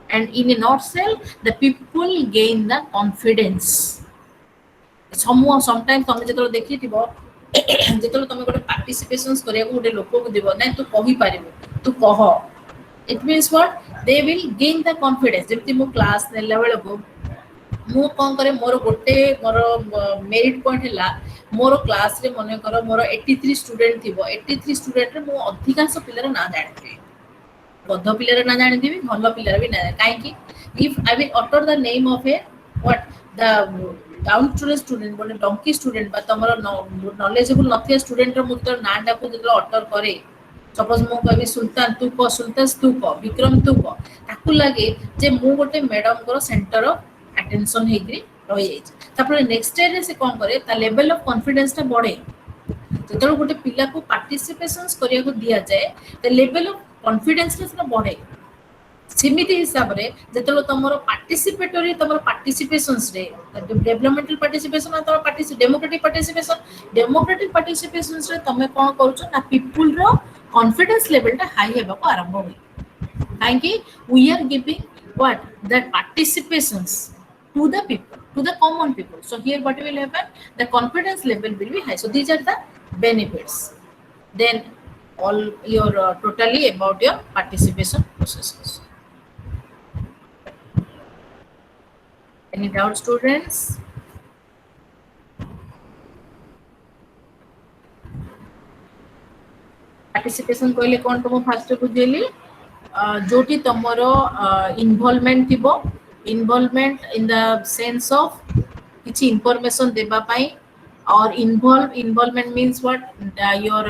And in a nutshell, the people gain the confidence. Sometimes तुम जेतलो देखिथिबो जेतलो तुम गोटे पार्टिसिपेशंस करिया गोटे लोक को दिबो नै तू कहि पारिबो तू कह, it means what they will gain the confidence. जेमति मो क्लास नेला बेले को मु कोन करे मोर गोटे मोर मेरिट पॉइंट हला मोर क्लास रे मने करो मोर 83 स्टूडेंट थिबो, 83 स्टूडेंट रे मो अधिकांश पिलर ना जानथि, बद्ध पिलर ना जानथिबी, भलो पिलर भी ना काहे कि if I will utter the name of a what the down to student बोले डंकी स्टूडेंट बा तमरो नॉलेजेबल नथिया स्टूडेंट रो मुतर नाटा को जतलो ऑर्डर करे, सपोज मो कहबी सुल्तान तू को, सुल्तान तू को, विक्रम तू को, ताकू लागे जे मु गोटे मैडम को सेंटर ऑफ अटेंशन हेग्री रहि जाय. तापर नेक्स्ट ईयर रे से कोन करे ता लेवल ऑफ कॉन्फिडेंस ता बढ़े. जतलो गोटे पिला को पार्टिसिपेशंस करिया को दिया जाए द लेवल ऑफ कॉन्फिडेंस रे बढ़े. सिमिति हिसाब रे जतलो तमरो पार्टिसिपेटरी तमरो पार्टिसिपेशंस रे डेवलपमेंटल पार्टिसिपेशन और तमरो डेमोक्रेटिक पार्टिसिपेशंस रे तमे कोन करूछ ना पीपल रो कॉन्फिडेंस लेवल ता हाई हेबा को आरंभ होई. काहे कि we are giving what that participations to the people, to the common people. So here what will happen? The confidence level will be high. So these are the benefits. Then all your totally about your participation processes. Any doubt, students? Participation कहले कोन तुम first बुझेली जोटी तमरो involvement थिबो, involvement in the sense of किछि information देबा पई, और involvement means what your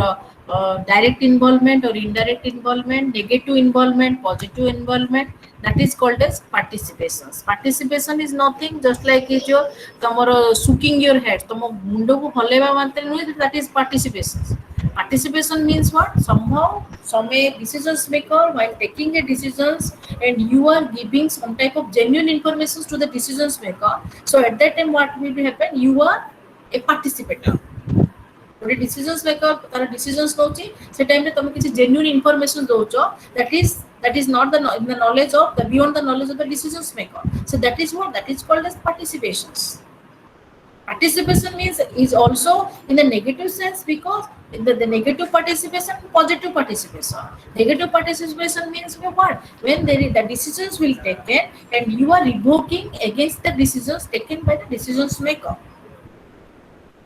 direct involvement or indirect involvement, negative involvement, positive involvement, that is called as participations. Participation is nothing just like is your tomorrow sucking your head, tomo mundo ko holeba mante no, that is participations. Participation means what? Somehow some a decisions maker while taking a decisions and you are giving some type of genuine information to the decisions maker, so at that time what will happen, you are a participator. गोटे decisions maker तार decisions नोची से time रे तुम किछि genuine information दोचो, that is not the knowledge of the beyond the knowledge of the decisions maker. So that is what that is called as participations. Participation means is also in the negative sense, because the negative participation, positive participation. Negative participation means what? When the decisions will taken and you are revoking against the decisions taken by the decisions maker.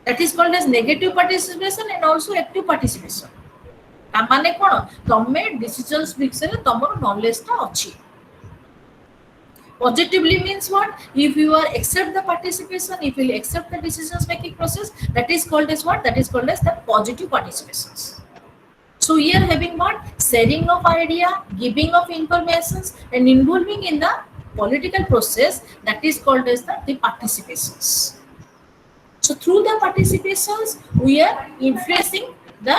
That is called as negative participation and also active participation. माने कोन तमे decisions विषय तमरो knowledge ता अछि. Positively means what? If you are accept the participation, if you accept the decisions making process, that is called as what? That is called as the positive participations. So we are having what? Sharing of idea, giving of informations and involving in the political process, that is called as the participations. So through the participations, we are influencing the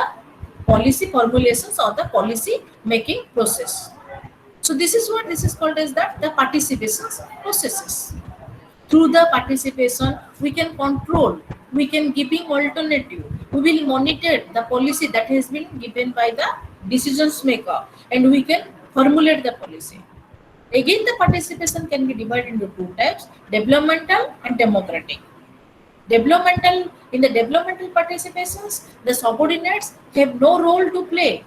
policy formulations or the policy making process. So this is what this is called as that the participation processes. Through the participation, we can control, we can giving alternative, we will monitor the policy that has been given by the decisions maker, and we can formulate the policy. Again, the participation can be divided into two types: developmental and democratic. Developmental, in the developmental participations, the subordinates have no role to play.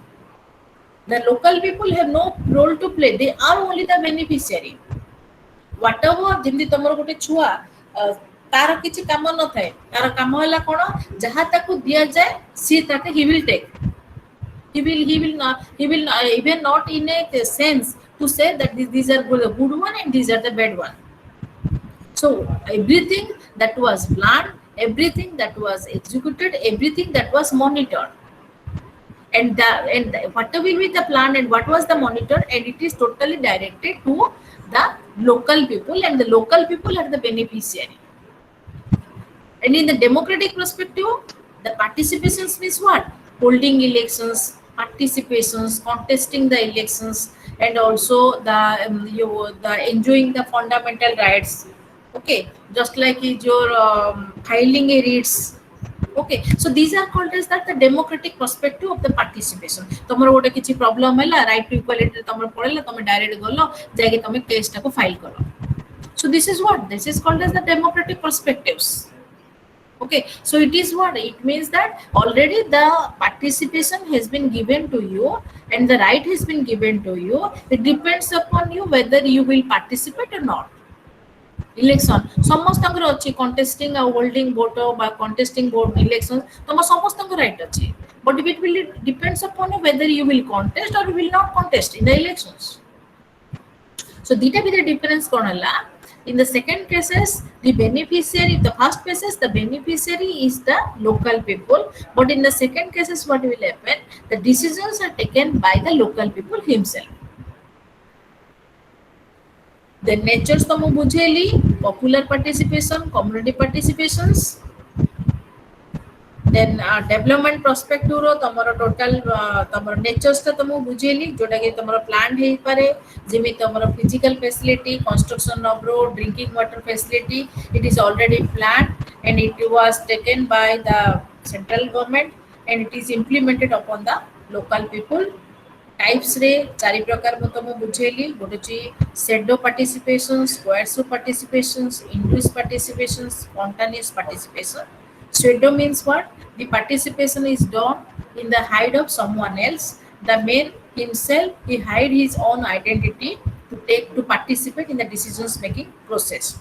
The local people have no role to play. They are only the beneficiary. Whatever ଯେମିତି ତମର ଗୋଟେ ଛୁଆ ତାର କିଛି କାମ ନଥାଏ, ତାର କାମ ହେଲା କ'ଣ, ଯାହା ତାକୁ ଦିଆଯାଏ ସିଏ ତାକୁ he will take. He will not even not in a sense to say that these are the good one and these are the bad one. So everything that was planned, everything that was executed, everything that was monitored, and what will be the plan and what was the monitor, and it is totally directed to the local people, and the local people are the beneficiary. And in the democratic perspective, the participations means what? Holding elections, participations, contesting the elections, and also the enjoying the fundamental rights. Okay, just like is your filing a writs. Okay, so these are called as that the democratic perspective of the participation. तमर गोटे किछि problem हैला, right to equality तमर पड़ेला, तमे direct गलो जाके तमे केस टाको फाइल करो. So this is what this is called as the democratic perspectives. Okay, so it is what it means that already the participation has been given to you and the right has been given to you. It depends upon you whether you will participate or not. Election ସମସ୍ତଙ୍କର ଅଛି, contesting ଆଉ holding vote বা contesting vote election ତମ ସମସ୍ତଙ୍କ right ଅଛି, but it will depends upon you whether you will contest or you will not contest in the elections. So dita bhi the difference kon hala. In the second cases, the beneficiary, the first cases, the beneficiary is the local people, but in the second cases, what will happen? The decisions are taken by the local people himself. The natures Tamu बुझेली, popular participation, community participations. Then development perspective row तमरो total तमरो natures का तमु बुझेली, जोटा कि तमरो planned है पारे, Jimmy तमरो physical facility, construction of road, drinking water facility, it is already planned and it was taken by the central government and it is implemented upon the local people. Types रे चारि प्रकार म तमु बुझेली, गोटे ची shadow participations, coercive participations, induced participations, spontaneous participation. Shadow means what? The participation is done in the hide of someone else. The man himself, he hide his own identity to participate in the decisions making process.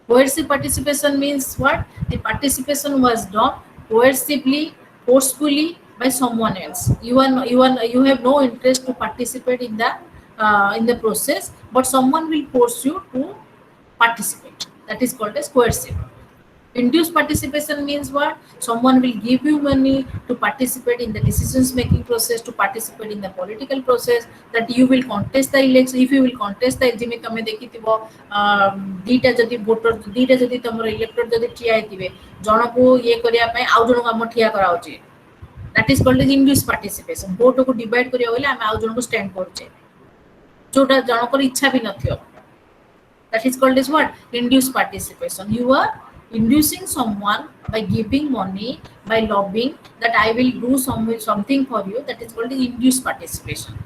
Coercive participation means what? The participation was done coercively, forcefully by someone else. You have no interest to participate in the process, but someone will force you to participate. That is called as coercive. Induced participation means what? Someone will give you money to participate in the decisions making process, to participate in the political process, that you will contest the election. If you will contest the jimi tame dekitibo dita jodi voter dita jodi tamar elector jodi ଠିଆ ହେଇଥିବେ ଜଣକୁ ଇଏ କରିବା ପାଇଁ ଆଉ ଜଣକୁ ଆମ ଠିଆ କରାଉଛି, that is called as induced participation. vote को divide କରିବା ବୋଲେ ଆମେ ଆଉ ଜଣକୁ stand କରୁଛେ जोटा जनकर इच्छा भी नथियो, that is called as what? Induced participation. You are inducing someone by giving money, by lobbying that I will do something for you, that is called induced participation.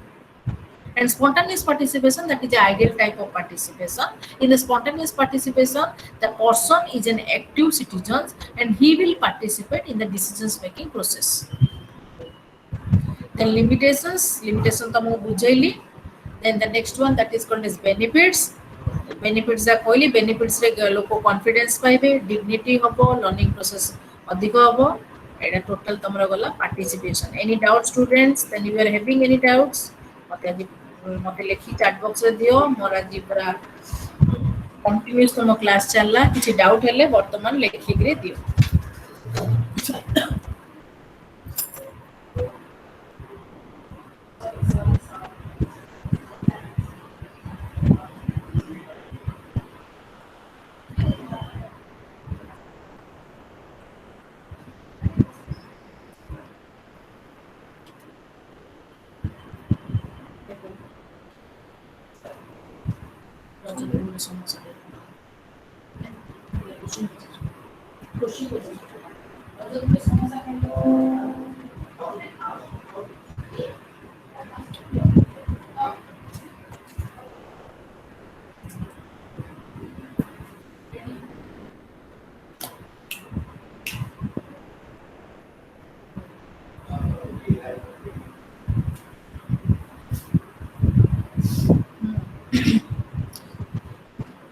And spontaneous participation, that is the ideal type of participation. In the spontaneous participation, the person is an active citizen and he will participate in the decisions making process. Then limitations तमको बुझेली. Then the next one, that is called as benefits. Benefits are कोइली, benefits रे लोको confidence पाइबे, dignity हबो, learning process अधिक हबो. एटा total तमरा गला participation. Any doubts students? Then you are having any doubts? मते Lekhi chat box रे दियो. मोर आज पूरा continuous तम क्लास चलला, किछि डाउट हेले वर्तमान लेखि रे दियो. समस्या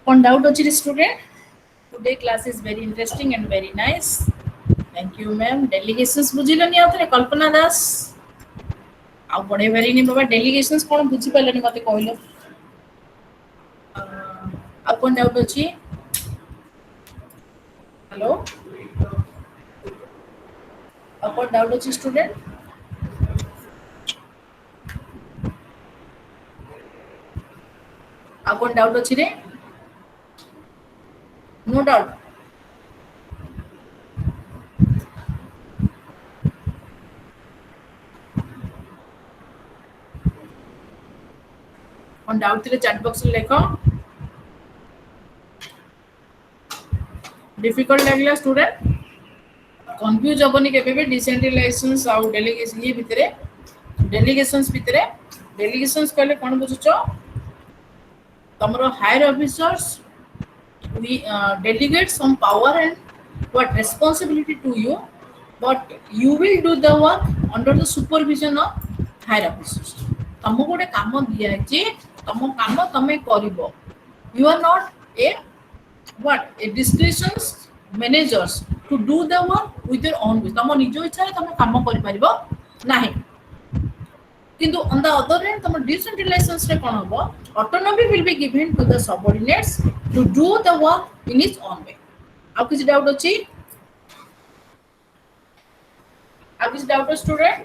one doubt अछि student. Today class is very interesting and very nice. Thank you ma'am. Delegations बुझिलनी आउथरे कल्पना दास आ पढ़े पारिनी बाबा डेलीगेशंस कोन बुझि पालनी मते कहलो आ कोन डाउट अछि हेलो आ कोन डाउट अछि स्टूडेंट आ कोन डाउट अछि रे नो डाउट कोन डाउट थिले चैट बॉक्स रे लेखो डिफिकल्ट लागला स्टूडेंट कंफ्यूज होबनी केबे भी डिसेंट्रलाइजेशंस आउ डेलीगेशन ये भितरे डेलीगेशंस कहले कोन बुझुचो तमरो higher officers we delegate some power and what responsibility to you but you will do the work under the supervision of higher officers तमको गोटे काम दिया जे तम काम तमे करिवो you are not a what a discretions managers to do the work with your own will तम निज इच्छा रे तमे काम करि परिबो नाही किंतु on the other hand तम decentralization रे कोन होबो autonomy will be given to the subordinates to do the work in its own way आउ किछ डाउट अछि आउ किछ doubt student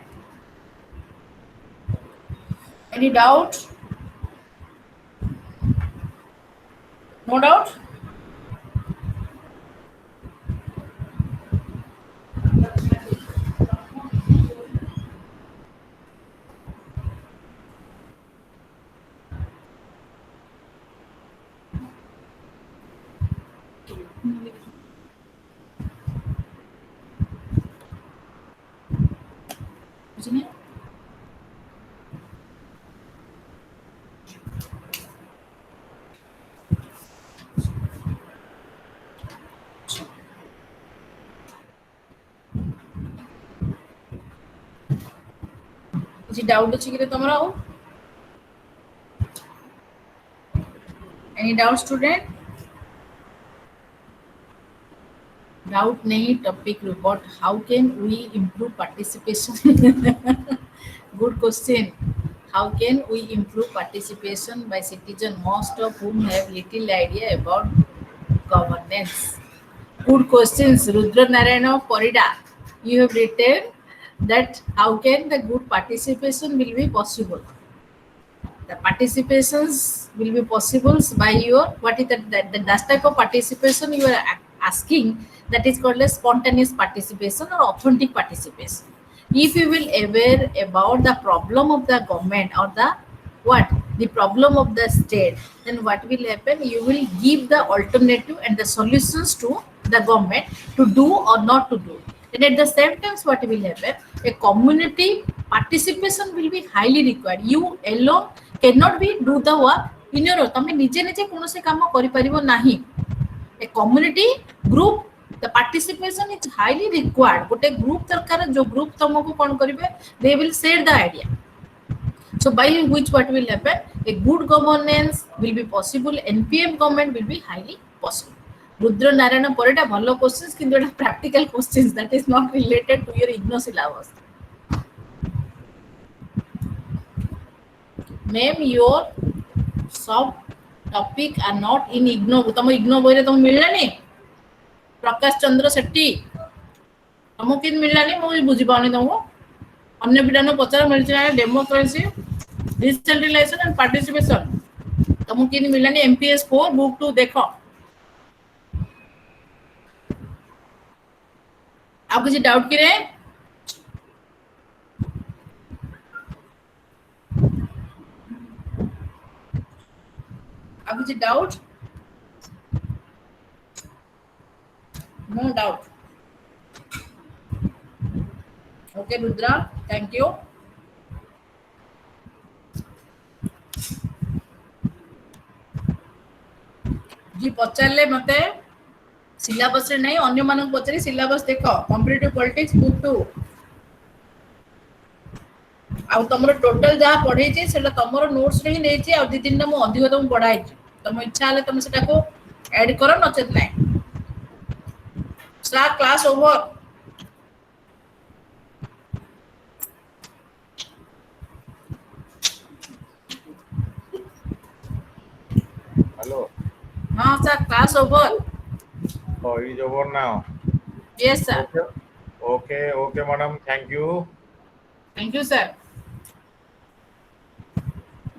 any doubt no doubt बुझिने किछ डाउट अछि कि तमरा हो any doubt student doubt nahi topic report how can we improve participation good question how can we improve participation by citizen most of whom have little idea about governance good questions Rudra Narayana Parida you have written that how can the good participation will be possible the participations will be possible by your what is that type of participation you are asking that is called as spontaneous participation or authentic participation if you will aware about the problem of the government or the what the problem of the state then what will happen you will give the alternative and the solutions to the government to do or not to do and at the same time what will happen a community participation will be highly required you alone cannot be do the work in your तमे निजे निजे कोनोसे काम करि परिबो नाही a community group the participation is highly required गोटे group दरकार जो group तुमको कोन करिवे they will share the idea so by which what will happen a good governance will be possible npm government will be highly possible Rudra Narayana Parida bhallo questions kintu eta practical questions that is not related to your igno syllabus ma'am your सब topic are not in IGNOU तुम इग्नो बोई रे तुम मिललानी प्रकाश चंद्र शेट्टी तुमको किन मिललानी मु बुझी पाउनी तुमको अन्य पिटानो पचार मिलछि डेमोक्रेसी डिसेंट्रलाइजेशन एंड पार्टिसिपेशन तुमको किन मिललानी एमपीएस 4 बुक 2 देखो आप किसी डाउट की रे आप किसी doubt No doubt. Okay, Rudra, thank you. जी पचारे मत सिलेबस रे नहीं अन्य मानक पचारि सिलेबस देख कॉम्पिटिटिव पॉलिटिक्स बुक 2 आउ तुम टोटल जहाँ पढ़े से तुम नोट्स रे ही नहीं आ 2-3 दिन मुझे अधिक तुम पढ़ाई तुम इच्छा है तुम से ऐड कर नचेत ना स्टार्ट क्लास ओवर. Hello. हाँ sir class over. Oh, it is over now. Yes sir. Okay, okay, madam. Thank you. Thank you sir.